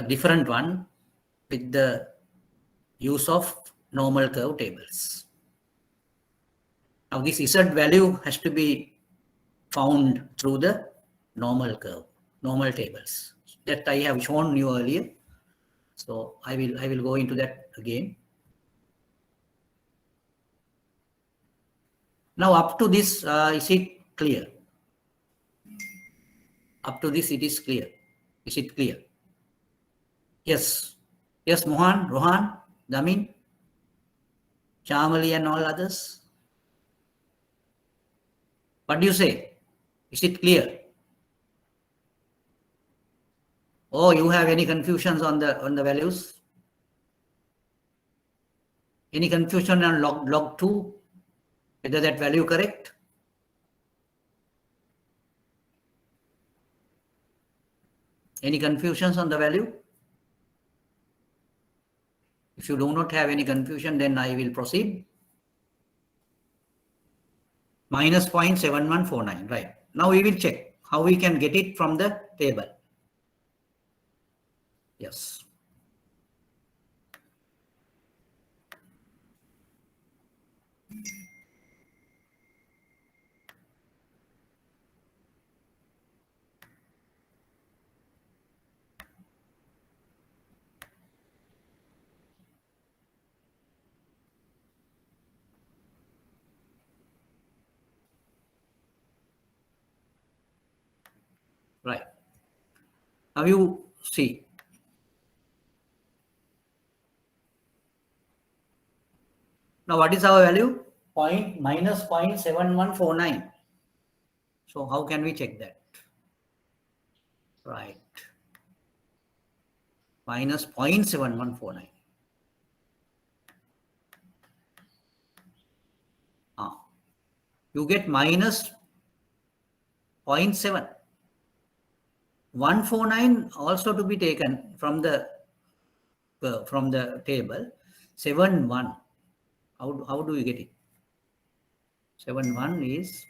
different one with the use of normal curve tables. Now this Z value has to be found through the normal curve, normal tables that I have shown you earlier. So I will go into that again. Now up to this, is it clear? Up to this, it is clear. Is it clear? Yes. Yes, Mohan, Rohan, Damin, Chamali and all others. What do you say? Is it clear? Oh, you have any confusions on the values? Any confusion on log 2? Whether that value correct? Any confusions on the value? If you do not have any confusion, then I will proceed. Minus 0.7149, right. Now we will check how we can get it from the table. Yes. Right. Now you see. Now what is our value? Minus 0.7149. So how can we check that? Right. Minus 0.7149. You get minus 0.7. 149 also to be taken from the table. 71. How do you get it? 71 is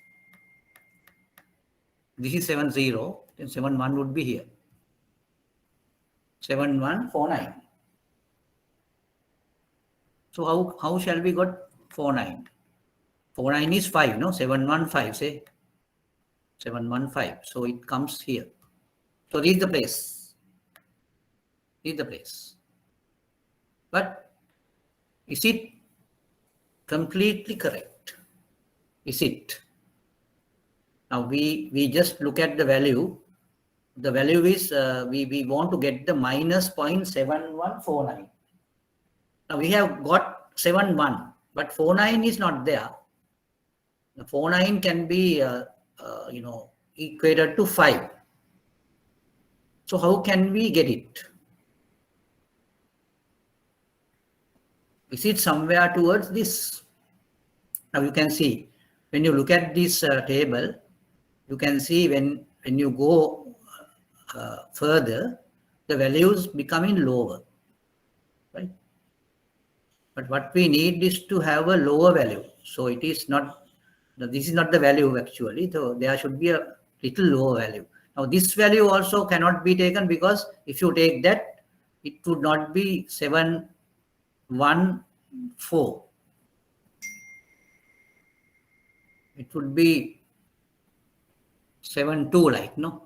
this is 70, then 71 would be here. 7149. So how shall we got 49? 49 is 5, no? 715, say. 715. So it comes here. So this is the place. This is the place. But is it completely correct? Is it? Now we just look at the value. The value is, we want to get the minus 0.7149. Now we have got 71, but 49 is not there. The 49 can be, equated to 5. So how can we get it? Is it somewhere towards this? Now you can see, when you look at this table, you can see when you go further, the values becoming lower, right? But what we need is to have a lower value. So it is not, this is not the value actually, so there should be a little lower value. Now this value also cannot be taken, because if you take that, it would not be 714. It would be 72, like, no?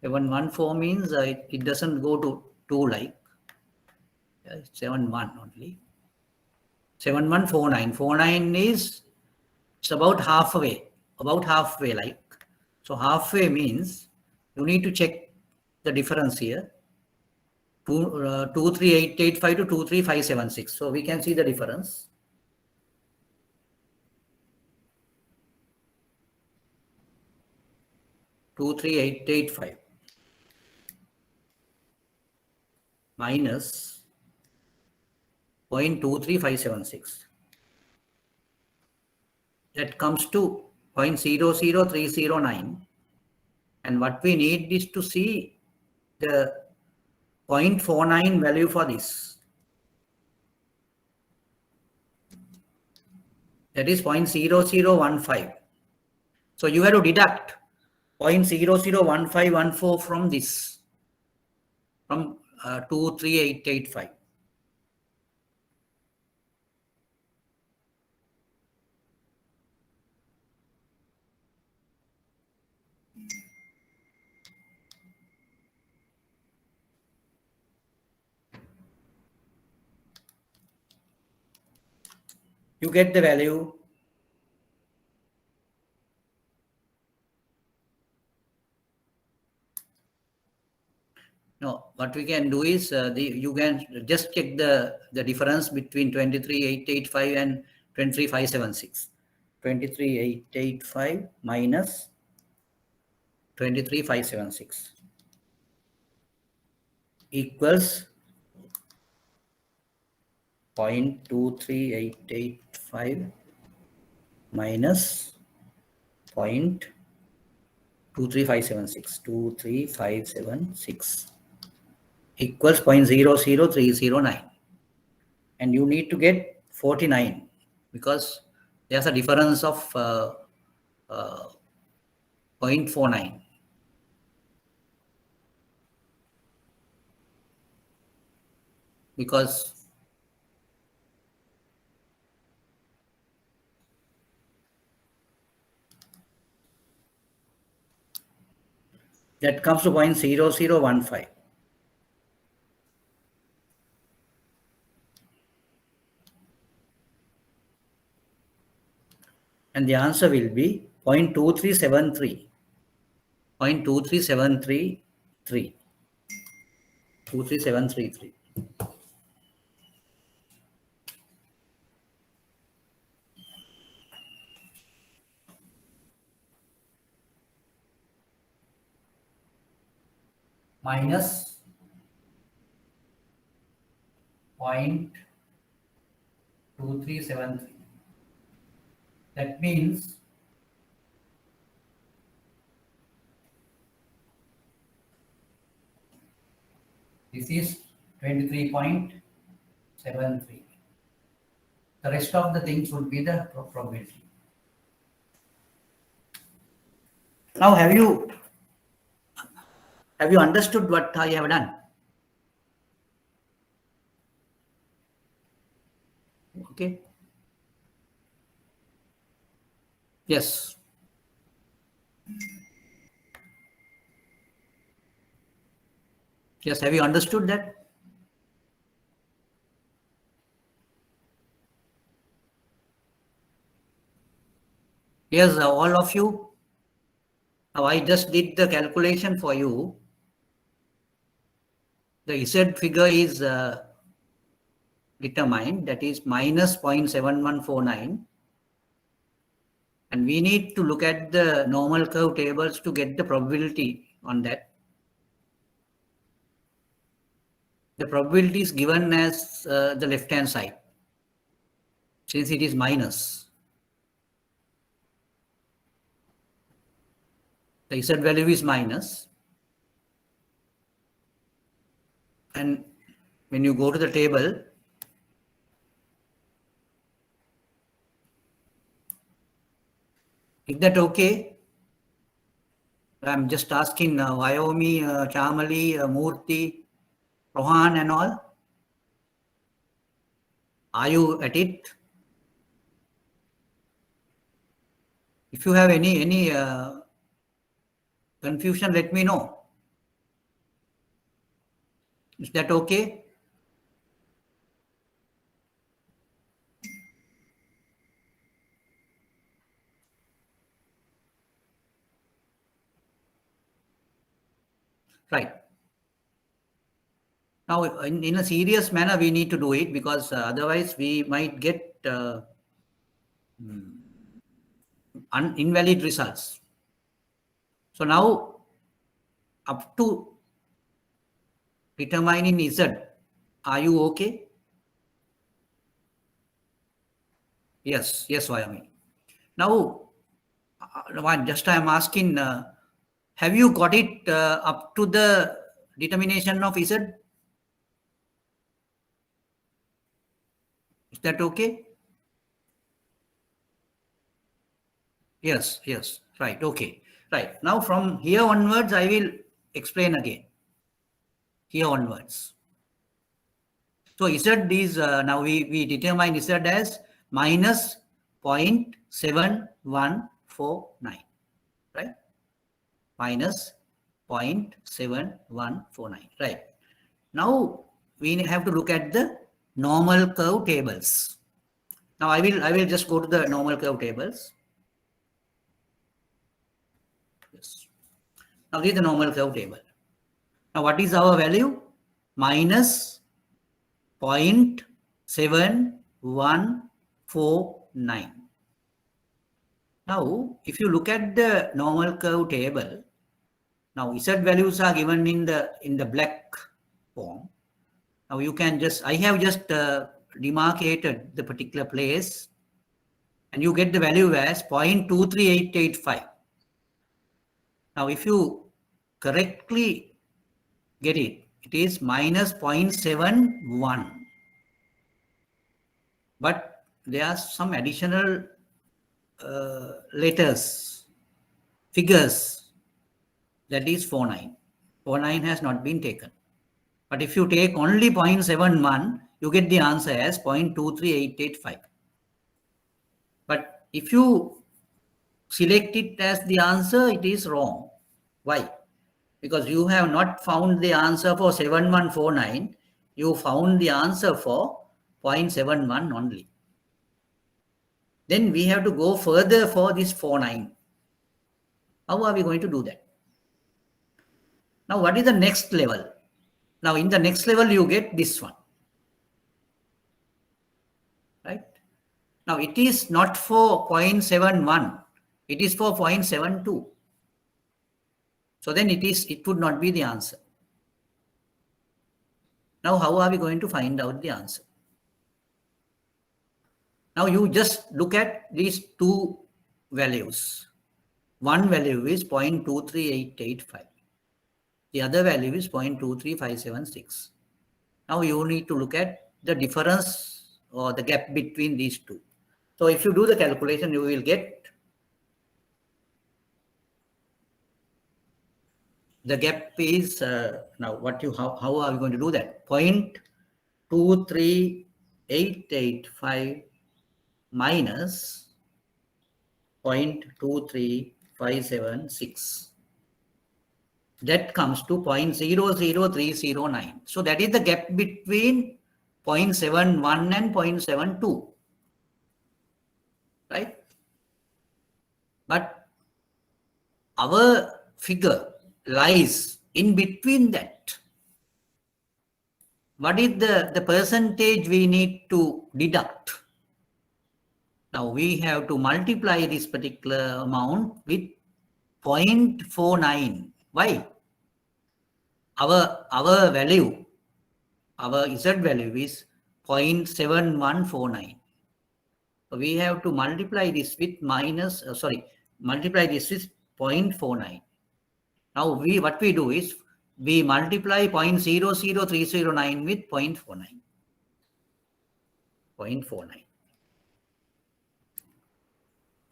714 means it doesn't go to 2, like. 71 only. 7149. 49 is, it's about halfway, like. So halfway means you need to check the difference here. 23885 to 23576. So we can see the difference. $23885 minus 0.23576. That comes to 0.00309. And what we need is to see the 0.49 value for this. That is 0.0015. So you have to deduct 0.001514 from this, from 23885. You get the value. No, what we can do is, you can just check the difference between 23,885 and 23,576. 23,885 minus 23,576 equals 0.23885 minus 0.23576. 23576 equals 0.00309. And you need to get 49, because there's a difference of 0.49. Because that comes to 0.0015. And the answer will be 0.2373. 0.23733. 23733. Minus 0.2373. That means this is 23.73. The rest of the things would be the probability. Now, have you understood what I have done? Okay. Yes. Yes. Have you understood that? Yes, all of you. Now, I just did the calculation for you. The Z figure is determined, that is minus 0.7149. And we need to look at the normal curve tables to get the probability on that. The probability is given as the left-hand side, since it is minus. The Z value is minus. And when you go to the table, is that okay? I'm just asking Vyomi, Chamali, Murthy, Rohan and all. Are you at it? If you have any confusion, let me know. Is that okay? Right. Now, in a serious manner, we need to do it, because otherwise we might get invalid results. So now, up to determining Z, are you okay? Yes, Vyomi. Now, just I am asking, have you got it up to the determination of Z? Is that okay? Yes, right, okay. Right, now from here onwards, I will explain again. Here onwards. So Z is, now we determine Z as minus 0.7149, right? Minus 0.7149, right? Now we have to look at the normal curve tables. Now I will just go to the normal curve tables. Yes. Now this is the normal curve table. Now what is our value? Minus 0.7149. Now, if you look at the normal curve table, now Z values are given in the black form. Now you can just, I have just demarcated the particular place, and you get the value as 0.23885. Now if you correctly get it, it is minus 0.71. But there are some additional letters, figures, that is 49. 49 has not been taken. But if you take only 0.71, you get the answer as 0.23885. But if you select it as the answer, it is wrong. Why? Because you have not found the answer for 7149, you found the answer for 0.71 only. Then we have to go further for this 49. How are we going to do that? Now, what is the next level? Now, in the next level, you get this one. Right? Now, it is not for 0.71. It is for 0.72. So then it would not be the answer. Now, how are we going to find out the answer? Now, you just look at these two values. One value is 0.23885. The other value is 0.23576. Now, you need to look at the difference or the gap between these two. So, if you do the calculation, you will get the gap is now how are we going to do that? 0.23885 minus 0.23576. That comes to 0.00309. So that is the gap between 0.71 and 0.72, right? But our figure lies in between that. What is the percentage we need to deduct? Now we have to multiply this particular amount with 0.49. Why? Our value, our Z value is 0.7149. So we have to multiply this with multiply this with 0.49. Now what we do is we multiply 0.00309 with 0.49. 0.49.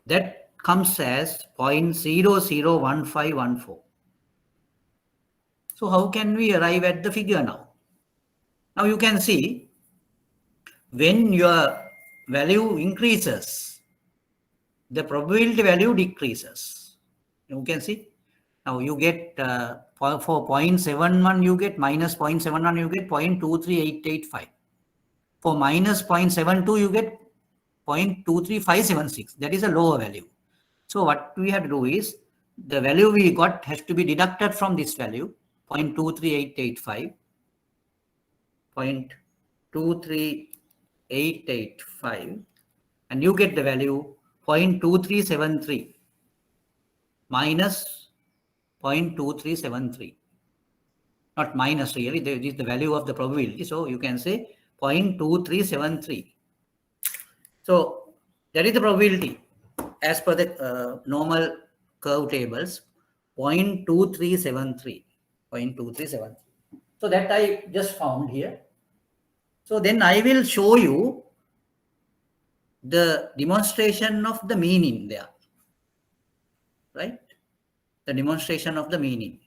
That comes as 0.001514. So how can we arrive at the figure now? Now you can see when your value increases, the probability value decreases. You can see. Now you get for 0.71 you get minus 0.71 you get 0.23885. For minus 0.72 you get 0.23576. That is a lower value. So what we have to do is the value we got has to be deducted from this value 0.23885. 0.23885 and you get the value 0.2373 minus 0.2373. Not minus really, this is the value of the probability. So you can say 0.2373. So that is the probability as per the normal curve tables, 0.2373. 0.2373. So that I just found here. So then I will show you the demonstration of the meaning there, right? The demonstration of the meaning.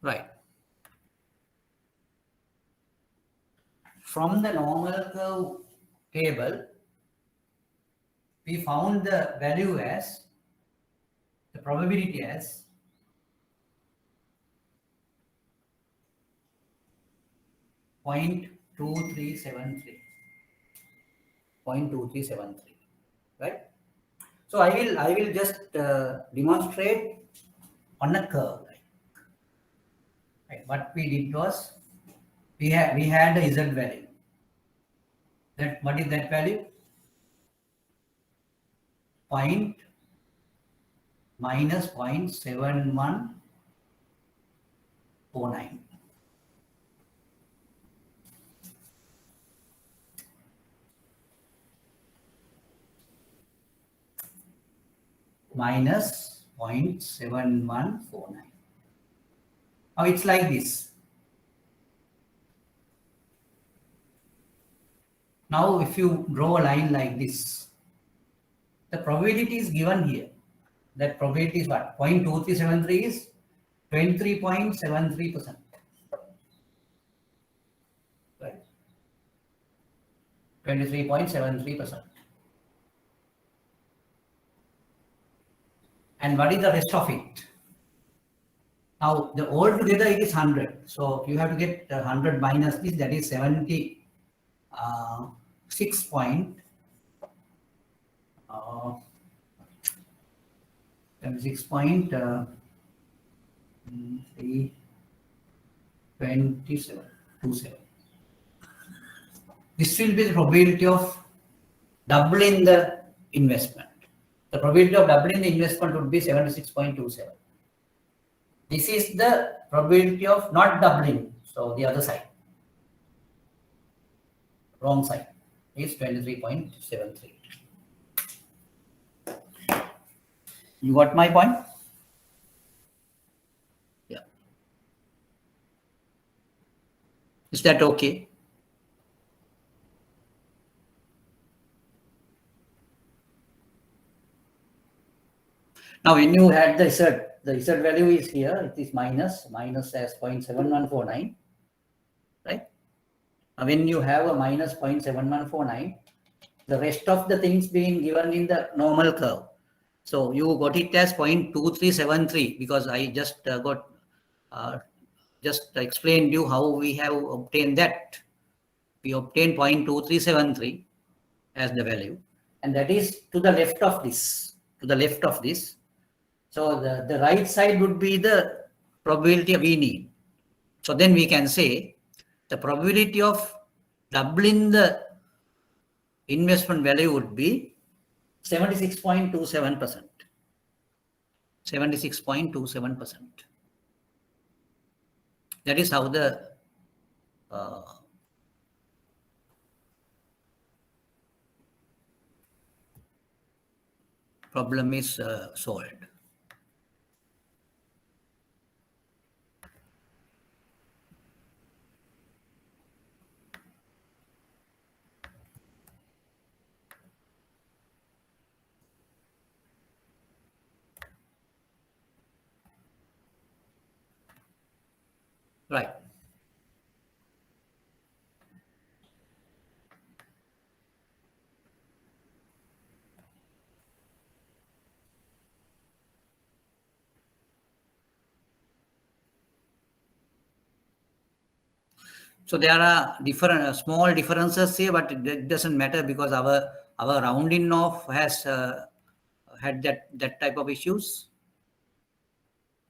Right. From the normal curve table, we found the value as, the probability as 0.2373. 0.2373, right? So I will just demonstrate on a curve. Right. What we did was we had a Z value. That what is that value? Minus 0.7149. Minus 0.7149. Now it's like this. Now if you draw a line like this, the probability is given here. That probability is what? 0.2373 is 23.73%. Right? 23.73%. And what is the rest of it? Now the altogether it is 100. So you have to get 100 minus this, that is 76 point. 26.327. This will be the probability of doubling the investment. The probability of doubling the investment would be 76.27. This is the probability of not doubling. So the other side, wrong side, is 23.73. You got my point? Yeah. Is that okay? Now, when you had the Z value is here, it is minus as 0.7149, right? Now, when you have a minus 0.7149, the rest of the things being given in the normal curve. So you got it as 0.2373 because I just just explained you how we have obtained that. We obtained 0.2373 as the value, and that is to the left of this. To the left of this. So the right side would be the probability we need. So then we can say the probability of doubling the investment value would be 76.27%. 76.27%. That is how the problem is solved. Right. So there are different small differences here, but it doesn't matter because our rounding off has had that type of issues.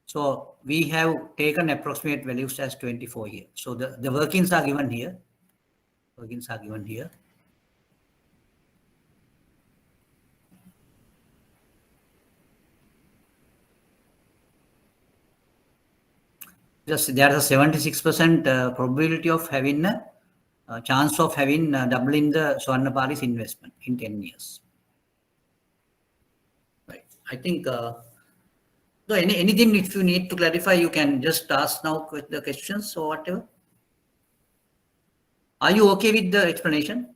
So we have taken approximate values as 24 here. So the workings are given here. Workings are given here. Just there is a 76% probability of having a chance of having doubling the Swarnaparis investment in 10 years. Right. I think so anything if you need to clarify, you can just ask now with the questions or whatever. Are you okay with the explanation?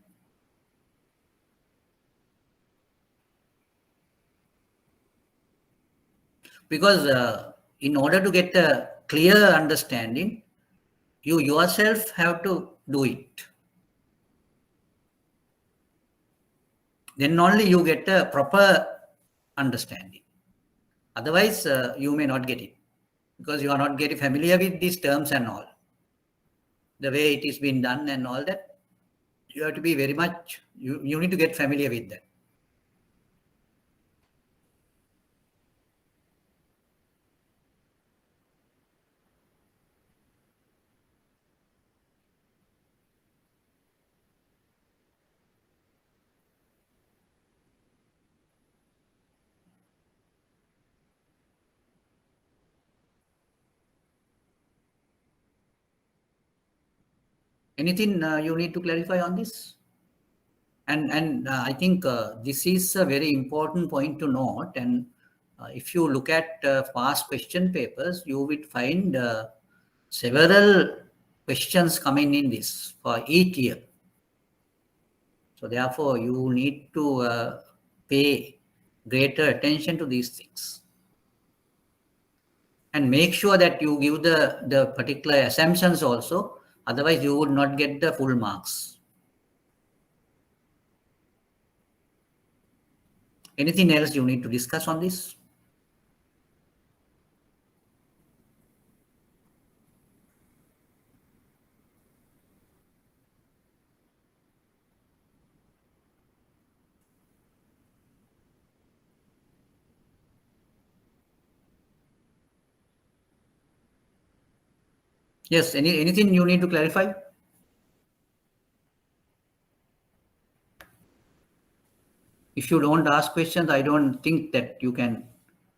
Because in order to get a clear understanding, you yourself have to do it. Then only you get a proper understanding. Otherwise, you may not get it because you are not getting familiar with these terms and all. The way it is being done and all that, you have to be very much, you need to get familiar with that. Anything you need to clarify on this? And I think this is a very important point to note. And if you look at past question papers, you will find several questions coming in this for each year. So therefore, you need to pay greater attention to these things. And make sure that you give the particular assumptions also. Otherwise, you would not get the full marks. Anything else you need to discuss on this? Yes, anything you need to clarify? If you don't ask questions, I don't think that you can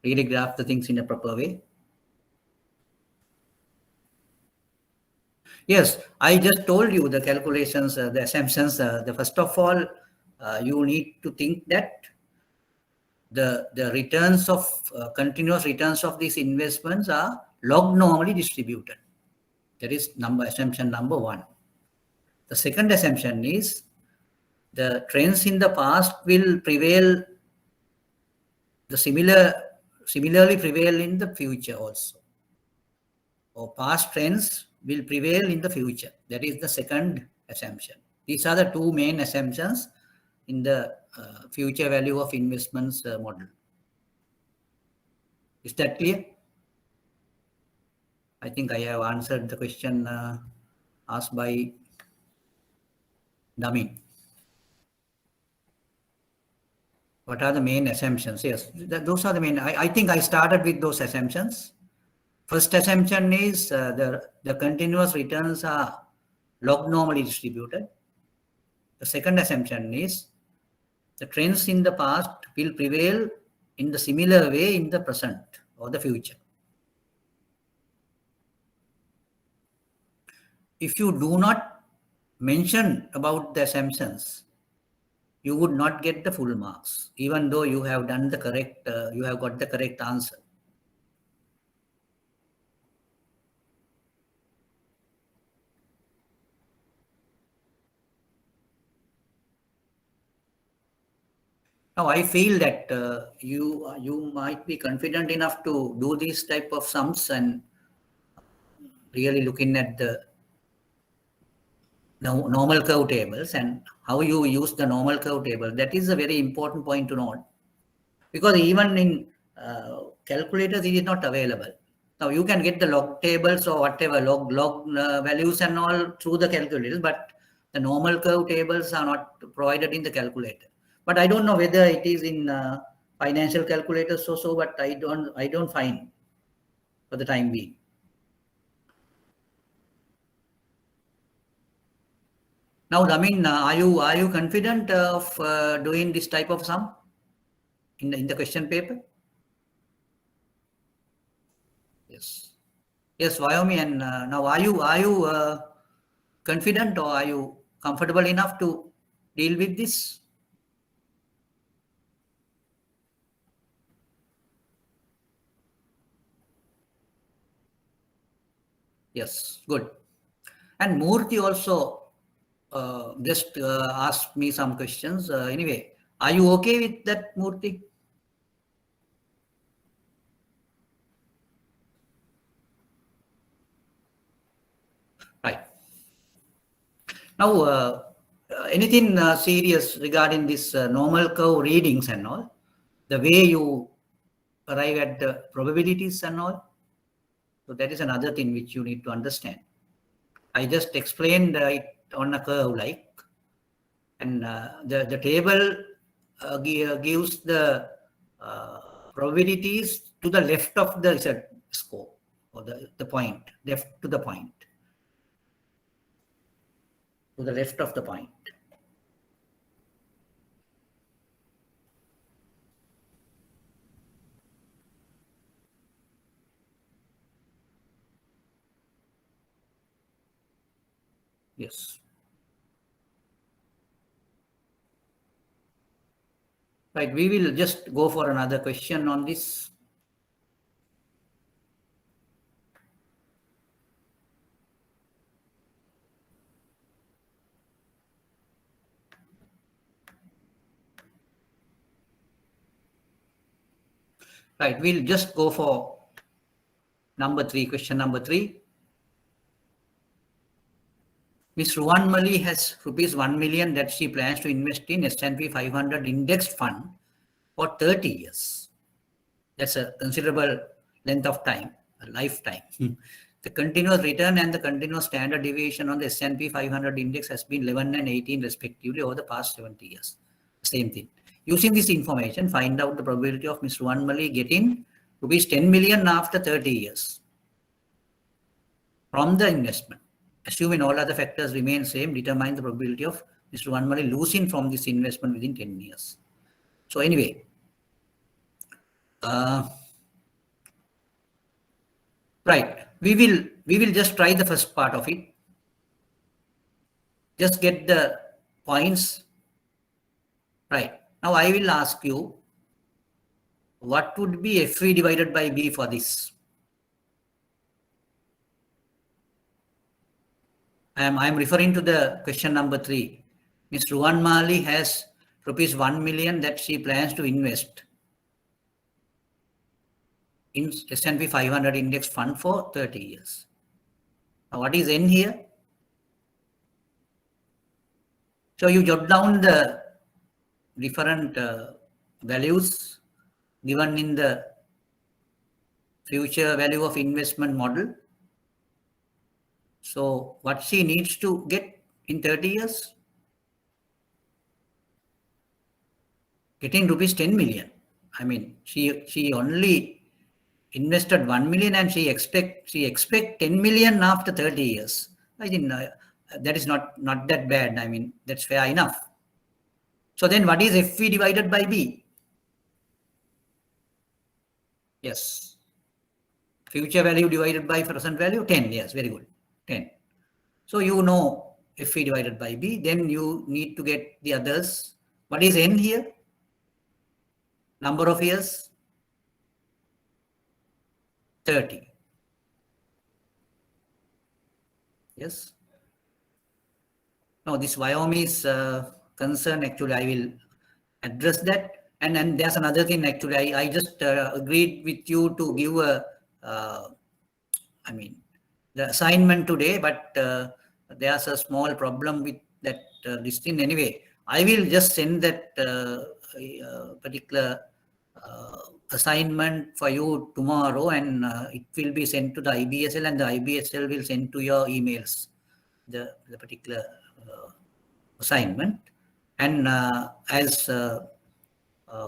really graph the things in a proper way. Yes, I just told you the calculations, the assumptions. The first of all, you need to think that the returns of continuous returns of these investments are log normally distributed. That is assumption number one. The second assumption is the trends in the past will prevail, similarly prevail in the future also, or past trends will prevail in the future. That is the second assumption. These are the two main assumptions in the future value of investments model. Is that clear? I think I have answered the question asked by Damin. What are the main assumptions? Yes, those are the main. I think I started with those assumptions. First assumption is the continuous returns are log normally distributed. The second assumption is the trends in the past will prevail in the similar way in the present or the future. If you do not mention about the assumptions, you would not get the full marks, even though you have done the correct, you have got the correct answer. Now, I feel that you might be confident enough to do these type of sums and really looking at the normal curve tables and how you use the normal curve table. That is a very important point to note, because even in calculators it is not available. Now you can get the log tables or whatever log values and all through the calculators, but the normal curve tables are not provided in the calculator. But I don't know whether it is in financial calculators or so, but I don't find for the time being. Now, Damin, are you confident of doing this type of sum in the question paper? Yes. Yes, Wyoming. And now, are you confident, or are you comfortable enough to deal with this? Yes, good. And Murthy also just asked me some questions. Anyway, are you okay with that, Murthy? Right. Now, anything serious regarding this normal curve readings and all, the way you arrive at the probabilities and all? So that is another thing which you need to understand. I just explained it on a curve like, and the table gives the probabilities to the left of the score, or the point, left to the point, to the left of the point. Yes. Right, we will just go for another question on this. Right, we'll just go for number 3, question number 3. Ms. Ruan Mali has rupees 1 million that she plans to invest in S&P 500 indexed fund for 30 years. That's a considerable length of time, a lifetime. The continuous return and the continuous standard deviation on the S&P 500 index has been 11 and 18 respectively over the past 70 years. Same thing. Using this information, find out the probability of Ms. Ruan Mali getting rupees 10 million after 30 years from the investment. Assuming all other factors remain same, determine the probability of Mr. Ruan Mali losing from this investment within 10 years. So anyway, right, we will just try the first part of it. just get the points. Right. Now I will ask you, what would be FV divided by B for this? I'm referring to the question number 3. Ms. Ruan Mali has rupees 1 million that she plans to invest in S&P 500 index fund for 30 years. Now what is N here? So you jot down the different values given in the future value of investment model. So what she needs to get in 30 years? Getting rupees 10 million. I mean, she only invested 1 million and she expect 10 million after 30 years. I think that is not that bad. I mean, that's fair enough. So then what is FV divided by B? Yes. Future value divided by present value, 10. Yes, very good. 10. So you know FV divided by B, then you need to get the others. What is N here? Number of years? 30. Yes. Now this Wyoming's concern, actually I will address that. And then there's another thing, actually I just agreed with you to give the assignment today, but there's a small problem with that this thing. Anyway, I will just send that particular assignment for you tomorrow, and it will be sent to the IBSL, and the IBSL will send to your emails the particular assignment. And as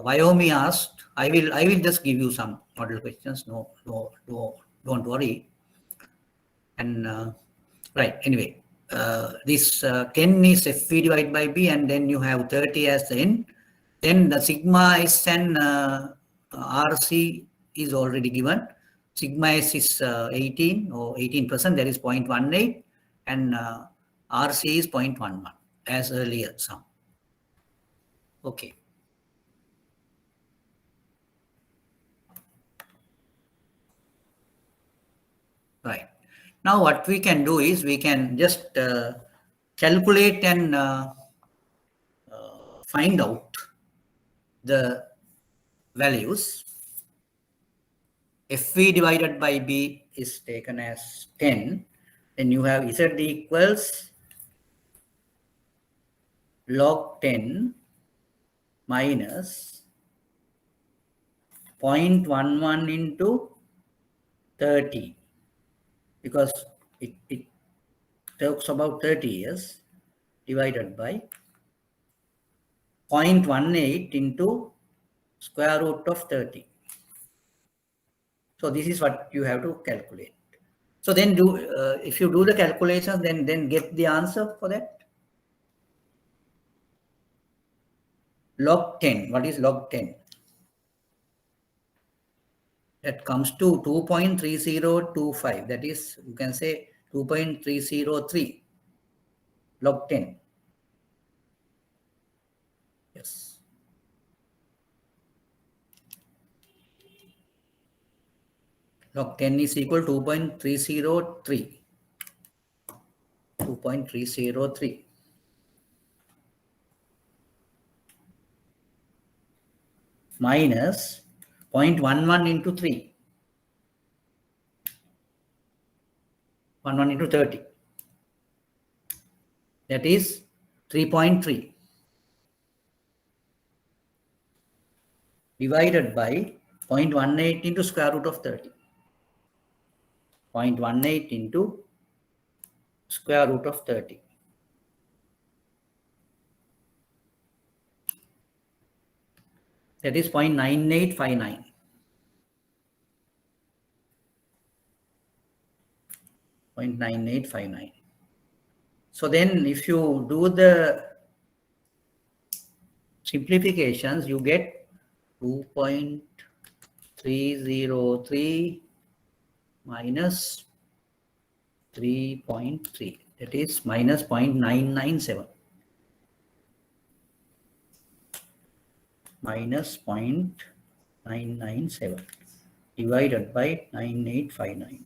Wyoming asked, I will just give you some model questions. No, don't worry. And right, anyway, this 10 is FV divided by B, and then you have 30 as the N. Then the sigma S and RC is already given. Sigma S is 18 or 18%, that is 0.18, and RC is 0.11 as earlier sum. Okay. Right. Now what we can do is we can just calculate and find out the values. FV divided by B is taken as 10. Then you have Z equals log 10 minus 0.11 into 30. Because it talks about 30 years, divided by 0.18 into square root of 30. So this is what you have to calculate. So then if you do the calculations, then get the answer for that. Log 10, what is log 10? That comes to 2.3025. That is, you can say 2.303 log 10. Yes. Log 10 is equal to 2.303. 2.303. Minus 0.11 into 3. 11 into 30. That is 3.3. Divided by 0.18 into square root of 30. 0.18 into square root of 30. That is 0.9859. 0.9859. So then if you do the simplifications, you get 2.303 minus 3.3. That is minus 0.997. Minus 0.997 divided by 9859.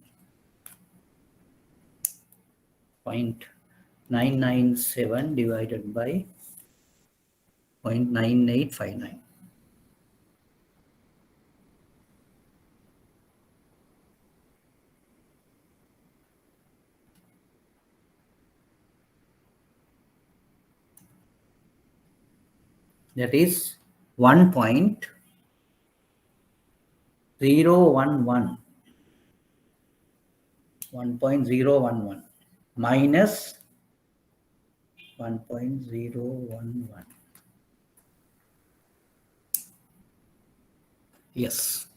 0.997 divided by 0.9859. That is 1.011. 1.011 minus 1.011. Yes.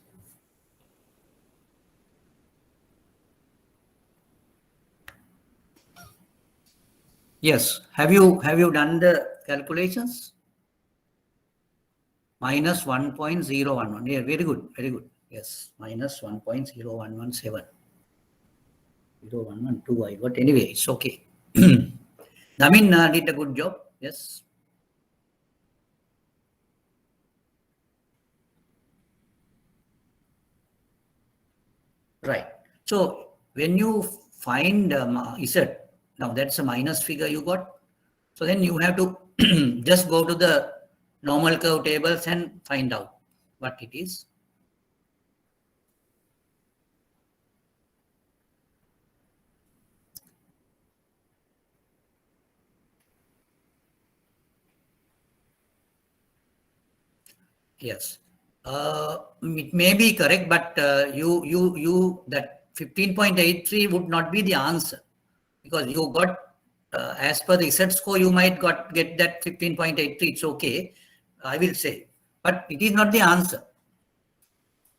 Yes. Have you done the calculations? Minus 1.011. Yeah, very good. Very good. Yes. Minus 1.0117. 0.112. I got anyway. It's okay. Damin did a good job. Yes. Right. So when you find Z, now that's a minus figure you got. So then you have to just go to the normal curve tables and find out what it is. Yes. It may be correct, but that 15.83 would not be the answer, because you got as per the Z score you might get that 15.83. It's okay, I will say, but it is not the answer,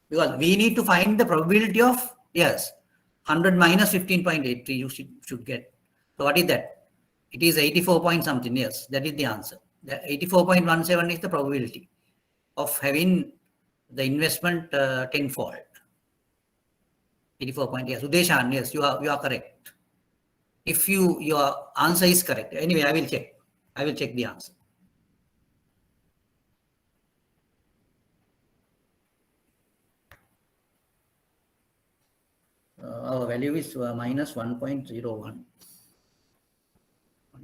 because we need to find the probability of 100 minus 15.83 you should get. So what is that? It is 84 point something. Yes, that is the answer. The 84.17 is the probability of having the investment tenfold. 84 point. Yes, Udeshan. Yes, you are correct. If your answer is correct. Anyway, I will check. I will check the answer. Our value is minus 1.01.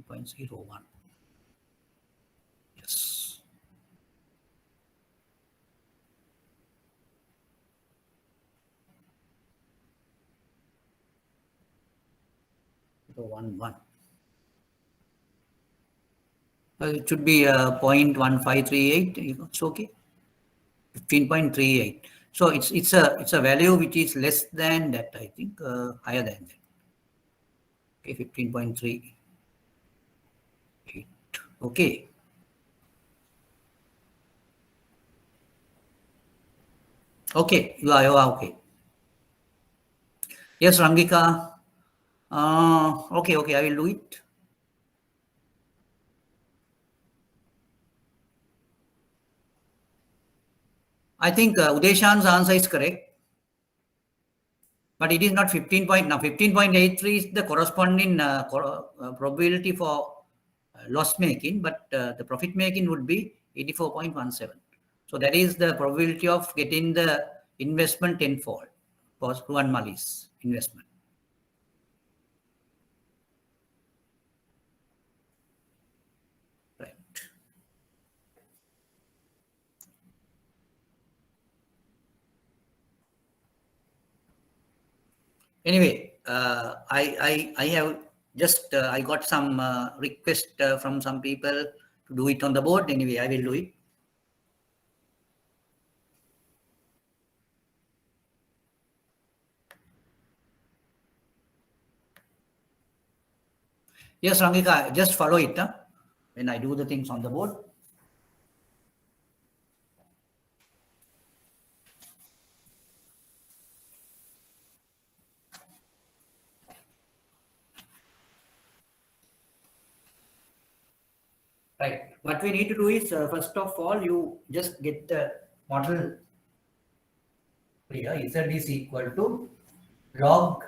1.01. Yes. So 1.1. It should be 0.1538. It's okay. 15.38. So it's a value which is less than that, I think, higher than that. Okay, 15.38. Okay. Okay, you are okay. Yes, Rangika. Okay, I will do it. I think Udeshan's answer is correct. But it is not 15 point now. 15.83 is the corresponding probability for loss making, but the profit making would be 84.17. So that is the probability of getting the investment tenfold for Ruan Mali's investment. Right. Anyway, I have just I got some request from some people to do it on the board. Anyway, I will do it. Yes, Rangika, just follow it when I do the things on the board. Right. What we need to do is, first of all, you just get the model here. Z is equal to log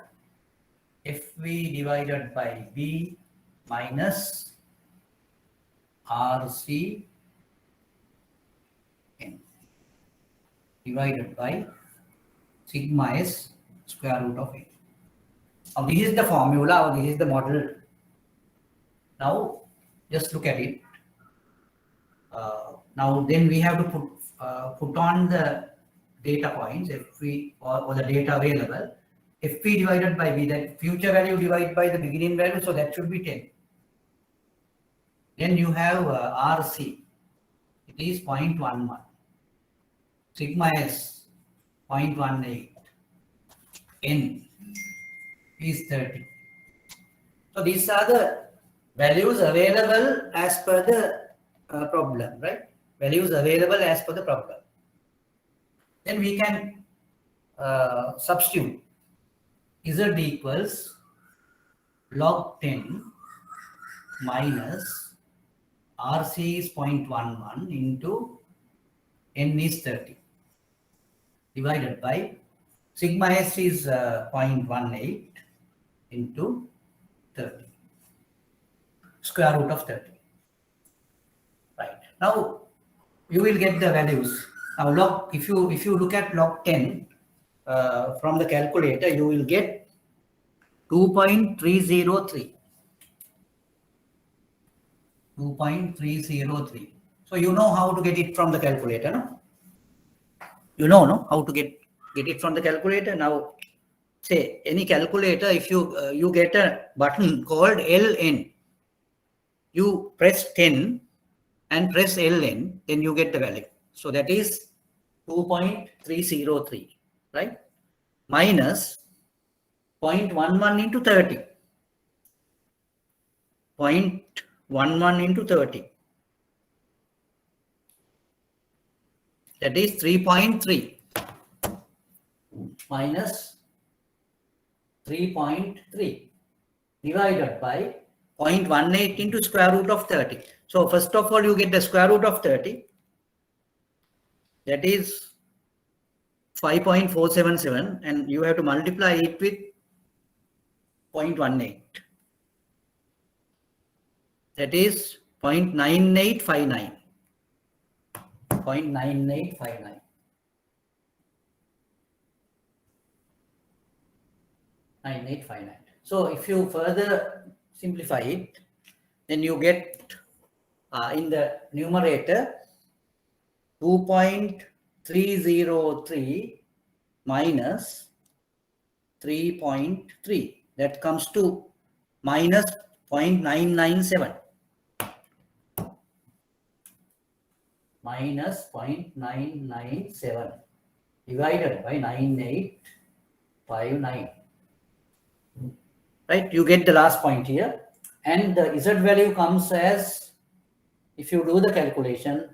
FV divided by V minus RC N divided by sigma S square root of A. Now this is the formula, or this is the model. Now just look at it. Now then we have to put on the data points, FV or the data available. FV divided by V, that future value divided by the beginning value, so that should be 10. Then you have RC, it is 0.11. Sigma S, 0.18. N is 30. So these are the values available as per the problem, right? Values available as per the problem. Then we can substitute Z equals log 10 minus RC is 0.11 into N is 30 divided by sigma S is 0.18 into 30, square root of 30. Right. Now you will get the values. Now log, if you look at log 10 from the calculator, you will get 2.303. 2.303. So you know how to get it from the calculator, no? You know, no? How to get it from the calculator. Now say any calculator, if you get a button called LN, you press 10 and press LN, then you get the value. So that is 2.303, right? Minus 0.11 into 30. 0.11 into 30. That is 3.3 minus 3.3 divided by 0.18 into square root of 30. So first of all, you get the square root of 30. That is 5.477, and you have to multiply it with 0.18. That is 0.9859. 0.9859. 9859. So if you further simplify it, then you get in the numerator 2.303 minus 3.3. That comes to minus 0.997. Minus 0.997 divided by 9859. Right, you get the last point here, and the Z value comes as, if you do the calculation,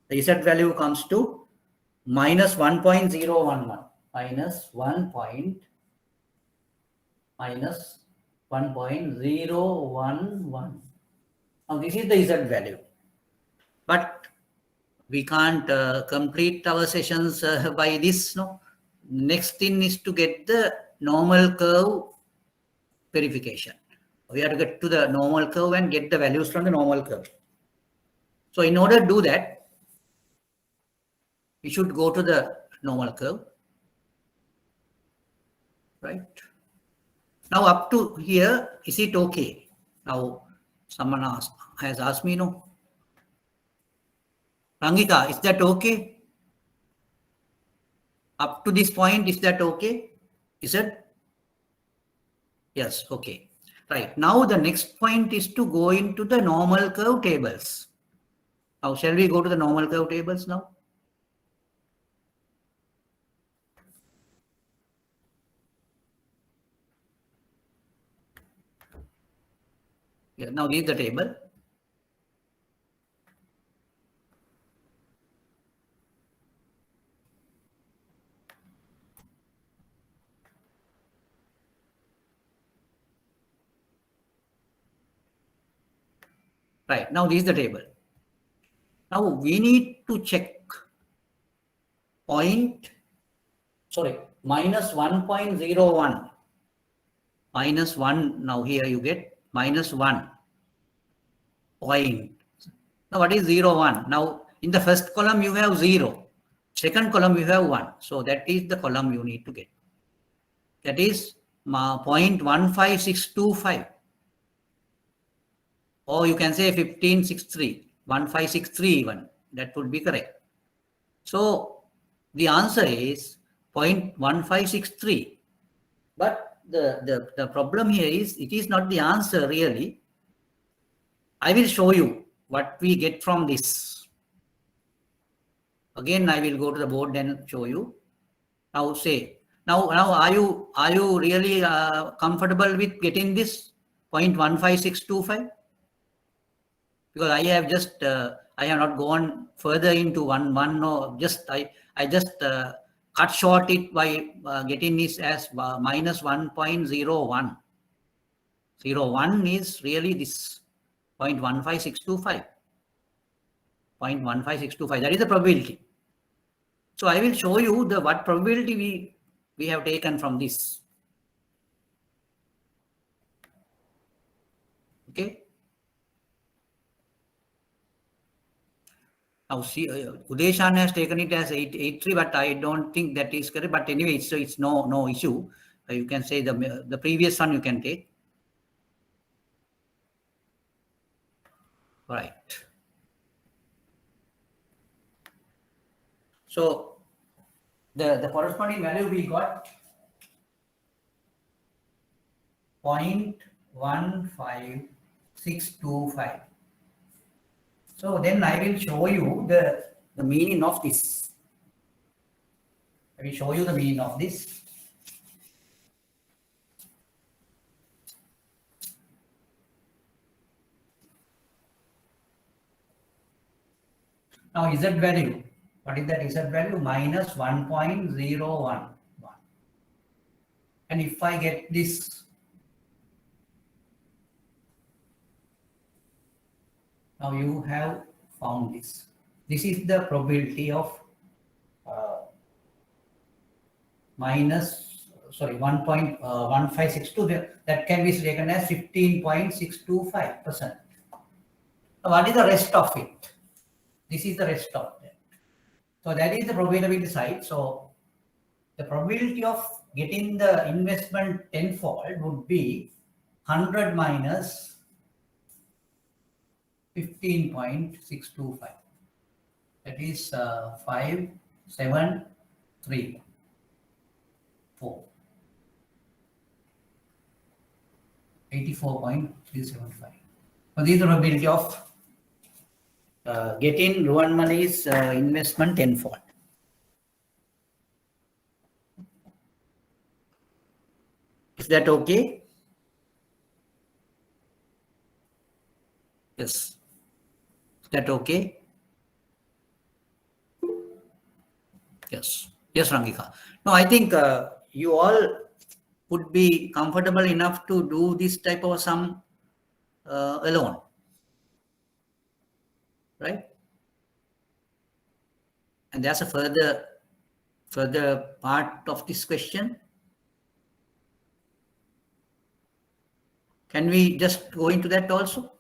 the Z value comes to minus 1.011, minus 1.011. Now this is the Z value, but we can't complete our sessions by this. No, next thing is to get the normal curve verification. We have to get to the normal curve and get the values from the normal curve. So in order to do that, we should go to the normal curve, right? Now up to here, is it okay? Now someone has asked me, no? Rangika, is that okay? Up to this point, is that okay? Is it? Yes, okay. Right. Now the next point is to go into the normal curve tables. Now shall we go to the normal curve tables now? Yeah, now this is the table. Right, now this is the table. Now we need to check minus 1.01 minus 1. Now here you get minus 1 point. Now what is 0, 1? Now in the first column you have 0. Second column you have 1. So that is the column you need to get. That is 0.15625. Or you can say 1563, 1563 even. That would be correct. So the answer is 0.1563. But the problem here is it is not the answer really. I will show you what we get from this. Again, I will go to the board and show you. Now say, now are you really comfortable with getting this 0.15625? Because I have just I have not gone further into one no, just I just cut short it by getting this as minus 1.01. 01 is really this 0.15625. 0.15625. That is the probability. So I will show you the what probability we have taken from this. Okay. Now see, Udeshan has taken it as 883, but I don't think that is correct. But anyway, it's no issue. You can say the previous one you can take. Right. So the corresponding value we got 0.15625. So then I will show you the meaning of this. I will show you the meaning of this. Now Z value, what is that Z value? Minus 1.011. And if I get this, now you have found this. This is the probability of minus, sorry, 1.1562. That can be taken as 15.625%. Now what is the rest of it? This is the rest of it. So that is the probability side. So the probability of getting the investment tenfold would be 100 minus 15.625. That is 5, 7, 3, 4. 84.375. So this is the probability of getting Ruan money's investment tenfold. Is that okay? Yes. Is that okay? Yes. Yes, Rangika. No, I think you all would be comfortable enough to do this type of sum alone. Right? And there's a further part of this question. Can we just go into that also?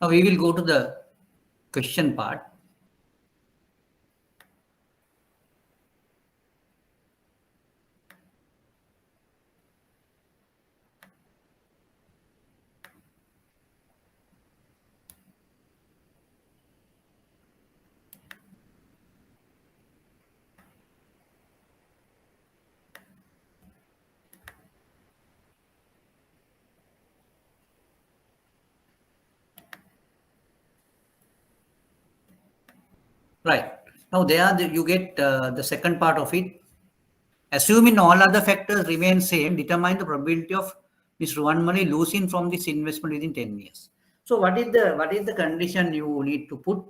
Now we will go to the question part. Right. Now there you get the second part of it. Assuming all other factors remain same, determine the probability of Mr. Vanmali losing from this investment within 10 years. So what is the condition you need to put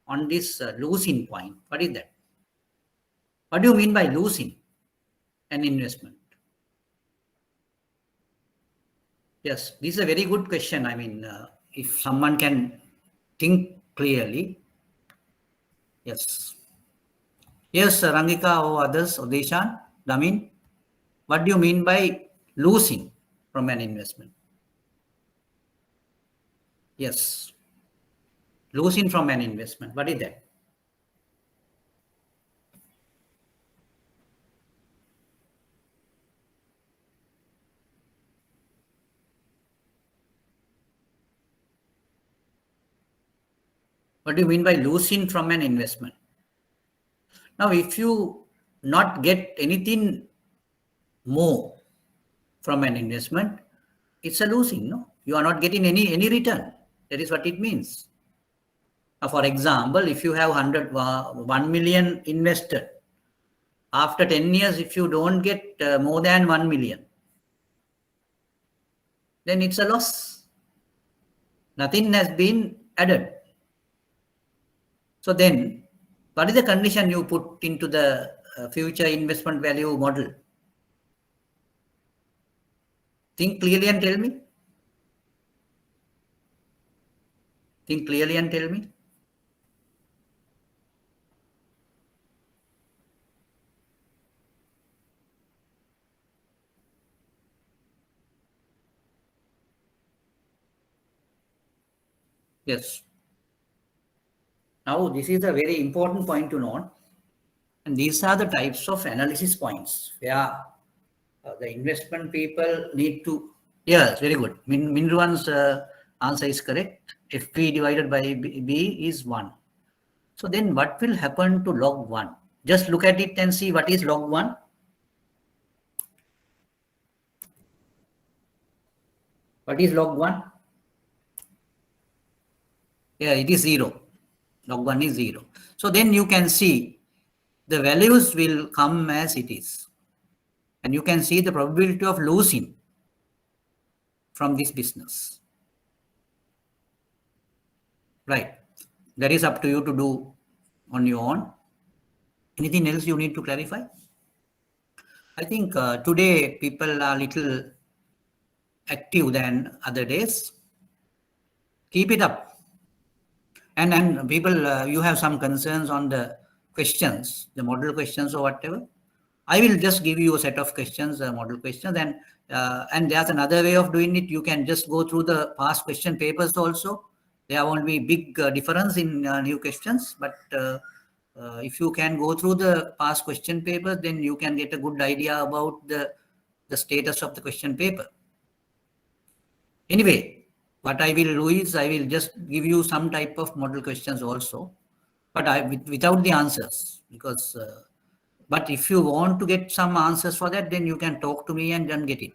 on this losing point? What is that? What do you mean by losing an investment? Yes, this is a very good question. I mean, if someone can think clearly. Yes. Yes, Rangika or others, or Deshan, Damin, what do you mean by losing from an investment? Yes. Losing from an investment. What is that? What do you mean by losing from an investment? Now, if you not get anything more from an investment, it's a losing, no? You are not getting any return. That is what it means. Now, for example, if you have 1 million invested, after 10 years, if you don't get more than 1 million, then it's a loss. Nothing has been added. So then, what is the condition you put into the future investment value model? Think clearly and tell me. Think clearly and tell me. Yes. Now, this is a very important point to note. And these are the types of analysis points where the investment people need to. Yes, very good. Minruan's answer is correct. FP divided by B is 1. So then what will happen to log 1? Just look at it and see what is log 1. What is log 1? Yeah, it is 0. Log 1 is 0. So then you can see the values will come as it is. And you can see the probability of losing from this business. Right. That is up to you to do on your own. Anything else you need to clarify? I think today people are a little active than other days. Keep it up. And people, you have some concerns on the questions, the model questions or whatever. I will just give you a set of questions, model questions, and there's another way of doing it. You can just go through the past question papers also. There won't be big difference in new questions, but if you can go through the past question paper, then you can get a good idea about the status of the question paper. Anyway, what I will do is I will just give you some type of model questions also, but without the answers, because but if you want to get some answers for that, then you can talk to me and then get it.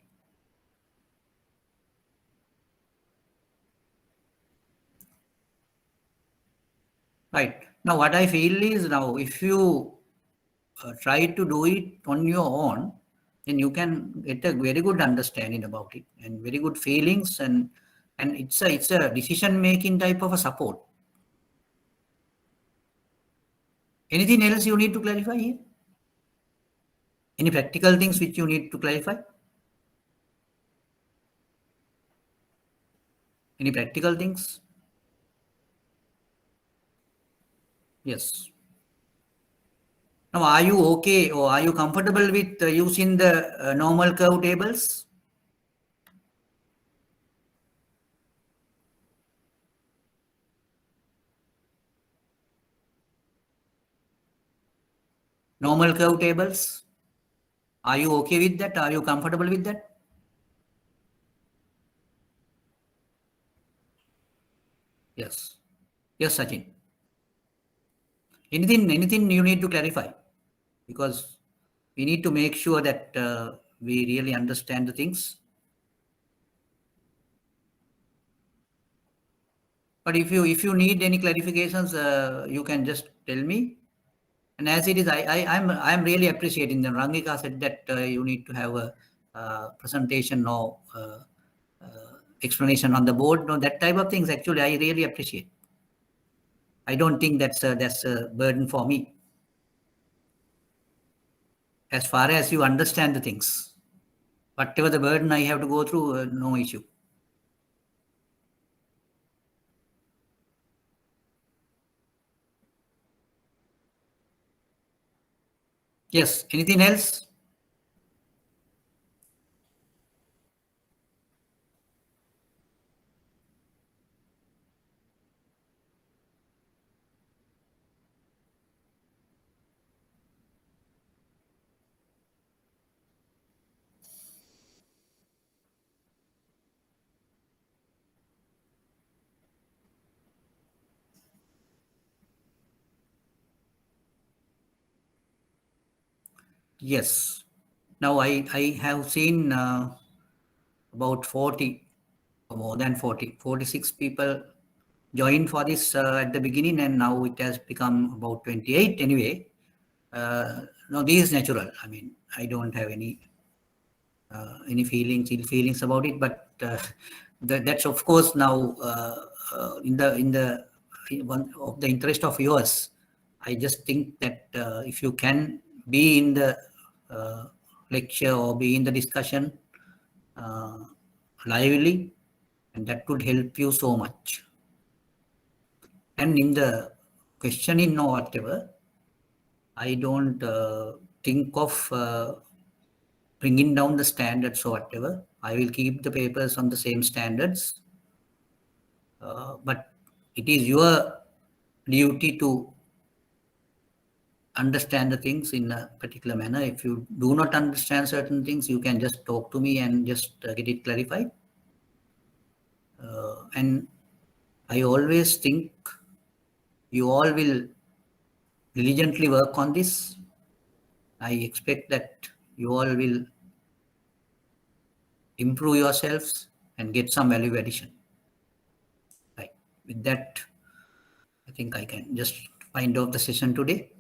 Right. Now, what I feel is now, if you try to do it on your own, then you can get a very good understanding about it and very good feelings, and it's a decision-making type of a support. Anything else you need to clarify here? Any practical things which you need to clarify? Any practical things? Yes. Now, are you okay or are you comfortable with using the normal curve tables? Normal curve tables. Are you okay with that? Are you comfortable with that? Yes. Yes, Sachin. Anything you need to clarify? Because we need to make sure that we really understand the things. But if you need any clarifications, you can just tell me. And as it is, I'm really appreciating that Rangika said that you need to have a presentation or explanation on the board. No, that type of things. Actually, I really appreciate. I don't think that's a burden for me. As far as you understand the things, whatever the burden I have to go through, no issue. Yes. Anything else? Yes. Now I have seen about 40 or more than 40, 46 people joined for this at the beginning, and now it has become about 28 anyway. Now this is natural. I mean, I don't have any ill feelings about it, but that's of course now in the one of the interest of yours. I just think that if you can be in the lecture or be in the discussion lively, and that could help you so much. And in the questioning or whatever, I don't think of bringing down the standards or whatever. I will keep the papers on the same standards. But it is your duty to understand the things in a particular manner. If you do not understand certain things, you can just talk to me and just get it clarified. And I always think you all will diligently work on this. I expect that you all will improve yourselves and get some value addition. Right. With that, I think I can just wind off the session today.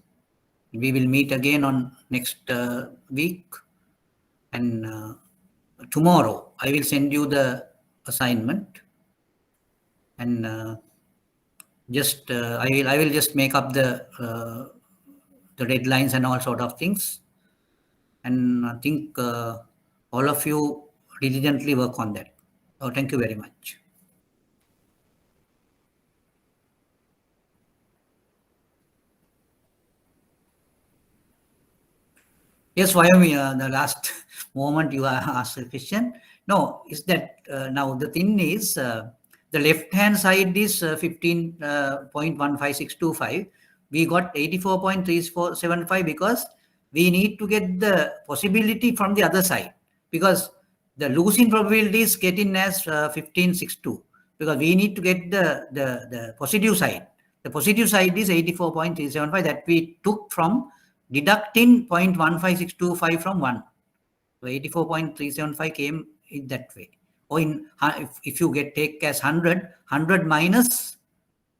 We will meet again on next week, and tomorrow I will send you the assignment, and I will just make up the deadlines and all sort of things, and I think all of you diligently work on that. Oh, thank you very much. Yes, Vyami, the last moment you asked a question. No, is that now the thing is the left-hand side is 15.15625. We got 84.3475 because we need to get the possibility from the other side, because the losing probability is getting as 1562, because we need to get the positive side. The positive side is 84.375 that we took from deducting 0.15625 from 1. So 84.375 came in that way. Or if you take as 100 minus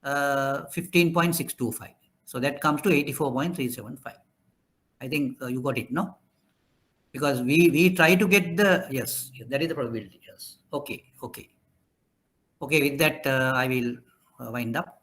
15.625. So that comes to 84.375. I think you got it, no? Because we try to get the, yes, that is the probability, yes. Okay, with that I will wind up.